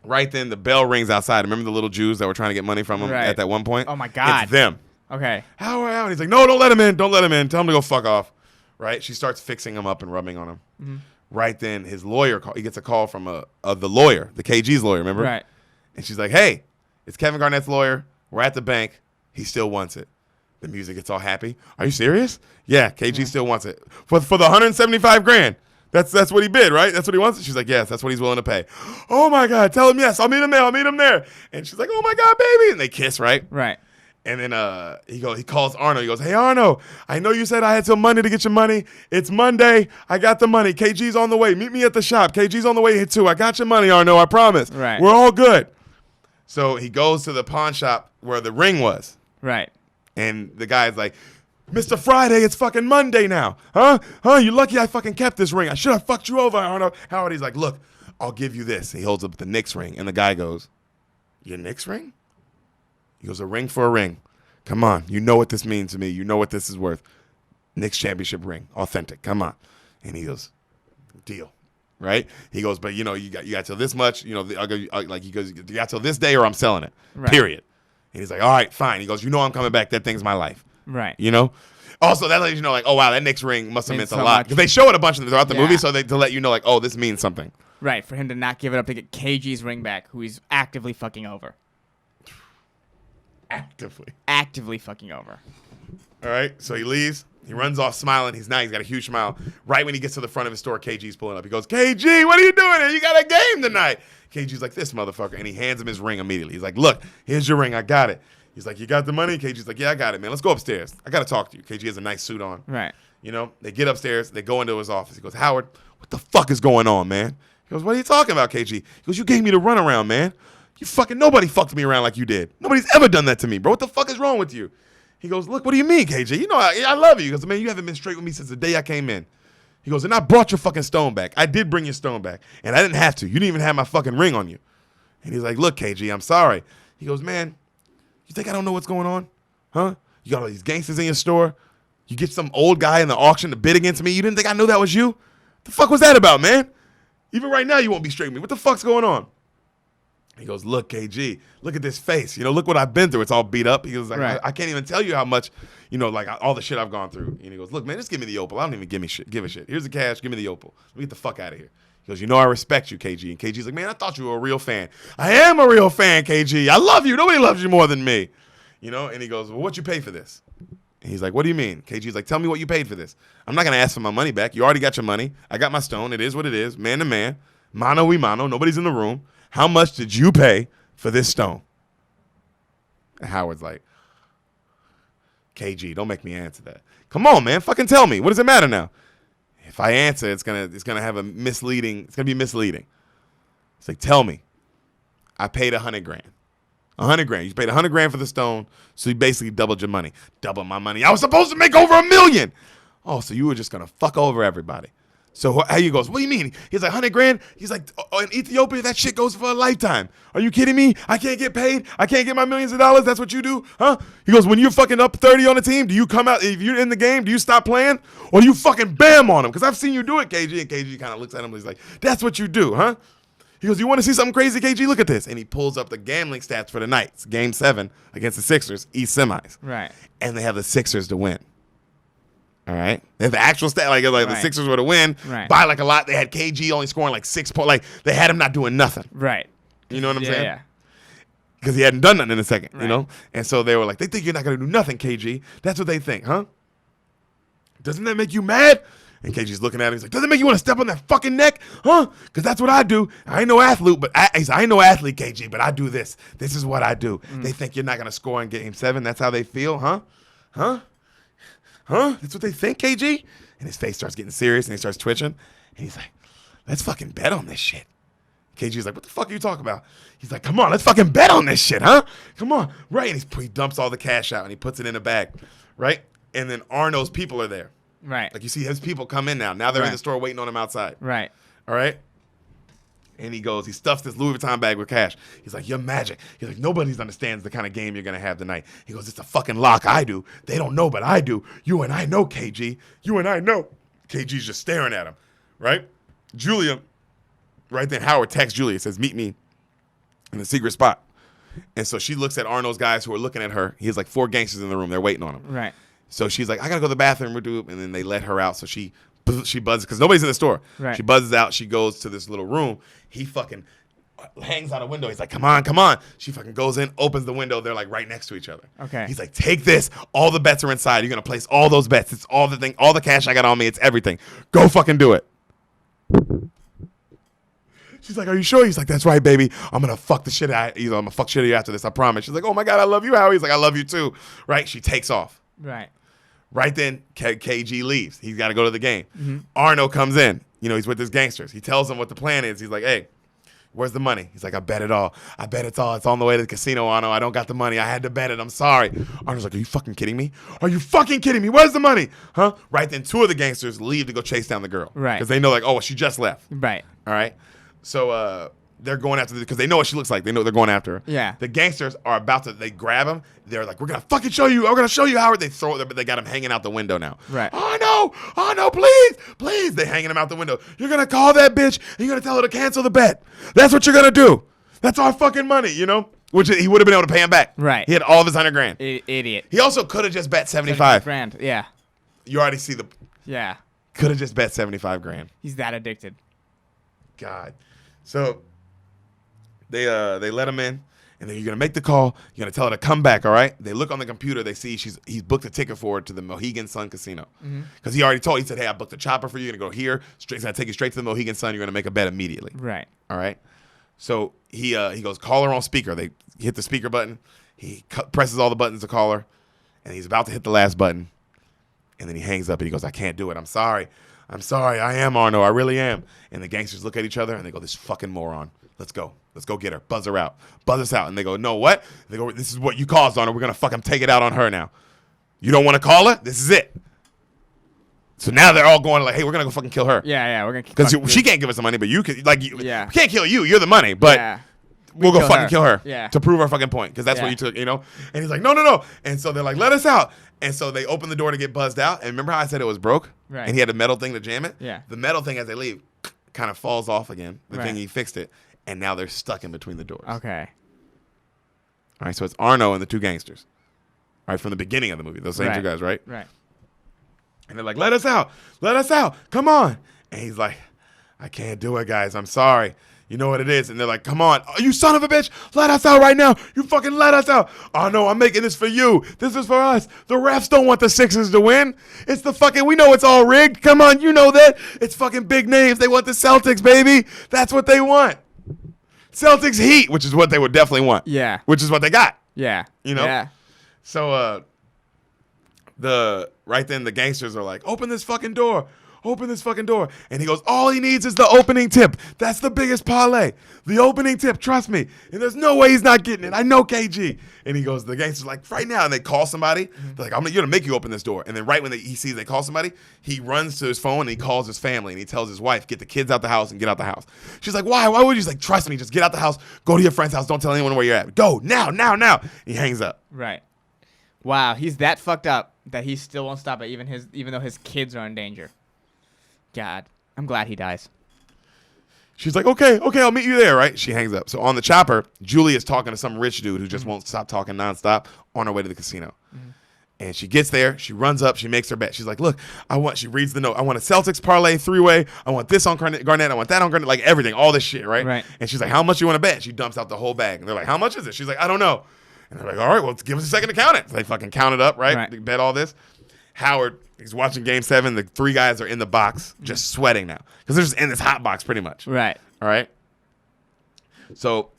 right then, the bell rings outside. Remember the little Jews that were trying to get money from him at that one point? Oh, my God. It's them. Okay. Howard. He's like, no, don't let him in. Don't let him in. Tell him to go fuck off. Right? She starts fixing him up and rubbing on him. Mm-hmm. Right then, his lawyer he gets a call from the lawyer, the KG's lawyer, remember? Right. And she's like, hey, it's Kevin Garnett's lawyer. We're at the bank. He still wants it. The music gets all happy. Are you serious? Yeah, KG still wants it. For the 175 grand. That's what he bid, right? That's what he wants? She's like, yes, that's what he's willing to pay. Oh, my God. Tell him yes. I'll meet him there. And she's like, oh, my God, baby. And they kiss, right? Right. And then he calls Arno. He goes, hey, Arno, I know you said I had till Monday to get your money. It's Monday. I got the money. KG's on the way. Meet me at the shop. KG's on the way here, too. I got your money, Arno. I promise. Right. We're all good. So he goes to the pawn shop where the ring was. Right. And the guy's like, Mr. Friday, it's fucking Monday now. Huh? You lucky I fucking kept this ring. I should have fucked you over, Howard. He's like, look, I'll give you this. He holds up the Knicks ring, and the guy goes, your Knicks ring? He goes, a ring for a ring. Come on. You know what this means to me. You know what this is worth. Knicks championship ring. Authentic. Come on. And he goes, deal. Right? He goes, but, you got till this much. He goes, you got till this day or I'm selling it. Right. Period. And he's like, all right, fine. He goes, I'm coming back. That thing's my life. Right. Also, that lets you know, like, oh, wow, that Knicks ring must have meant a lot. Because they show it a bunch throughout the movie, so to let you know, like, oh, this means something. Right, for him to not give it up to get KG's ring back, who he's actively fucking over. Actively fucking over. All right, so he leaves. He runs off smiling. He's got a huge smile. Right when he gets to the front of his store, KG's pulling up. He goes, KG, what are you doing here? You got a game tonight. KG's like, this motherfucker. And he hands him his ring immediately. He's like, look, here's your ring. I got it. He's like, you got the money? KG's like, yeah, I got it, man. Let's go upstairs. I got to talk to you. KG has a nice suit on. Right. They get upstairs. They go into his office. He goes, Howard, what the fuck is going on, man? He goes, what are you talking about, KG? He goes, you gave me the runaround, man. Nobody fucked me around like you did. Nobody's ever done that to me, bro. What the fuck is wrong with you? He goes, look, what do you mean, KG? I love you. He goes, man, you haven't been straight with me since the day I came in. He goes, and I brought your fucking stone back. I did bring your stone back, and I didn't have to. You didn't even have my fucking ring on you. And he's like, look, KG, I'm sorry. He goes, man, you think I don't know what's going on? Huh? You got all these gangsters in your store. You get some old guy in the auction to bid against me. You didn't think I knew that was you? The fuck was that about, man? Even right now, you won't be straight with me. What the fuck's going on? He goes, look, KG, look at this face. Look what I've been through. It's all beat up. He goes, like, right. I can't even tell you how much, like all the shit I've gone through. And he goes, look, man, just give me the opal. I don't even give a shit. Here's the cash. Give me the opal. Let me get the fuck out of here. He goes, I respect you, KG. And KG's like, man, I thought you were a real fan. I am a real fan, KG. I love you. Nobody loves you more than me. And he goes, well, what'd you pay for this? And he's like, what do you mean? KG's like, tell me what you paid for this. I'm not going to ask for my money back. You already got your money. I got my stone. It is what it is. Man to man. Mano y mano. Nobody's in the room. How much did you pay for this stone? And Howard's like, KG, don't make me answer that. Come on, man. Fucking tell me. What does it matter now? If I answer, it's gonna have it's gonna be misleading. It's like, tell me. I paid $100,000. $100,000. You paid $100,000 for the stone, so you basically doubled your money. Double my money. I was supposed to make over $1 million. Oh, so you were just gonna fuck over everybody. So how he goes, what do you mean? He's like, $100,000? He's like, in Ethiopia, that shit goes for a lifetime. Are you kidding me? I can't get paid? I can't get my millions of dollars? That's what you do? Huh? He goes, when you're fucking up 30 on the team, do you come out, if you're in the game, do you stop playing? Or do you fucking bam on him? Because I've seen you do it, KG. And KG kind of looks at him and he's like, that's what you do, huh? He goes, you want to see something crazy, KG? Look at this. And he pulls up the gambling stats for the night. It's Game 7 against the Sixers, East semis. Right. And they have the Sixers to win. All right. They have the actual stat, like right. The Sixers were to win by like a lot. They had KG only scoring like 6 points. Like they had him not doing nothing. Right. You know what I'm saying? Yeah. Because he hadn't done nothing in a second, And so they were like, they think you're not going to do nothing, KG. That's what they think, huh? Doesn't that make you mad? And KG's looking at him. He's like, doesn't it make you want to step on that fucking neck? Huh? Because that's what I do. I ain't no athlete, but I ain't no athlete, KG, but I do this. This is what I do. They think you're not going to score in Game 7. That's how they feel, huh? Huh? That's what they think, KG? And his face starts getting serious and he starts twitching. And he's like, let's fucking bet on this shit. KG's like, what the fuck are you talking about? He's like, come on, let's fucking bet on this shit, huh? Come on. Right. And he dumps all the cash out and he puts it in a bag. Right? And then Arno's people are there. Right. Like you see his people come in now. Now they're in the store waiting on him outside. Right. All right? And he stuffs this Louis Vuitton bag with cash. He's like, you're magic. He's like, nobody understands the kind of game you're going to have tonight. He goes, it's a fucking lock. I do. They don't know, but I do. You and I know, KG. You and I know. KG's just staring at him, right? Julia, right then, Howard texts Julia, says, meet me in the secret spot. And so she looks at Arnold's guys who are looking at her. He has like 4 gangsters in the room. They're waiting on him. Right. So she's like, I got to go to the bathroom. And then they let her out. So she buzzes because nobody's in the store. Right. She buzzes out. She goes to this little room. He fucking hangs out a window. He's like, come on, come on. She fucking goes in, opens the window. They're like right next to each other. Okay. He's like, take this. All the bets are inside. You're going to place all those bets. It's all the cash I got on me. It's everything. Go fucking do it. She's like, are you sure? He's like, that's right, baby. I'm going to fuck the shit out. I'm going to fuck shit out of you after this. I promise. She's like, oh my God, I love you, Howie. He's like, I love you too. Right? She takes off. Right. Right then, KG leaves. He's got to go to the game. Mm-hmm. Arno comes in. He's with his gangsters. He tells them what the plan is. He's like, hey, Where's the money? He's like, I bet it all. I bet it's all. It's on the way to the casino, Arno. I don't got the money. I had to bet it. I'm sorry. Arno's like, are you fucking kidding me? Are you fucking kidding me? Where's the money? Huh? Right then, two of the gangsters leave to go chase down the girl. Right. Because they know, like, oh, she just left. Right. All right. So they're going after because they know what she looks like. They know they're going after her. Yeah. The gangsters are about to. They grab him. They're like, we're gonna fucking show you. We're gonna show you how. They throw it, but they got him hanging out the window now. Right. Oh no, please. They hanging him out the window. You're gonna call that bitch. And you're gonna tell her to cancel the bet. That's what you're gonna do. That's our fucking money, you know. Which he would have been able to pay him back. Right. He had all of his $100,000. Idiot. He also could have just bet 75 grand. Yeah. You already see the. Yeah. Could have just bet 75 grand. He's that addicted. God. So they let him in, and then you're gonna make the call. You're gonna tell her to come back. All right. They look on the computer. They see he's booked a ticket for her to the Mohegan Sun Casino because he already told. He said, "Hey, I booked a chopper for you. You're gonna go here. He's gonna take you straight to the Mohegan Sun. You're gonna make a bet immediately." Right. All right. So he goes, call her on speaker. They hit the speaker button. He presses all the buttons to call her, and he's about to hit the last button, and then he hangs up and he goes, I can't do it. I'm sorry. I am Arno. I really am. And the gangsters look at each other and they go, this fucking moron. Let's go get her. Buzz her out. Buzz us out. And they go, no, what? They go, this is what you caused on her. We're going to fucking take it out on her now. You don't want to call her? This is it. So now they're all going like, hey, we're going to go fucking kill her. Yeah, we're going to because she can't give us the money, but you can, like, we Yeah. can't kill you. You're the money, but we'll go fucking kill her Yeah. to prove our fucking point because that's what you took, you know? And he's like, no. And so they're like, let us out. And so they open the door to get buzzed out. And remember how I said it was broke? Right. And he had a metal thing to jam it? Yeah. The metal thing, as they leave, kind of falls off again. The Right. thing he fixed it. And now they're stuck in between the doors. Okay. All right, so it's Arno and the two gangsters. All right, from the beginning of the movie. Those same Right. two guys, right? Right. And they're like, let us out. Come on. And he's like, I can't do it, guys. I'm sorry. You know what it is. And they're like, come on. Oh, you son of a bitch. Let us out right now. You fucking let us out. Oh, no, I'm making this for you. This is for us. The refs don't want the Sixers to win. It's the fucking, we know it's all rigged. Come on, you know that. It's fucking big names. They want the Celtics, baby. That's what they want. Celtics Heat, which is what they would definitely want. Yeah. Which is what they got. Yeah. You know? Yeah. So, right then the gangsters are like, open this fucking door. And he goes, all he needs is the opening tip. That's the biggest parlay. The opening tip, trust me. And there's no way he's not getting it. I know KG. And he goes, the gangster's like, right now. And they call somebody. They're like, I'm going to make you open this door. And then right when he sees they call somebody, he runs to his phone and he calls his family. And he tells his wife, get the kids out the house and get out the house. She's like, why? Why would you? He's like, trust me. Just get out the house. Go to your friend's house. Don't tell anyone where you're at. Go now. And he hangs up. Right. Wow, he's that fucked up that he still won't stop it, even though his kids are in danger. God, I'm glad he dies. She's like, okay, I'll meet you there, right? She hangs up. So on the chopper, Julie is talking to some rich dude who just won't stop talking nonstop on her way to the casino. And she gets there, she runs up, she makes her bet. She's like, look, she reads the note. I want a Celtics parlay 3-way. I want this on Garnett. I want that on Garnett, like everything, all this shit, right? Right. And she's like, how much you want to bet? She dumps out the whole bag. And they're like, how much is it? She's like, I don't know. And they're like, all right, well, give us a second to count it. So they fucking count it up, right? They bet all this. Howard, he's watching Game 7. The three guys are in the box just sweating now because they're just in this hot box pretty much. Right. All right. So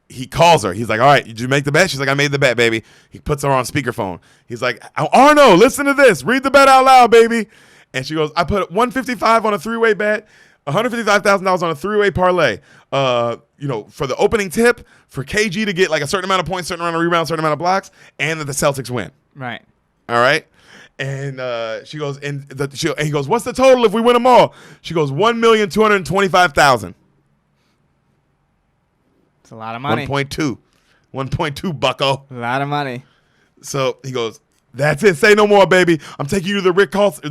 he calls her. He's like, all right, did you make the bet? She's like, I made the bet, baby. He puts her on speakerphone. He's like, Arno, listen to this. Read the bet out loud, baby. And she goes, I put 155 on a 3-way bet, $155,000 on a 3-way parlay. For the opening tip, for KG to get like a certain amount of points, certain amount of rebounds, certain amount of blocks, and that the Celtics win. Right. All right. And she goes, and he goes, what's the total if we win them all? She goes, $1,225,000. It's a lot of money. 1.2 bucko. A lot of money. So he goes, that's it. Say no more, baby. I'm taking you to the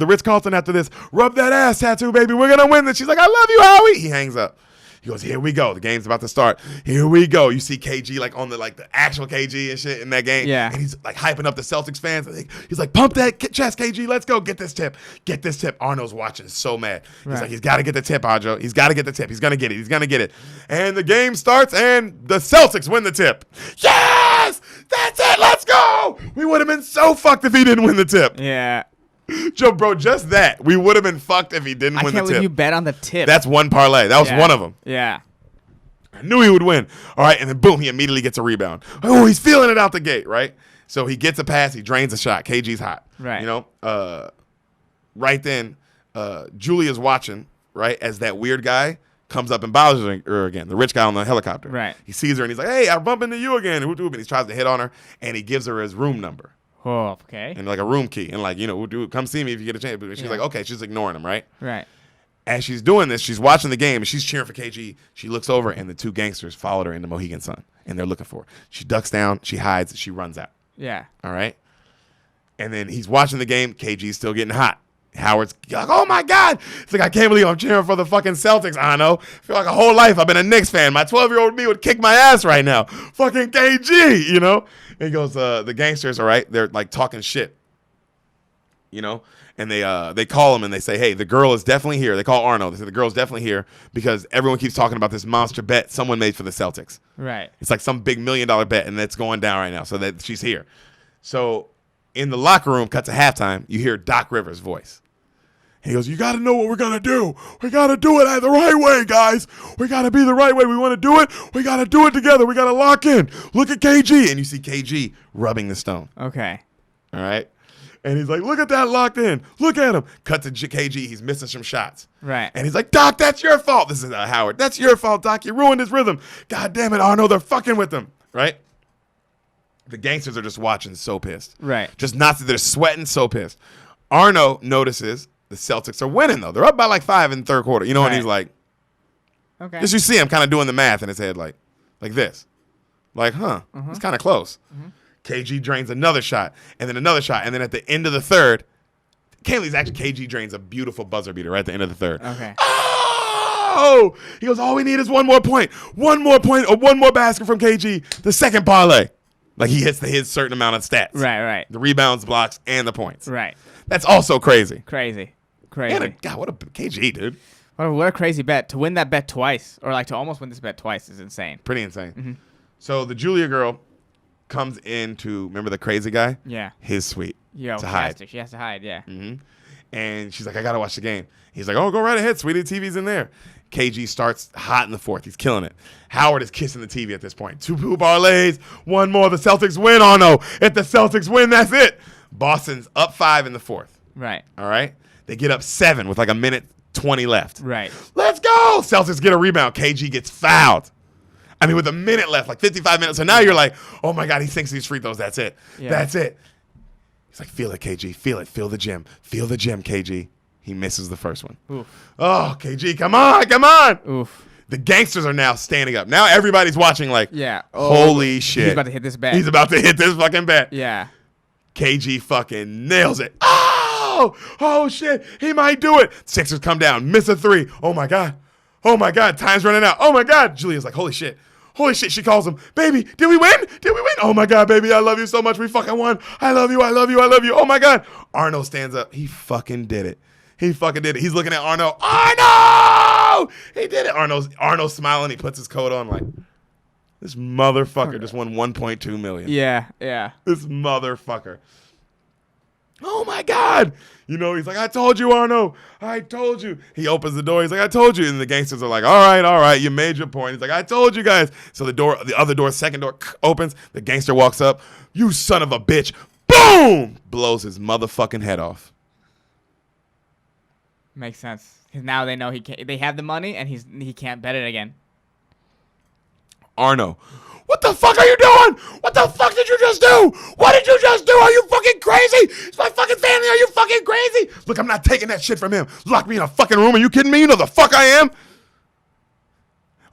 Ritz-Carlton after this. Rub that ass tattoo, baby. We're going to win this. She's like, I love you, Howie. He hangs up. He goes, here we go. The game's about to start. Here we go. You see KG like on the actual KG and shit in that game. Yeah. And he's like hyping up the Celtics fans. He's like, pump that chest, KG. Let's go. Get this tip. Arno's watching so mad. He's like, he's got to get the tip, Ajo. He's got to get the tip. He's going to get it. And the game starts and the Celtics win the tip. Yes! That's it. Let's go. We would have been so fucked if he didn't win the tip. Yeah. Joe, bro, just that. We would have been fucked if he didn't win the tip. I can't believe you bet on the tip. That's one parlay. That was one of them. Yeah. I knew he would win. All right, and then boom, he immediately gets a rebound. Oh, he's feeling it out the gate, right? So he gets a pass. He drains a shot. KG's hot. Right. You know, right then, Julia's watching, right, as that weird guy comes up and bothers her again. The rich guy on the helicopter. Right. He sees her and he's like, hey, I bump into you again. And he tries to hit on her and he gives her his room number. Oh, okay. And like a room key. And like, come see me if you get a chance. But she's like, okay. She's ignoring him, right? Right. As she's doing this, she's watching the game and she's cheering for KG. She looks over and the two gangsters followed her into Mohegan Sun. And they're looking for her. She ducks down. She hides. She runs out. Yeah. All right. And then he's watching the game. KG's still getting hot. Howard's like, oh my God. It's like, I can't believe I'm cheering for the fucking Celtics. I know. I feel like a whole life I've been a Knicks fan. My 12-year-old me would kick my ass right now. Fucking KG, And he goes, the gangsters, all right, they're like talking shit. And they call him and they say, hey, the girl is definitely here. They call Arno. They say the girl's definitely here because everyone keeps talking about this monster bet someone made for the Celtics. Right. It's like some big $1 million bet, and that's going down right now, so that she's here. So in the locker room, cut to halftime, you hear Doc Rivers' voice. He goes, you got to know what we're going to do. We got to do it the right way, guys. We got to be the right way. We want to do it. We got to do it together. We got to lock in. Look at KG. And you see KG rubbing the stone. Okay. All right. And he's like, look at that locked in. Look at him. Cut to KG. He's missing some shots. Right. And he's like, Doc, that's your fault. This is Howard. That's your fault, Doc. You ruined his rhythm. God damn it, Arno. They're fucking with him. Right? The gangsters are just watching so pissed. Right. Just not that they're sweating so pissed. Arno notices the Celtics are winning, though. They're up by like 5 in the third quarter. And he's like, okay. Just you see him kind of doing the math in his head like this. Like, it's kind of close. Mm-hmm. KG drains another shot, and then another shot, and then at the end of the third, KG drains a beautiful buzzer beater right at the end of the third. Okay. Oh! He goes, all we need is one more point, or one more basket from KG, the second parlay. Like he hits his certain amount of stats. Right. The rebounds, blocks, and the points. Right. That's also crazy. Crazy. God, what a KG, dude. What a crazy bet. To win that bet twice, or like to almost win this bet twice is insane. Pretty insane. Mm-hmm. So the Julia girl comes in to, remember the crazy guy? Yeah. His suite. Yeah, to hide. She has to hide, yeah. Mm-hmm. And she's like, I got to watch the game. He's like, oh, go right ahead, sweetie. The TV's in there. KG starts hot in the fourth. He's killing it. Howard is kissing the TV at this point. 2 parlays, one more. The Celtics win. Oh, no. If the Celtics win, that's it. Boston's up 5 in the fourth. Right. All right? They get up 7 with like a minute 20 left. Right. Let's go. Celtics get a rebound. KG gets fouled. I mean, with a minute left, like 55 minutes. So now you're like, oh, my God, he sinks these free throws. That's it. Yeah. That's it. He's like, feel it, KG. Feel it. Feel the gym. Feel the gym, KG. He misses the first one. Oof. Oh, KG, come on. Oof. The gangsters are now standing up. Now everybody's watching like, yeah. Holy shit. He's about to hit this bet. He's about to hit this fucking bet. Yeah. KG fucking nails it. Oh, shit. He might do it. Sixers come down. Miss a 3. Oh, my God. Time's running out. Oh, my God. Julia's like, holy shit. She calls him. Baby, did we win? Oh, my God, baby. I love you so much. We fucking won. I love you. Oh, my God. Arno stands up. He fucking did it. He's looking at Arno. Arno! He did it. Arno's smiling. He puts his coat on like, this motherfucker just won $1.2 million. Yeah. This motherfucker. Oh, my God. He's like, I told you, Arno. I told you. He opens the door. He's like, I told you. And the gangsters are like, all right. You made your point. He's like, I told you guys. So the other door, second door opens. The gangster walks up. You son of a bitch. Boom! Blows his motherfucking head off. Makes sense. Because now they know they have the money and he can't bet it again. Arno. What the fuck are you doing? What the fuck did you just do? What did you just do? Are you fucking crazy? It's my fucking family. Are you fucking crazy? Look, I'm not taking that shit from him. Lock me in a fucking room. Are you kidding me? You know the fuck I am?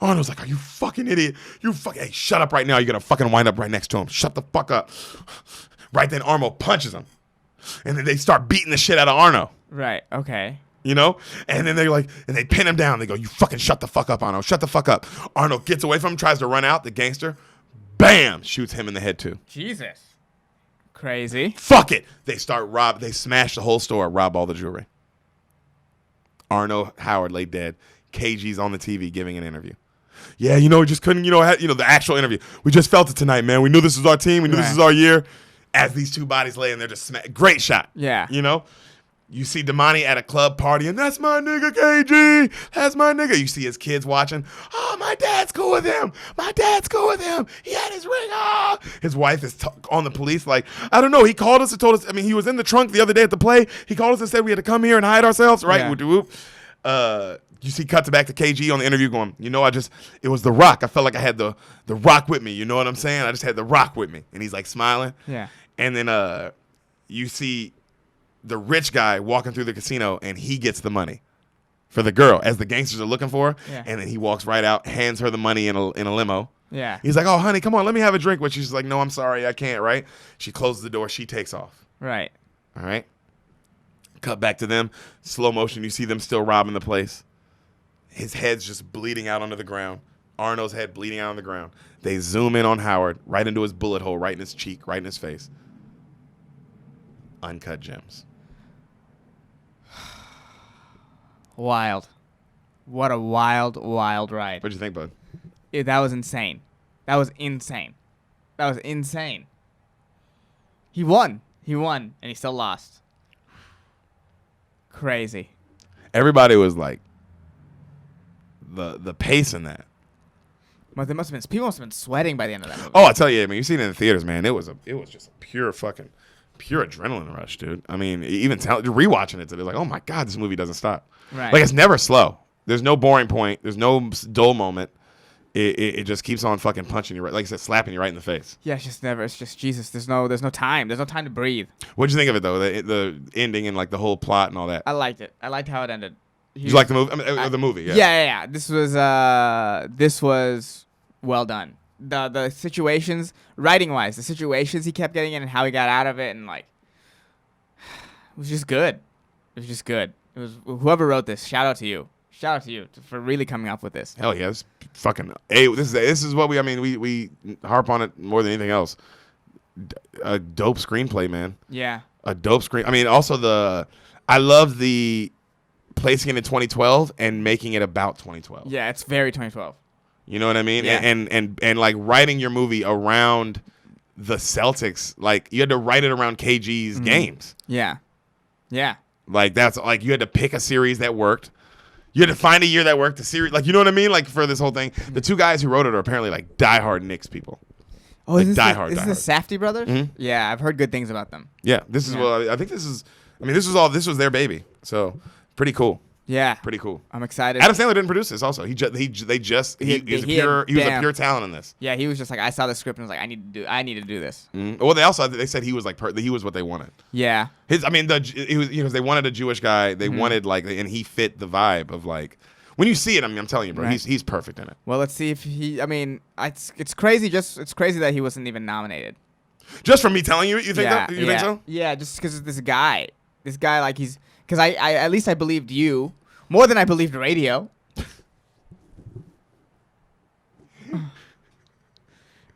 Arno's like, are you fucking idiot? Hey, shut up right now. You're going to fucking wind up right next to him. Shut the fuck up. Right then, Arno punches him. And then they start beating the shit out of Arno. Right. Okay. And then they pin him down. They go, you fucking shut the fuck up, Arno. Shut the fuck up. Arno gets away from him, tries to run out. The gangster, bam, shoots him in the head too. Jesus. Crazy. Fuck it. They smash the whole store, rob all the jewelry. Arno Howard lay dead. KG's on the TV giving an interview. Yeah, we just couldn't, the actual interview. We just felt it tonight, man. We knew this was our team. We knew this was our year. As these two bodies lay in there, just great shot. Yeah. You see Damani at a club party, and that's my nigga KG. That's my nigga. You see his kids watching. Oh, my dad's cool with him. He had his ring. Oh. His wife is on the police like, I don't know. He called us and told us. I mean, he was in the trunk the other day at the play. He called us and said we had to come here and hide ourselves. Right? Yeah. You you see cut to back to KG on the interview going, it was The Rock. I felt like I had the Rock with me. You know what I'm saying? I just had The Rock with me. And he's like smiling. Yeah. And then you see the rich guy walking through the casino, and he gets the money for the girl as the gangsters are looking for her. Yeah. And then he walks right out, hands her the money in a limo. Yeah. He's like, oh, honey, come on, let me have a drink. But she's like, no, I'm sorry, I can't, right? She closes the door. She takes off. Right. All right? Cut back to them. Slow motion. You see them still robbing the place. His head's just bleeding out onto the ground. Arno's head bleeding out on the ground. They zoom in on Howard, right into his bullet hole, right in his cheek, right in his face. Uncut Gems. Wild. What a wild, wild ride. What'd you think, bud? That was insane. That was insane. That was insane. He won. And he still lost. Crazy. Everybody was like, the pace in that. But people must have been sweating by the end of that movie. Oh, I tell you, I mean, you seen it in the theaters, man. It was just a pure adrenaline rush, dude. I mean, even rewatching it today, like, oh my god, this movie doesn't stop. Right. Like, it's never slow. There's no boring point. There's no dull moment. It just keeps on fucking punching you right, like I said, slapping you right in the face. Yeah, it's just Jesus. There's no time. There's no time to breathe. What'd you think of it though? The ending and like the whole plot and all that. I liked it. I liked how it ended. Did you like the movie? I mean, the movie, yeah. Yeah. This was well done. The situations, writing wise, the situations he kept getting in and how he got out of it, and like, it was just good. It was whoever wrote this. Shout out to you for really coming up with this. Hell yeah, this fucking this is what we harp on it more than anything else. A dope screenplay, man. Yeah. A dope screen. I mean, also I love the placing it in 2012 and making it about 2012. Yeah, it's very 2012. You know what I mean? Yeah. And like writing your movie around the Celtics, like you had to write it around KG's games. Yeah. Yeah. Like that's like you had to pick a series that worked. You had to find a year that worked. The series, like you know what I mean? Like for this whole thing, the two guys who wrote it are apparently like diehard Knicks people. Oh, like is this diehard. the Safdie brothers? Mm-hmm. Yeah, I've heard good things about them. Yeah, this is well. I think this is. I mean, this was their baby. So pretty cool. Yeah, Pretty cool. I'm excited. Adam Sandler didn't produce this. Also, he was a pure talent in this. Yeah, he was just like, I saw the script and was like, I need to do this. Mm-hmm. Well, they said he was like he was what they wanted. Yeah. He was because they wanted a Jewish guy. They wanted like, and he fit the vibe of like. When you see it, I mean, I'm telling you, bro, right. he's perfect in it. Well, let's see if he. I mean, it's crazy. It's crazy that he wasn't even nominated. Just from me telling you, you think think so? Yeah, just because this guy, like he's because I at least I believed you more than I believed radio.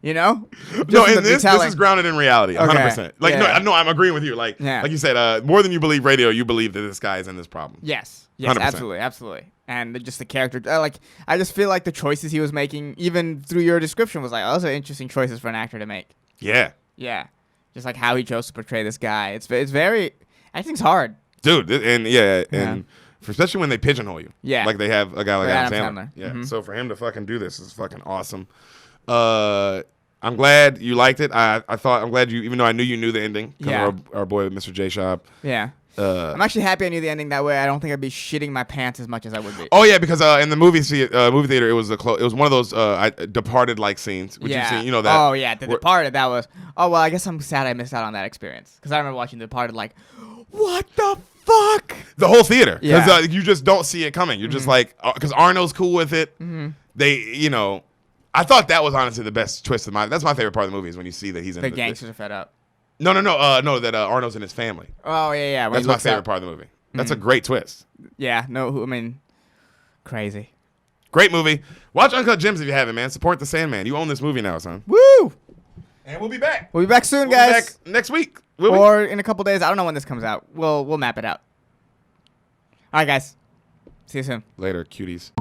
You know? No, and this is grounded in reality, 100%. Okay. Like, yeah. no, I'm agreeing with you. Like you said, more than you believe radio, you believe that this guy is in this problem. Yes, 100%. absolutely. And just the character, I just feel like the choices he was making, even through your description, was like, oh, those are interesting choices for an actor to make. Yeah. Yeah. Just like how he chose to portray this guy. It's very, acting's hard. Dude, and especially when they pigeonhole you. Yeah. Like they have a guy like Adam Sandler. Yeah. Mm-hmm. So for him to fucking do this is fucking awesome. I'm glad you liked it. I'm glad you, even though I knew you knew the ending. Yeah. Our boy, Mr. J. Shop. Yeah. I'm actually happy I knew the ending. That way, I don't think I'd be shitting my pants as much as I would be. Oh yeah, because in the movie theater, it was one of those Departed like scenes. Which you've seen, you know that. Oh yeah, The Departed. That was. Oh well, I guess I'm sad I missed out on that experience because I remember watching The Departed like, what the fuck? The whole theater, because Yeah. you just don't see it coming. You're just like, because Arno's cool with it. Mm-hmm. I thought that was honestly the best twist of that's my favorite part of the movie is when you see that he's in The gangsters are fed up. No, that Arno's in his family. Oh yeah. When That's my favorite part of the movie. That's a great twist. Yeah. No. I mean, crazy. Great movie. Watch Uncut Gems if you haven't, man. Support the Sandman. You own this movie now, son. Woo! And we'll be back. We'll be back soon, We'll guys. be back next week. Or in a couple days. I don't know when this comes out. We'll map it out. All right, guys. See you soon. Later, cuties.